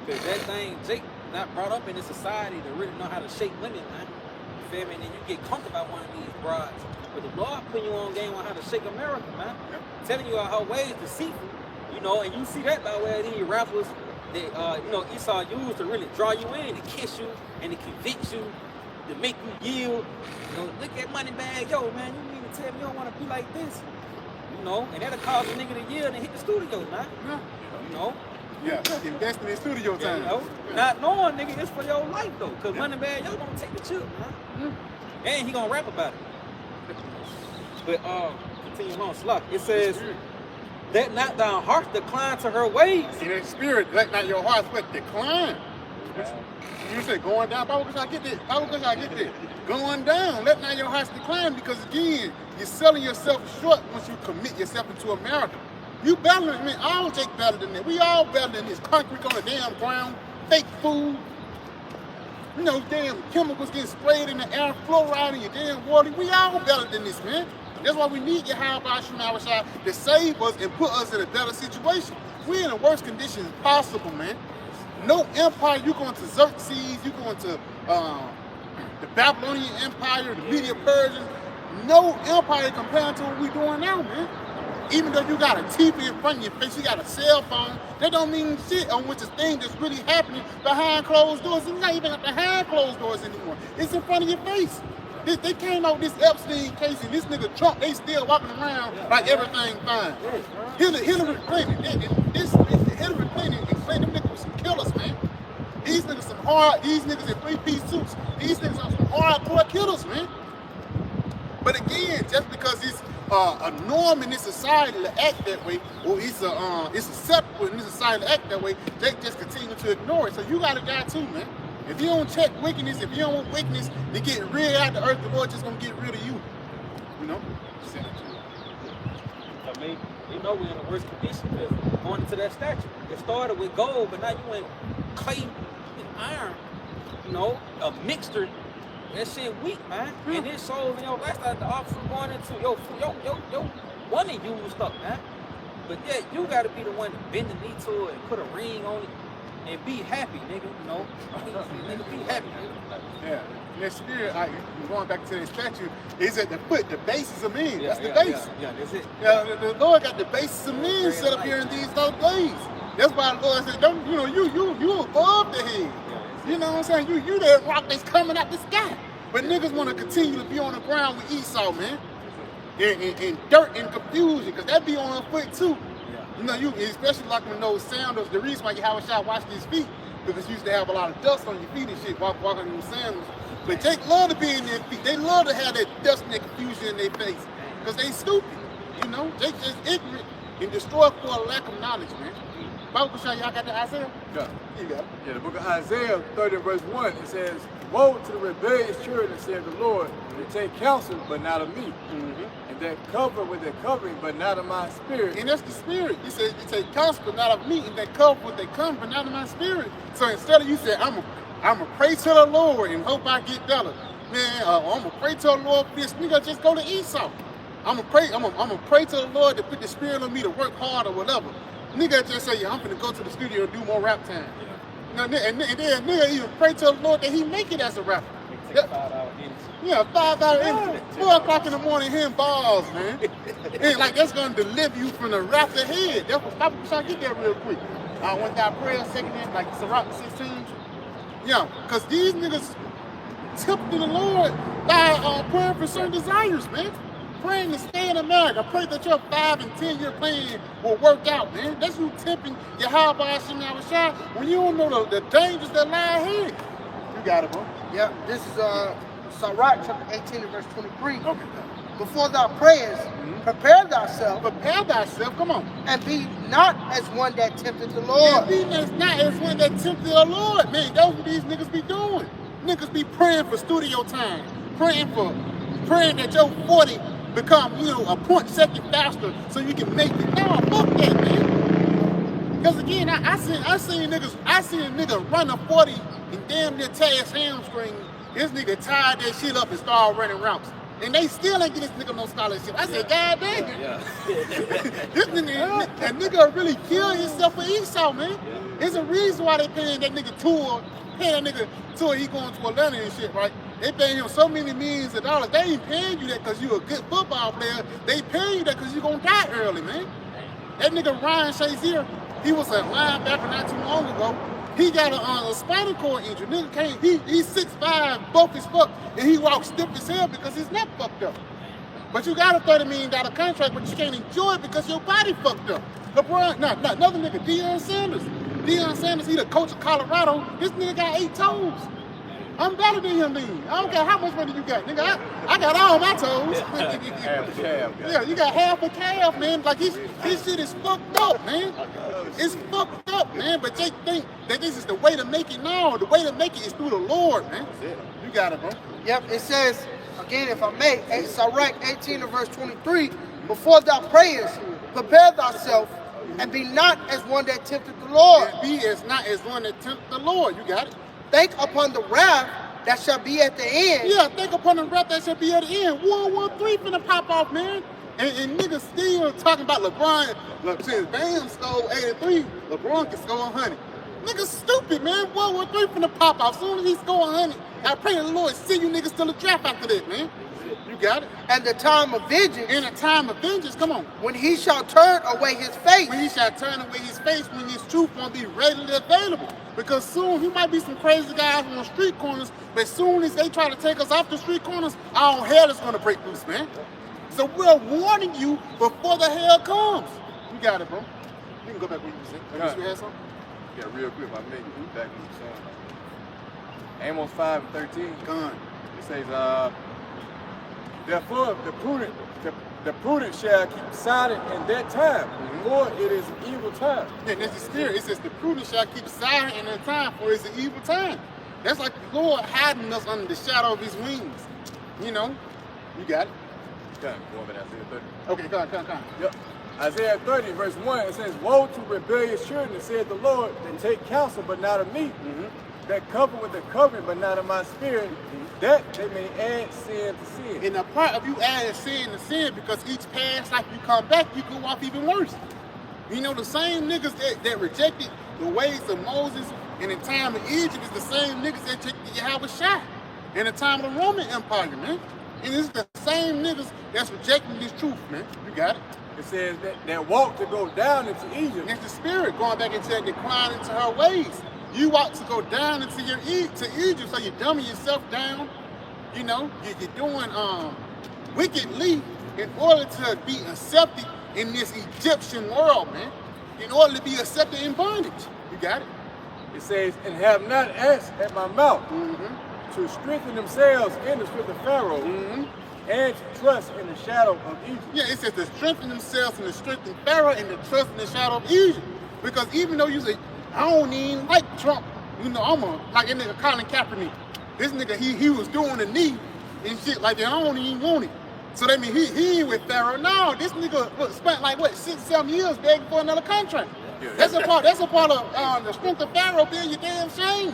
[SPEAKER 5] Because that thing, Jake, not brought up in this society to really know how to shake women, man. You feel me? And then you get comfortable by one of these brides. But the Lord putting you on game on how to shake America, man.
[SPEAKER 1] Yep.
[SPEAKER 5] Telling you how ways deceitful, you know, and you see that by way of these rappers that, you know, Esau used to really draw you in, to kiss you, and to convince you, to make you yield. You know, look at money bag, yo, man, you mean to tell me you don't want to be like this? You know, and that'll cause a nigga to yield and hit the studio, man.
[SPEAKER 1] Yeah.
[SPEAKER 5] You know?
[SPEAKER 1] Yeah, investing in studio
[SPEAKER 5] Yeah,
[SPEAKER 1] time.
[SPEAKER 5] you know? Not knowing, nigga, it's for your life, though. Because money bag, yo, gonna take the chip, man. And he gonna rap about it. But, continue on, Slock. It says, let not thine heart decline to her ways.
[SPEAKER 1] In that spirit, let not your heart but decline. You said going down. Why would I get that? Why would I get that? Going down. Let not your hearts decline, because again, you're selling yourself short once you commit yourself into America. You better than me. I don't take better than that. We all better than this. Concrete on the damn ground, fake food. You know, damn chemicals getting sprayed in the air, fluoride in your damn water. We all better than this, man. That's why we need Yahawah, Sham, Yahawashi to save us and put us in a better situation. We're in the worst conditions possible, man. No empire, you going to Xerxes, you going to the Babylonian Empire, the Media Persians. No empire compared to what we're doing now, man. Even though you got a TV in front of your face, you got a cell phone, that don't mean shit on which is thing that's really happening behind closed doors. It's not even behind closed doors anymore. It's in front of your face. They came out with this Epstein case, and this nigga Trump, they still walking around like everything fine. Hillary Clinton, Hillary Clinton and Clinton, them niggas was some killers, man. These niggas in three-piece suits, these niggas are some hardcore killers, man. But again, just because it's a norm in this society to act that way, or it's acceptable in this society to act that way, they just continue to ignore it. So you got a guy too, man. If you don't check wickedness, if you don't want wickedness to get rid out the earth, the Lord just gonna get rid of you. You know?
[SPEAKER 5] I mean, you know we're in the worst condition because going into that statue. It started with gold, but now you went clay and iron, you know, a mixture. That shit weak, man. And it shows in your lifestyle the officer going into your one of you stuff, man. But yeah, you gotta be the one to bend the knee to it and put a ring on it. And be happy, nigga, you know. Nigga, be happy, nigga.
[SPEAKER 1] Yeah. And that spirit, like, going back to that statue, is at the foot, the basis of men.
[SPEAKER 5] Yeah,
[SPEAKER 1] that's the base.
[SPEAKER 5] Yeah, that's it.
[SPEAKER 1] Yeah, the Lord got the basis of men set up here in these low days. That's why the Lord said, don't, you know, you above the head. You know what I'm saying? You that rock that's coming out the sky. But niggas want to continue to be on the ground with Esau, man. And dirt and confusion, because that be on her foot too. You know, you especially like when those sandals, the reason why Yahawashi washed his feet, because you used to have a lot of dust on your feet and shit walking in those sandals. But Jake love to be in their feet. They love to have that dust and that confusion in their face, because they stupid. You know, Jake just ignorant and destroyed for a lack of knowledge, man. Bible show y'all got the Isaiah?
[SPEAKER 4] Yeah.
[SPEAKER 1] You got it.
[SPEAKER 4] Yeah, the book of Isaiah 30 verse 1, it says, woe to the rebellious children, said the Lord, they take counsel, but not of me. And that cover with their covering, but not of my spirit.
[SPEAKER 1] And that's the spirit. He says, you take counsel, but not of me, and they cover what they come, but not of my spirit. So instead of you say, I'm a pray to the Lord and hope I get better. Man, I'm gonna pray to the Lord for this nigga, just go to Esau. I'm gonna pray to the Lord to put the spirit on me to work hard or whatever. Nigga just say, yeah, I'm gonna go to the studio and do more rap time. Yeah. And then nigga even pray to the Lord that he make it as a rapper.
[SPEAKER 5] Take 5 hour energy.
[SPEAKER 1] Yeah, 5 hour energy. 4 o'clock in the morning hitting balls, man. And like that's gonna deliver you from the rapper head. That's what I'm trying to get there real quick. One time prayer, second in, like Sirach 16. Yeah, because these niggas tipped to the Lord by praying for certain desires, man. Praying to stay in America. Pray that your 5 and 10 year plan will work out, man. That's you tipping Yahawah, Sham, Yahawashi when you don't know the dangers that lie ahead. You got it, bro.
[SPEAKER 3] Yeah, this is Sirach chapter 18 and verse 23.
[SPEAKER 1] Okay.
[SPEAKER 3] Before thou prayest, prepare thyself,
[SPEAKER 1] Prepare thyself, come on.
[SPEAKER 3] and be not as one that tempted the Lord.
[SPEAKER 1] Yeah, be not as one that tempted the Lord, man. That's what these niggas be doing. Niggas be praying for studio time. Praying that your 40 become, you know, a point second faster so you can make it. No, fuck that, man. Because again, I seen a nigga run a 40 and damn near tear his hamstring. This nigga tied that shit up and started running routes. And they still ain't get this nigga no scholarship. I said, God damn.
[SPEAKER 5] Yeah.
[SPEAKER 1] This nigga, that nigga really killed himself for Esau, man. There's a reason why they paying that nigga tour, he going to Atlanta and shit, right? They paying him so many millions of dollars. They ain't paying you that because you a good football player. They paying you that because you gonna die early, man. That nigga Ryan Shazier, he was a linebacker not too long ago. He got a spinal cord injury. Nigga can't, he's 6'5", bulk as fuck, and he walks stiff as hell because his neck fucked up. But you got a $30 million contract, but you can't enjoy it because your body fucked up. LeBron, another nigga, Deion Sanders. Deion Sanders, he the coach of Colorado. This nigga got 8 toes. I'm better than him then. I don't care how much money you got, nigga. I got all my toes.
[SPEAKER 4] Half a calf.
[SPEAKER 1] Yeah, you got half a calf, man. Like his shit is fucked up, man. It's fucked up, man. But they think that this is the way to make it. No, the way to make it is through the Lord, man. You got it, bro.
[SPEAKER 3] Yep, it says, again, if I may, Sirach 18 and verse 23, before thou prayest, prepare thyself, and be not as one that tempteth the Lord.
[SPEAKER 1] And be as not as one that tempt the Lord. You got it.
[SPEAKER 3] Think upon the wrath that shall be at the end.
[SPEAKER 1] Yeah, think upon the wrath that shall be at the end. 113 finna pop off, man. And niggas still talking about LeBron. Look, since Bam stole 83, LeBron can score 100. Niggas stupid, man. 113 finna pop off. Soon as he score 100, I pray the Lord send you niggas to the draft after that, man. You got it.
[SPEAKER 3] And the time of vengeance.
[SPEAKER 1] In a time of vengeance, come on.
[SPEAKER 3] When he shall turn away his face.
[SPEAKER 1] When he shall turn away his face, when his truth won't be readily available. Because soon, he might be some crazy guys on the street corners, but soon as they try to take us off the street corners, our hell is going to break loose, man. So we're warning you before the hell comes. You got it, bro. You can go back where you said. You had something?
[SPEAKER 4] Yeah, real quick, my nigga, you back what you saying. Amos 5 and 13.
[SPEAKER 1] Gun.
[SPEAKER 4] It says, therefore the prudent shall keep silent in that time, for it is an evil time.
[SPEAKER 1] Yeah, that's the spirit. It says the prudent shall keep silent in that time, for it's an evil time. That's like the Lord hiding us under the shadow of his wings. You know? You got it.
[SPEAKER 4] Going back to Isaiah 30.
[SPEAKER 1] Okay, come on.
[SPEAKER 4] Yep. Isaiah 30, verse 1, it says, woe to rebellious children, said the Lord, that take counsel, but not of me, that cover with the covenant, but not of my spirit, that they may add sin to sin.
[SPEAKER 1] And a part of you adding sin to sin, because each past life you come back, you go off even worse. You know, the same niggas that rejected the ways of Moses in the time of Egypt is the same niggas that rejected Yahawashi in the time of the Roman Empire, man. And it's the same niggas that's rejecting this truth, man. You got it?
[SPEAKER 4] It says that walk to go down into Egypt.
[SPEAKER 1] It's the spirit going back into that decline into her ways. You walk to go down into Egypt, so you're dumbing yourself down. You know, you're doing wickedly in order to be accepted in this Egyptian world, man. In order to be accepted in bondage. You got it?
[SPEAKER 4] It says, and have not asked at my mouth to strengthen themselves in the strength of Pharaoh and to trust in the shadow of Egypt.
[SPEAKER 1] Yeah, it says to strengthen themselves in the strength of Pharaoh and to trust in the shadow of Egypt. Because even though you say, I don't even like Trump, you know, I'm like that nigga Colin Kaepernick. This nigga, he was doing the knee and shit like that. I don't even want it. So that means he ain't with Pharaoh. No, this nigga spent like, 6-7 years begging for another contract. Yeah, that's a part of the strength of Pharaoh being your damn shame.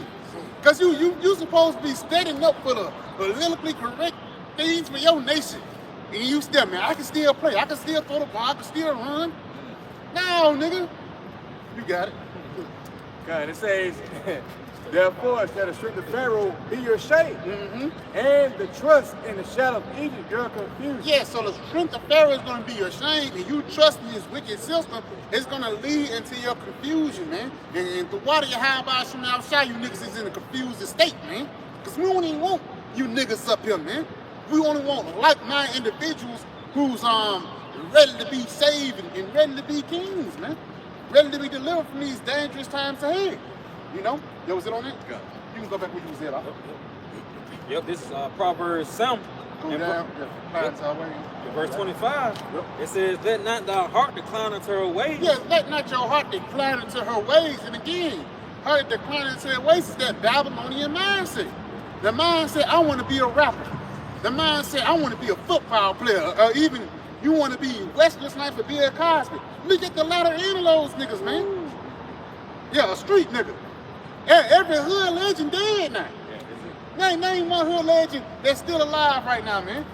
[SPEAKER 1] Because you supposed to be standing up for the politically correct things for your nation. And you still, man, I can still play. I can still throw the ball. I can still run. No, nigga. You got it.
[SPEAKER 4] God, it says, therefore, shall the strength of Pharaoh be your shame, and the trust in the shadow of Egypt your confusion.
[SPEAKER 1] Yeah, so the strength of Pharaoh is going to be your shame, and you trusting his wicked system is going to lead into your confusion, man. And the water you high by from outside, you niggas is in a confused state, man. Because we don't even want you niggas up here, man. We only want like-minded individuals who's ready to be saved and ready to be kings, man. Ready to be delivered from these dangerous times ahead. You know? Yo, was it on that?
[SPEAKER 4] Go.
[SPEAKER 1] You can go back where you was at.
[SPEAKER 5] Yep, this is Proverbs 7.
[SPEAKER 1] Go down.
[SPEAKER 5] Verse 25. It says, let not thy heart decline into her ways.
[SPEAKER 1] Yes, let not your heart decline into her ways. And again, heart decline into her ways is that Babylonian mindset. The mindset, I want to be a rapper. The mindset, I want to be a football player, or even you want to be Wesley Snipes or Bill Cosby. Look at the latter end of those niggas, man. Yeah, a street nigga. Every hood legend dead now. Name one hood legend that's still alive right now, man.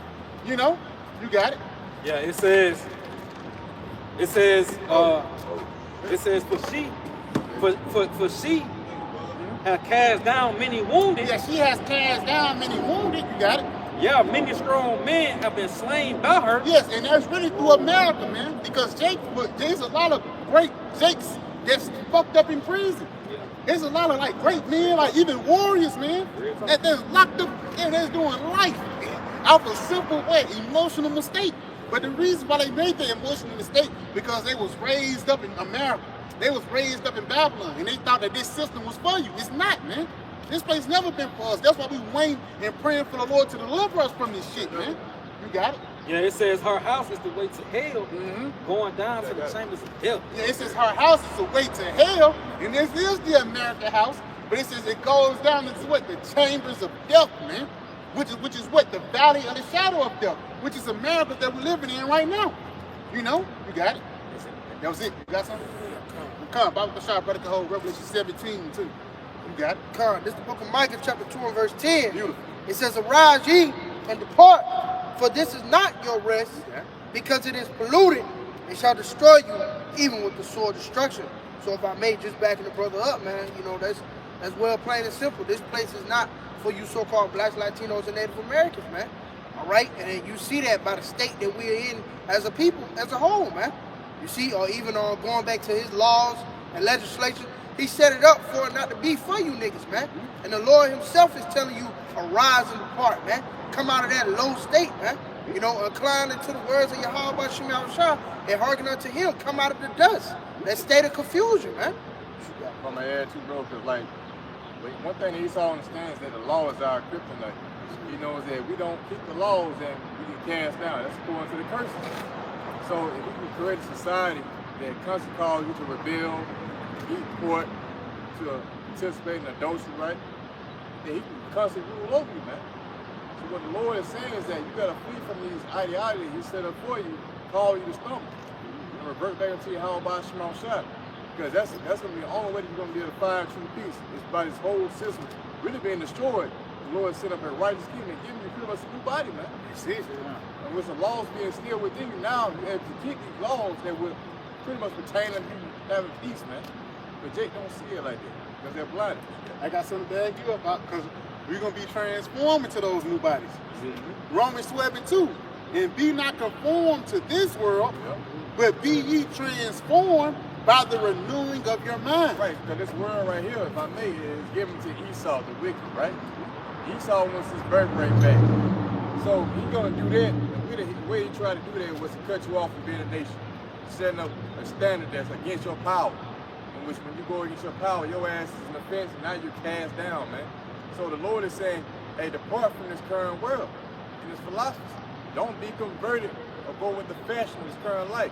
[SPEAKER 1] You know, you got it.
[SPEAKER 5] Yeah, it says for she have cast down many wounded.
[SPEAKER 1] Yeah, she has cast down many wounded. You got it.
[SPEAKER 5] Yeah, many strong men have been slain by her.
[SPEAKER 1] Yes, and that's really through America, man. Because there's a lot of great Jakes that's fucked up in prison. There's a lot of like great men, like even warriors, man, that they're locked up and they're doing life out of simple way, emotional mistake. But the reason why they made the emotional mistake because they was raised up in America. They was raised up in Babylon, and they thought that this system was for you. It's not, man. This place never been for us. That's why we waiting and praying for the Lord to deliver us from this shit, man. You got it?
[SPEAKER 5] Yeah, it says her house is the way to hell, going down to the chambers of death.
[SPEAKER 1] Yeah, it says her house is the way to hell, and this is the American house, but it says it goes down into what? The chambers of death, man. Which is what? The valley of the shadow of death, which is America that we're living in right now. You know? You got it? That was it. You got something? Come, Bible Bashar, Brother Cahol, Revelation 17, too. You got it?
[SPEAKER 3] Come, this is the book of Micah, chapter 2 and verse 10.
[SPEAKER 1] Beautiful.
[SPEAKER 3] It says, arise ye and depart, for this is not your rest, because it is polluted, and shall destroy you, even with the sword destruction. So if I may just backing the brother up, man, you know, that's well plain and simple. This place is not for you so-called blacks, Latinos, and Native Americans, man. All right? And you see that by the state that we're in as a people, as a whole, man. You see, or even going back to his laws and legislation, he set it up for it not to be for you niggas, man. And the Lord himself is telling you, arise and depart, man. Come out of that low state, man. You know, incline into the words of Yahawah, Sham, and hearken unto him. Come out of the dust. That state of confusion, man.
[SPEAKER 4] I'm going to add too, bro, because, like, one thing that Esau understands is that the law is our kryptonite. He knows that if we don't keep the laws, then we get cast down. That's according to the curses. So if we can create a society that constantly calls you to rebel, eat pork, to participate in adultery, right? Then he can constantly rule over you, man. So what the Lord is saying is that you got to flee from these ideologies He set up for you, call you to stumble, and revert back into Yahawashi Sham. Because that's going to be the only way that you're going to be able to find true peace. It's by this whole system really being destroyed. The Lord set up a righteous kingdom and giving you pretty much a new body, man.
[SPEAKER 1] You see it?
[SPEAKER 4] And with the laws being still within you now, you have to keep these laws that will pretty much pertain to you having peace, man. But Jake don't see it like that because they're blinded.
[SPEAKER 1] I got something to bag you up about because we're going to be transformed into those new bodies. Romans 12:2. And be not conformed to this world, but be ye transformed by the renewing of your mind.
[SPEAKER 4] Right, because this world right here, if I may, is given to Esau, the wicked, right? Esau wants his birthright back. So he's going to do that. The way he tried to do that was to cut you off from being a nation, setting up a standard that's against your power. In which when you go against your power, your ass is an offense, and now you're cast down, man. So the Lord is saying, hey, depart from this current world and this philosophy. Don't be converted or go with the fashion of this current life.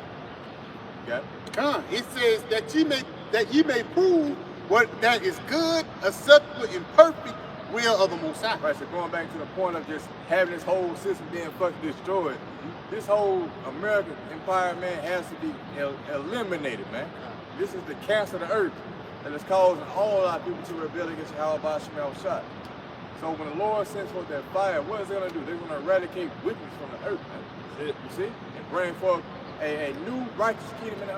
[SPEAKER 4] Okay?
[SPEAKER 1] Come, it says that ye may prove what that is good, acceptable, and perfect will of the Most High.
[SPEAKER 4] Right, so going back to the point of just having this whole system being fucking destroyed, this whole American empire, man, has to be eliminated, man. This is the cancer of the earth that is causing all our people to rebel against Yahawashi Sham. So when the Lord sends forth that fire, what is it going to do? They're going to eradicate wickedness from the earth, man. You see? And bring forth a new righteous kingdom in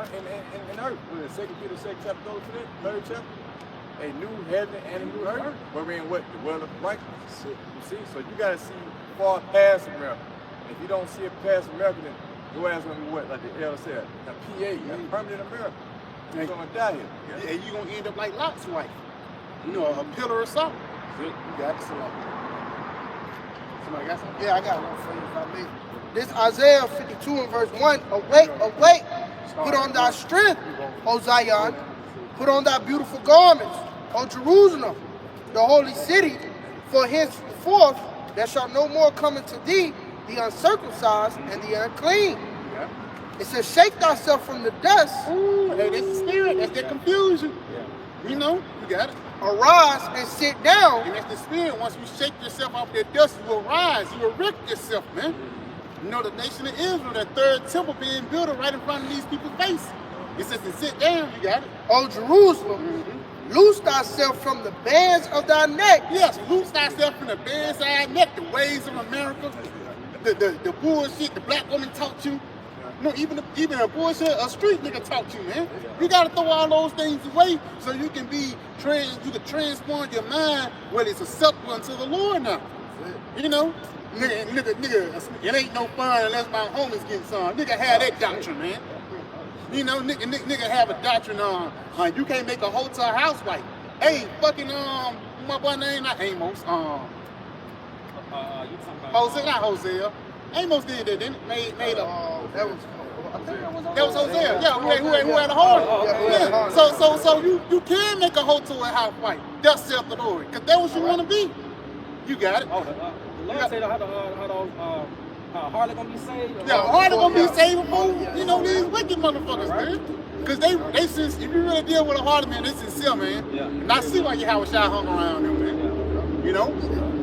[SPEAKER 4] earth. What is it, 2 Peter 2nd chapter, go to that, 3rd chapter? A new heaven and a new earth. Wherein what? The world of righteousness. You see? So you got to see far past America. And if you don't see it past America, then your ass going to be what? Like the elder said, a PA, a permanent America. You're going to die here.
[SPEAKER 1] And you're going to end up like Lot's wife. You know, a pillar of salt.
[SPEAKER 3] You got it. Somebody got something? Yeah, I got one for you if I may. This Isaiah 52 and verse 1. Awake, awake, put on thy strength, O Zion. Put on thy beautiful garments, O Jerusalem, the holy city. For henceforth there shall no more come into thee the uncircumcised and the unclean. It says, shake thyself from the dust.
[SPEAKER 1] Ooh, hey, that's the spirit. That's that confusion. You know, you got it.
[SPEAKER 3] Arise and sit down.
[SPEAKER 1] And that's the spirit. Once you shake yourself off that dust, you will rise. You will erect yourself, man. You know, the nation of Israel, that third temple being built right in front of these people's face. It says to sit down. You got it.
[SPEAKER 3] O Jerusalem, loose thyself from the bands of thy neck.
[SPEAKER 1] Yes, loose thyself from the bands of thy neck, the ways of America, the bullshit the black woman taught you. No, even a bullshit a street nigga taught you, man. You gotta throw all those things away so you can transform your mind where it's acceptable unto the Lord now. You know? Nigga, it ain't no fun unless my homies getting some. Nigga have that doctrine, man. You know, nigga have a doctrine on you can't make a hotel house white. Hey, fucking my boy name not Amos.
[SPEAKER 5] You talking about
[SPEAKER 1] Hosea, not Hosea. Amos did that, didn't it? Made a
[SPEAKER 3] That was
[SPEAKER 1] Hosea, yeah, who had a heart. Yeah. So you can make a hotel house white. That's self the Lord, cause that's what you want to be. You got it.
[SPEAKER 5] Oh, the Lord said how Harley gonna be saved?
[SPEAKER 1] Yeah, Harley gonna be saved from you know these wicked motherfuckers, man. Cause they since if you really deal with a Harley man, they sincere, man.
[SPEAKER 5] Yeah.
[SPEAKER 1] And I see why Yahawashi hung around them, man. You know?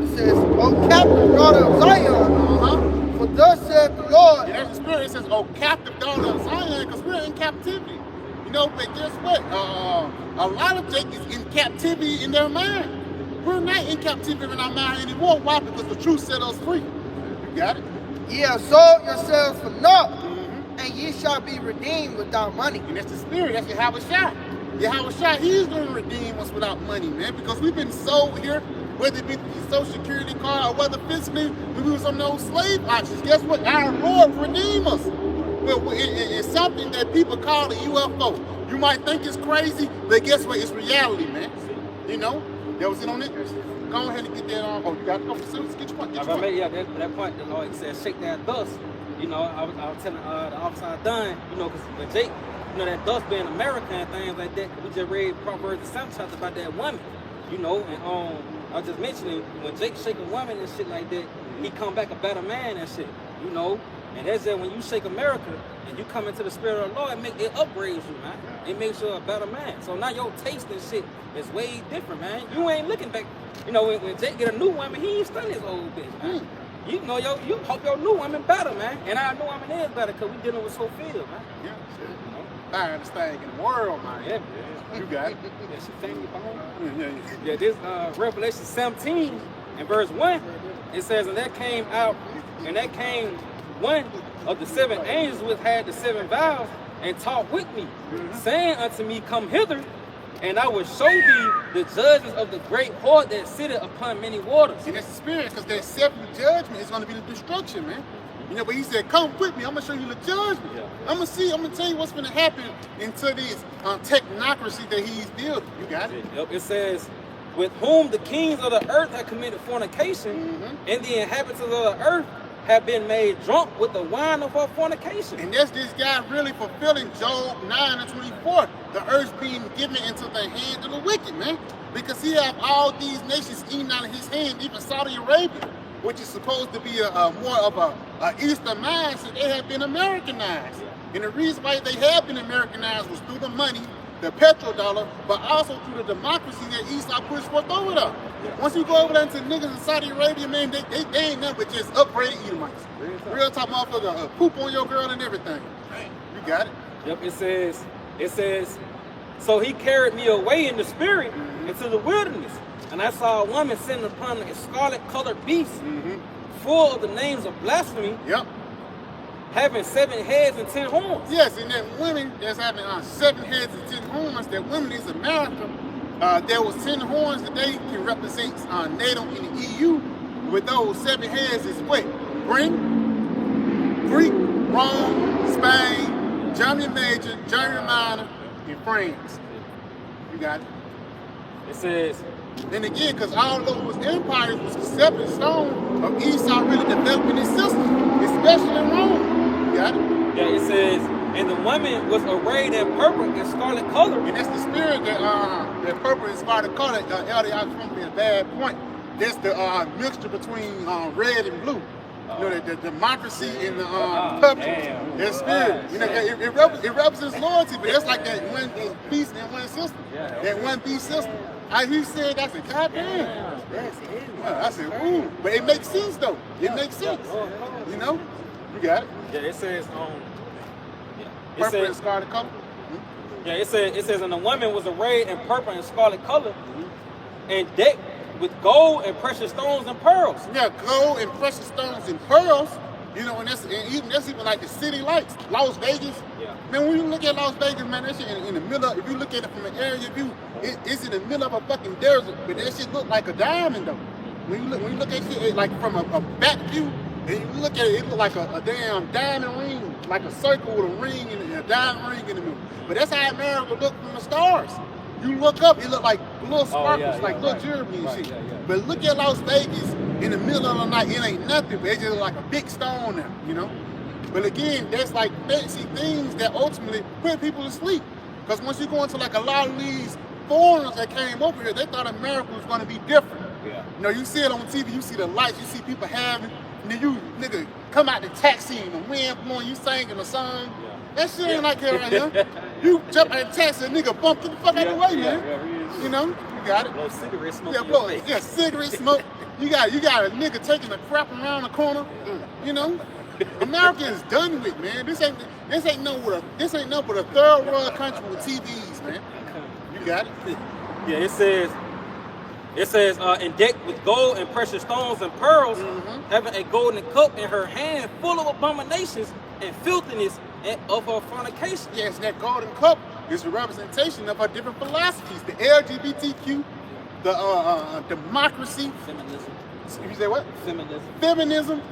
[SPEAKER 3] It says, O captive daughter of Zion, for thus saith the Lord.
[SPEAKER 1] And that's the spirit. It says, "Oh, captive daughter of Zion," because we're in captivity. You know, but guess what? A lot of Jake is in captivity in their mind. We're not in captivity in our mind anymore. Why? Because the truth set us free. You got it?
[SPEAKER 3] Ye have sold yourselves for naught, and ye shall be redeemed without money.
[SPEAKER 1] And that's the spirit. That's Yahawashi. Yahawashi, he's going to redeem us without money, man, because we've been sold here, whether it be the Social Security card or whether physically we was on those slave auctions. Guess what? Our Lord redeemed us. Well, it's something that people call a UFO. You might think it's crazy, but guess what? It's reality, man. You know? That was it on it. Go ahead and get that on. Oh, you got to go facilities. Get your point. Get your point.
[SPEAKER 5] Yeah, that point, the Lord said, shake that dust. You know, I was telling the officer done, you know, because when Jake, you know, that dust being American and things like that, we just read Proverbs the 7th chapter about that woman, you know, and I was just mentioning when Jake shake a woman and shit like that, he come back a better man and shit, you know. And that's that when you shake America and you come into the spirit of the Lord, it upgrades you, man. It makes you a better man. So now your taste and shit is way different, man. You ain't looking back. You know, when Jake get a new woman, he ain't stunned his old bitch, man. You know, you hope your new woman better, man. And our new woman is better because we dealing with Sophia, man.
[SPEAKER 1] Yeah, shit. Baddest thing in the world, man.
[SPEAKER 5] Yeah.
[SPEAKER 1] You got it.
[SPEAKER 5] Yeah, she family bone.
[SPEAKER 1] Yeah.
[SPEAKER 5] Yeah, this Revelation 17 and verse 1, it says, and that came one of the 7 angels which had the 7 vials and talked with me, saying unto me, come hither, and I will show thee the judges of the great horde that sitteth upon many waters.
[SPEAKER 1] And that's the spirit, because that separate judgment is going to be the destruction, man. You know, but he said, come with me. I'm going to show you the judgment.
[SPEAKER 5] Yeah.
[SPEAKER 1] I'm going to tell you what's going to happen into this technocracy that he's building. You got it?
[SPEAKER 5] Yep, it says, with whom the kings of the earth have committed fornication, and the inhabitants of the earth have been made drunk with the wine of her fornication.
[SPEAKER 1] And that's this guy really fulfilling Job 9 and 24. The earth being given into the hand of the wicked, man. Because he have all these nations eating out of his hand, even Saudi Arabia, which is supposed to be more of a Eastern mindset. They have been Americanized. And the reason why they have been Americanized was through the money, the petrodollar, but also through the democracy that Esau pushed forth over there. Once you go over there into niggas in Saudi Arabia, man, they ain't nothing but just upgraded Edomites. Real top motherfucker, poop on your girl and everything. You got it?
[SPEAKER 5] Yep, it says, so he carried me away in the spirit into the wilderness, and I saw a woman sitting upon a scarlet-colored beast, full of the names of blasphemy, having 7 heads and 10 horns.
[SPEAKER 1] Yes, and that women that's having 7 heads and 10 horns, that women is America. There was 10 horns today can represent NATO in the EU. With those 7 heads is what? Greek, Rome, Spain, Germany Major, Germany Minor, and France. You got it?
[SPEAKER 5] It says,
[SPEAKER 1] and again, because all those empires was a stepping stone of Esau really developing his system, especially in Rome. You got it?
[SPEAKER 5] Yeah, it says, and the woman was arrayed in purple and scarlet color.
[SPEAKER 1] And that's the spirit that purple and scarlet color. Elder, I was from a bad point. That's the mixture between red and blue. You know, the democracy in the public, their spirit. You know, it represents loyalty, but it's like that one beast and one system. That one beast system. He said, I said, God damn. I said, ooh. But it makes sense though. It makes sense. You know? You got it.
[SPEAKER 5] Yeah, it says
[SPEAKER 1] Purple and scarlet color.
[SPEAKER 5] Yeah, it says, and the woman was arrayed in purple and scarlet color, and decked with gold and precious stones and pearls.
[SPEAKER 1] Yeah, gold and precious stones and pearls. You know, and that's even like the city lights, Las Vegas.
[SPEAKER 5] Yeah.
[SPEAKER 1] Man, when you look at Las Vegas, man, that shit in the middle of, if you look at it from an area view, it's in the middle of a fucking desert, but that shit look like a diamond though. When you look at shit like from a back view, and you look at it, it look like a damn diamond ring, like a circle with a ring and a diamond ring in the middle. But that's how America look from the stars. You look up, it look like little sparkles, like little jewelry and shit. But look at Las Vegas in the middle of the night, it ain't nothing, but it's just like a big stone there, you know? But again, that's like fancy things that ultimately put people to sleep. Because once you go into like a lot of these foreigners that came over here, they thought America was going to be different.
[SPEAKER 5] Yeah.
[SPEAKER 1] You know, you see it on TV, you see the lights, you see people having, and then you nigga come out the taxi and the wind blowing, you singing a song. Yeah. That shit ain't like that right here. You jump out the taxi, and nigga bump, get the fuck out of the way, man. You know, you got it.
[SPEAKER 5] Blow cigarette smoke.
[SPEAKER 1] Yeah, cigarette smoke. You got a nigga taking a crap around the corner. You know, America is done with, man. This ain't no but a third world country with TVs, man. You got it.
[SPEAKER 5] Yeah, it says, and decked with gold and precious stones and pearls, having a golden cup in her hand full of abominations and filthiness of her fornication.
[SPEAKER 1] Yes, that golden cup is a representation of our different philosophies. The LGBTQ, the democracy.
[SPEAKER 5] Feminism.
[SPEAKER 1] You say what?
[SPEAKER 5] Feminism.
[SPEAKER 1] Feminism,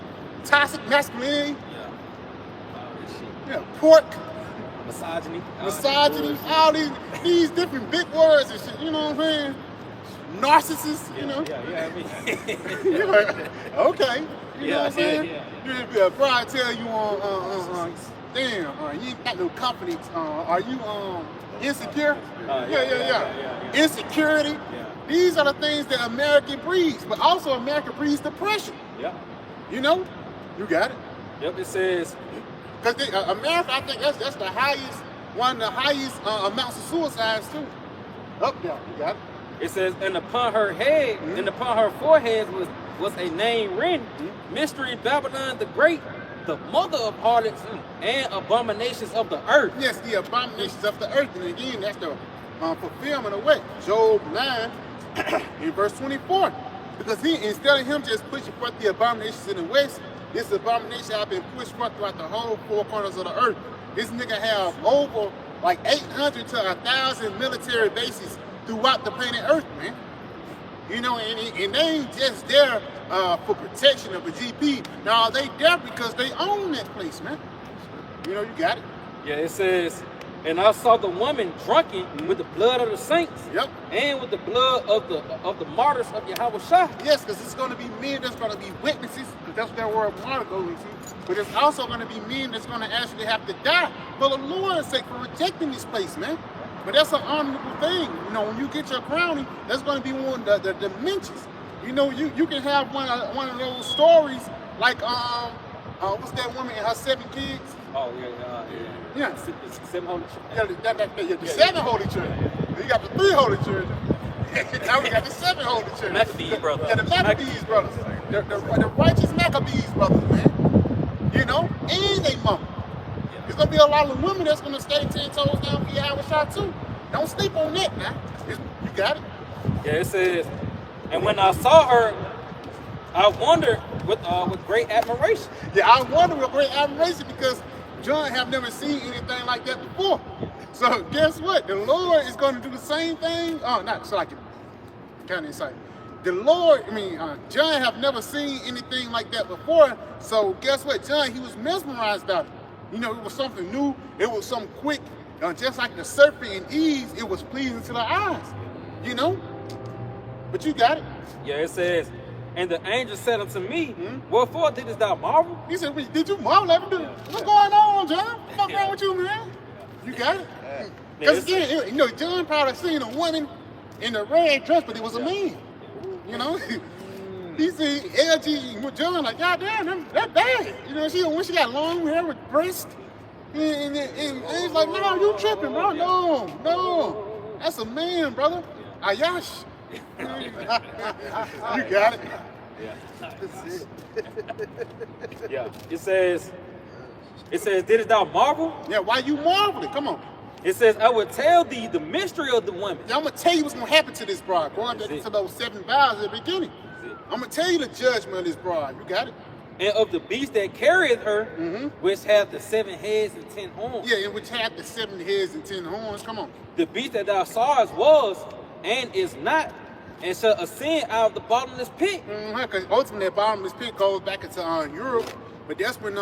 [SPEAKER 1] toxic masculinity.
[SPEAKER 5] Yeah. All this shit.
[SPEAKER 1] Yeah, pork.
[SPEAKER 5] Misogyny.
[SPEAKER 1] All these different big words and shit. You know what I'm saying? Narcissist, you know?
[SPEAKER 5] Yeah, I mean.
[SPEAKER 1] You're like, okay. You know what I'm saying?
[SPEAKER 5] Yeah.
[SPEAKER 1] You'll probably tell you on damn, you ain't got no confidence. Are you insecure? Yeah. Insecurity.
[SPEAKER 5] Yeah.
[SPEAKER 1] These are the things that America breeds, but also America breeds depression.
[SPEAKER 5] Yeah.
[SPEAKER 1] You know? You got it.
[SPEAKER 5] Yep, it says.
[SPEAKER 1] Because America, I think that's the highest, one of the highest amounts of suicides too. Up there, you got it.
[SPEAKER 5] It says, and upon her head, and upon her forehead was a name written, Mystery Babylon the Great, the mother of harlots and abominations of the earth.
[SPEAKER 1] Yes, the abominations of the earth. And again, that's the fulfillment of what? Job 9 in verse 24. Because instead of him just pushing forth the abominations in the west, this abomination have been pushed forth throughout the whole four corners of the earth. This nigga have over like 800 to 1,000 military bases throughout the planet Earth, man. You know, and they ain't just there for protection of the GP. Now, they there because they own that place, man. You know, you got it.
[SPEAKER 5] Yeah, it says, and I saw the woman drunken with the blood of the saints, and with the blood of the martyrs of Yahawashi.
[SPEAKER 1] Yes, because it's going to be men that's going to be witnesses, because that's what that word martyr goes into. But it's also going to be men that's going to actually have to die for the Lord's sake, for rejecting this place, man. But that's an honorable thing. You know, when you get your crowning, that's going to be one of the dimensions. You know, you can have one of those stories like what's that woman and her 7 kids?
[SPEAKER 5] Oh yeah. 7 holy children.
[SPEAKER 1] Yeah, the 7 holy children. You got the 3 holy children. Now we got the 7 holy children.
[SPEAKER 5] Maccabees brothers.
[SPEAKER 1] Yeah, the Maccabees brothers. The righteous Maccabees brothers, man. You know, and they mama. There's gonna be a lot of women that's gonna stay 10 toes down for Yahawashi too. Don't sleep on that now. You got it.
[SPEAKER 5] Yeah, it says, and when I saw her, I wondered with great admiration.
[SPEAKER 1] Yeah, I wonder with great admiration because John have never seen anything like that before. So guess what? The Lord is gonna do the same thing. Oh, not so I can kind of insight. The Lord, John have never seen anything like that before. So guess what? John, he was mesmerized about it. You know, it was something new. It was something quick. Just like the serpent and Eve, it was pleasing to the eyes. You know? But you got it.
[SPEAKER 5] Yeah, it says, and the angel said unto me, wherefore didst thou marvel?
[SPEAKER 1] He said, did you marvel at me? What's going on, John? What's wrong with you, man? You got it? Because again, you know, John probably seen a woman in a red dress, but it was a man. You know? He see LG with John like, God damn, that bad. You know, when she got long hair with breasts, and he's like, no, you tripping, bro. No. That's a man, brother. Ayash. You got it.
[SPEAKER 5] Yeah. It says, didst thou marvel?
[SPEAKER 1] Yeah, why you marveling? Come on.
[SPEAKER 5] It says, I will tell thee the mystery of the woman.
[SPEAKER 1] Yeah, I'm going to tell you what's going to happen to this bride. Going back to those 7 vows at the beginning. I'm going to tell you the judgment of this bride. You got it?
[SPEAKER 5] And of the beast that carrieth her, which hath the 7 heads and 10 horns.
[SPEAKER 1] Yeah, and which hath the 7 heads and 10 horns. Come on.
[SPEAKER 5] The beast that thou sawest was, and is not, and shall ascend out of the bottomless pit.
[SPEAKER 1] Because ultimately, that bottomless pit goes back into Europe. But that's when,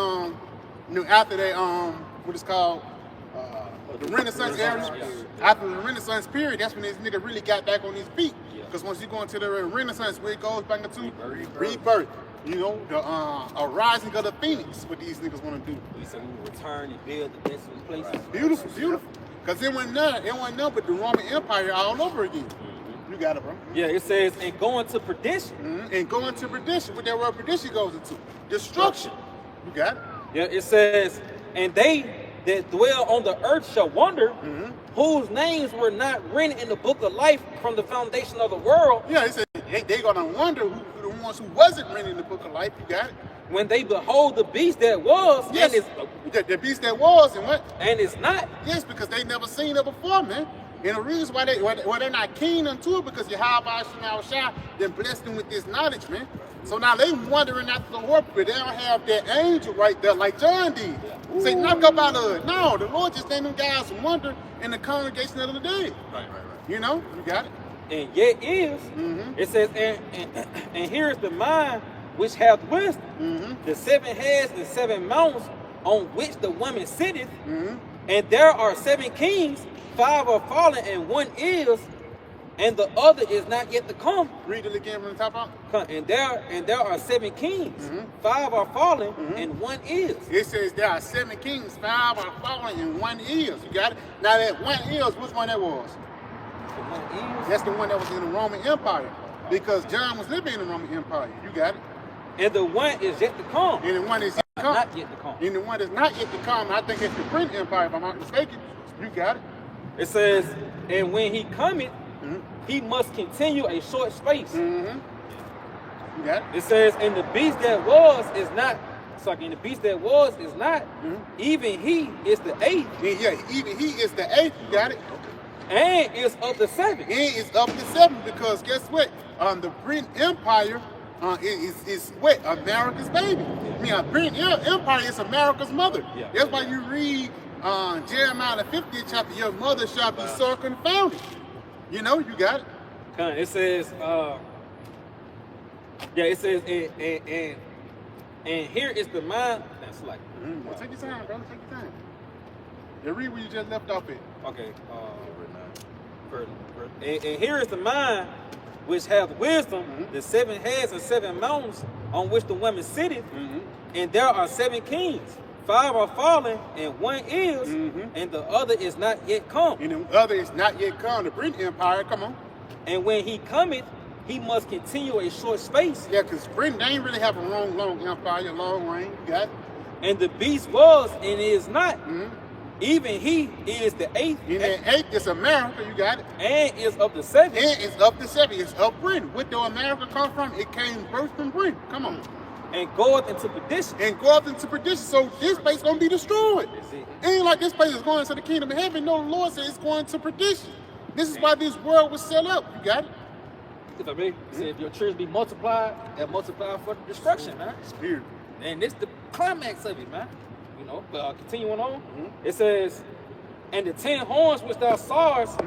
[SPEAKER 1] after they, what it's called, the Renaissance era. After the Renaissance period, that's when this nigga really got back on his feet. Because once you go into the Renaissance, where it goes back into rebirth. You know, a rising of the phoenix, what these niggas want to do.
[SPEAKER 5] He said we will return and build the desolate places.
[SPEAKER 1] Beautiful. Because it wasn't none but the Roman Empire all over again. You got it, bro.
[SPEAKER 5] Yeah, it says, and going to perdition.
[SPEAKER 1] And going to perdition. What that word perdition goes into? Destruction. You got it?
[SPEAKER 5] Yeah, it says, and they that dwell on the earth shall wonder, whose names were not written in the book of life from the foundation of the world.
[SPEAKER 1] Yeah, it said they're going to wonder who the ones who wasn't written in the book of life. You got it?
[SPEAKER 5] When they behold the beast that was,
[SPEAKER 1] yes.
[SPEAKER 5] and is
[SPEAKER 1] the beast that was, and what?
[SPEAKER 5] And is not.
[SPEAKER 1] Yes, because they never seen it before, man. And the reason why they're not keen unto it, because Yahawashi then blessed them with this knowledge, man. So now they wandering after the Lord, but they don't have that angel right there like John did. Say, knock up out of it. No, the Lord just named them guys some wonder in the congregation of the day. Right. You know, you got it.
[SPEAKER 5] And yet is, it says, and here is the mind which hath wisdom, the 7 heads and 7 mountains on which the woman sitteth, and there are 7 kings, 5 are fallen and 1 is, and the other is not yet to come.
[SPEAKER 1] Read it again from the top out.
[SPEAKER 5] And there are 7 kings, 5 are fallen and 1 is.
[SPEAKER 1] It says there are 7 kings, 5 are fallen and 1 is. You got it? Now that 1 is, which one that was? That's the one that was in the Roman Empire. Because John was living in the Roman Empire. You got it?
[SPEAKER 5] And the 1 is yet to come.
[SPEAKER 1] And the 1 is yet to come.
[SPEAKER 5] Not yet to come.
[SPEAKER 1] And the 1 is not yet to come. I think it's the British Empire, if I'm not mistaken. You got it?
[SPEAKER 5] It says, and when he cometh, he must continue a short space.
[SPEAKER 1] You got it?
[SPEAKER 5] It says, and the beast that was is not. And the beast that was is not. Even he is the 8th.
[SPEAKER 1] Yeah, even he is the 8th. You got it?
[SPEAKER 5] And is of the 7th.
[SPEAKER 1] And is of the 7th, because guess what? The British Empire is what? America's baby. I mean, British Empire is America's mother.
[SPEAKER 5] Yeah.
[SPEAKER 1] That's why you read Jeremiah the 50th chapter, your mother shall be so confounded. You know, you got it.
[SPEAKER 5] It says, it says, and here is the mind. That's like,
[SPEAKER 1] well, take your time, brother. Take your time. Yeah, read where you just left off at.
[SPEAKER 5] Okay. And here is the mind which hath wisdom, the 7 heads and 7 mountains on which the woman sitteth, and there are 7 kings. 5 are fallen, and 1 is, and the other is not yet come.
[SPEAKER 1] And the other is not yet come. The British Empire, come on.
[SPEAKER 5] And when he cometh, he must continue a short space.
[SPEAKER 1] Yeah, because Britain, they ain't really have a long empire, long reign. You got it?
[SPEAKER 5] And the beast was and is not. Even he is the 8th.
[SPEAKER 1] And the 8th is America, you got it?
[SPEAKER 5] And is of the 7th.
[SPEAKER 1] And it's of the 7th. It's of Britain. Where did America come from? It came birth from Britain. Come on.
[SPEAKER 5] And goeth into perdition.
[SPEAKER 1] And goeth into perdition. So this place going to be destroyed. It ain't like this place is going to the kingdom of heaven. No, the Lord said it's going to perdition. This is why this world was set up. You got it?
[SPEAKER 5] If I may, say if your church be multiplied, and multiplied for destruction, man.
[SPEAKER 1] Spirit.
[SPEAKER 5] And this the climax of it, man. You know, but continuing on, it says, and the 10 horns which thou sawest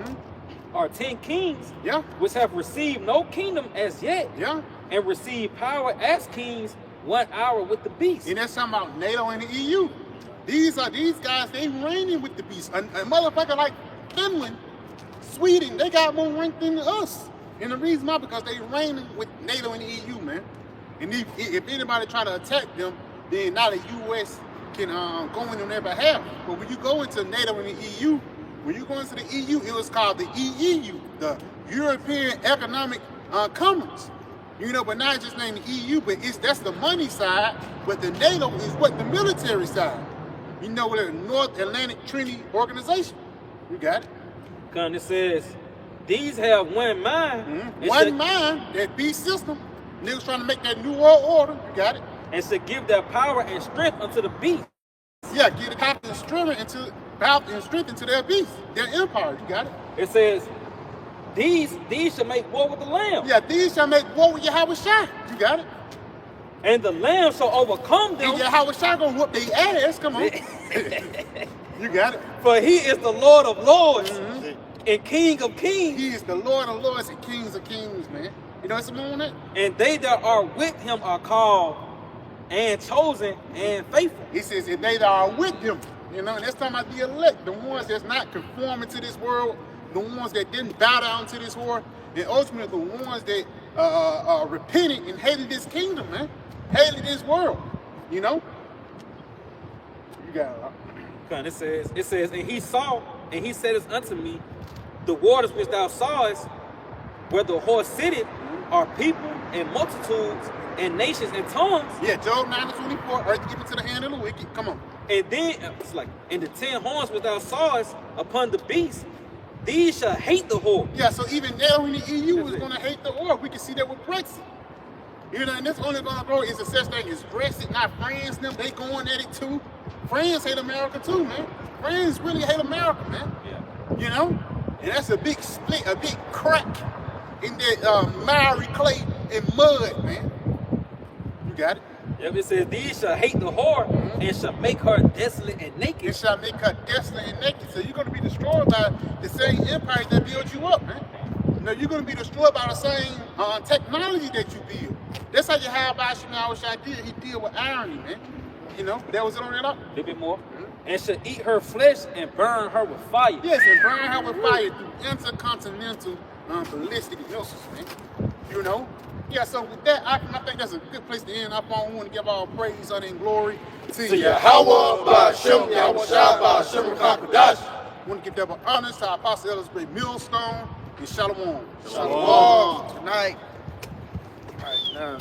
[SPEAKER 5] are 10 kings, which have received no kingdom as yet, and received power as kings 1 hour with the beast.
[SPEAKER 1] And that's talking about NATO and the EU. These guys, they reigning with the beast. A motherfucker like Finland, Sweden, they got more rank than us. And the reason why, because they reigning with NATO and the EU, man. And if anybody try to attack them, then now the U.S. can go in on their behalf. But when you go into NATO and the EU, when you go into the EU, it was called the EEU, the European Economic Commons. You know, but now it's just named the EU, but that's the money side, but the NATO is what the military side. You know, the North Atlantic Treaty Organization. You got it.
[SPEAKER 5] Because it says, these have one mind.
[SPEAKER 1] One mind, that beast system. Niggas trying to make that new world order. You got it.
[SPEAKER 5] And to give their power and strength unto the beast.
[SPEAKER 1] Yeah, give the power and strength into their beast, their empire. You got it.
[SPEAKER 5] It says, these shall make war with the Lamb.
[SPEAKER 1] Yeah, these shall make war with Yahawashi. You got it.
[SPEAKER 5] And the Lamb shall overcome them.
[SPEAKER 1] And Yahawashi gonna whoop their ass. Come on. You got it.
[SPEAKER 5] For he is the Lord of lords and King of kings.
[SPEAKER 1] He is the Lord of lords and Kings of kings, man. You know what's on that?
[SPEAKER 5] And they that are with him are called and chosen and faithful.
[SPEAKER 1] He says, and they that are with him. You know, and that's talking about the elect, the ones that's not conforming to this world, the ones that didn't bow down to this world, and ultimately the ones that repented and hated this kingdom, man. Hated this world. You know? You got it.
[SPEAKER 5] It says, and he saw, and he said unto me, the waters which thou sawest, where the horse sitteth, are people and multitudes and nations and tongues.
[SPEAKER 1] Yeah, Job 9:24, earth given to the hand of the wicked. Come on.
[SPEAKER 5] And then it's like, and the 10 horns which thou sawest upon the beast, these shall hate the whore.
[SPEAKER 1] Yeah, so even now in the EU is going to hate the whore. We can see that with Brexit. You know, and this only going to grow is a such thing as Brexit, not France. Them, they going at it too. France hate America too, man. France really hate America, man.
[SPEAKER 5] Yeah.
[SPEAKER 1] You know? And that's a big split, a big crack in that miry clay and mud, man. You got it?
[SPEAKER 5] Yep, it says, these shall hate the whore and shall make her desolate and naked.
[SPEAKER 1] It shall make her desolate and naked. So you're going to be destroyed by the same empire that built you up, man. You know, you're going to be destroyed by the same technology that you build. That's how Yahawashi did. He deal with irony, man. You know, that was it on that up.
[SPEAKER 5] A little bit more. And shall eat her flesh and burn her with fire.
[SPEAKER 1] Yes, and burn her with fire through intercontinental ballistic missiles, man. You know? Yeah, so with that, I think that's a good place to end up on. We want to give all praise, honor, and glory to
[SPEAKER 6] Yahawah, by Sham, Rawchaa, by Sham, Qadash.
[SPEAKER 1] We want to give double honors to our Apostle Elders Great Millstone and Shalom.
[SPEAKER 3] Shalom. Tonight.
[SPEAKER 6] All right, now.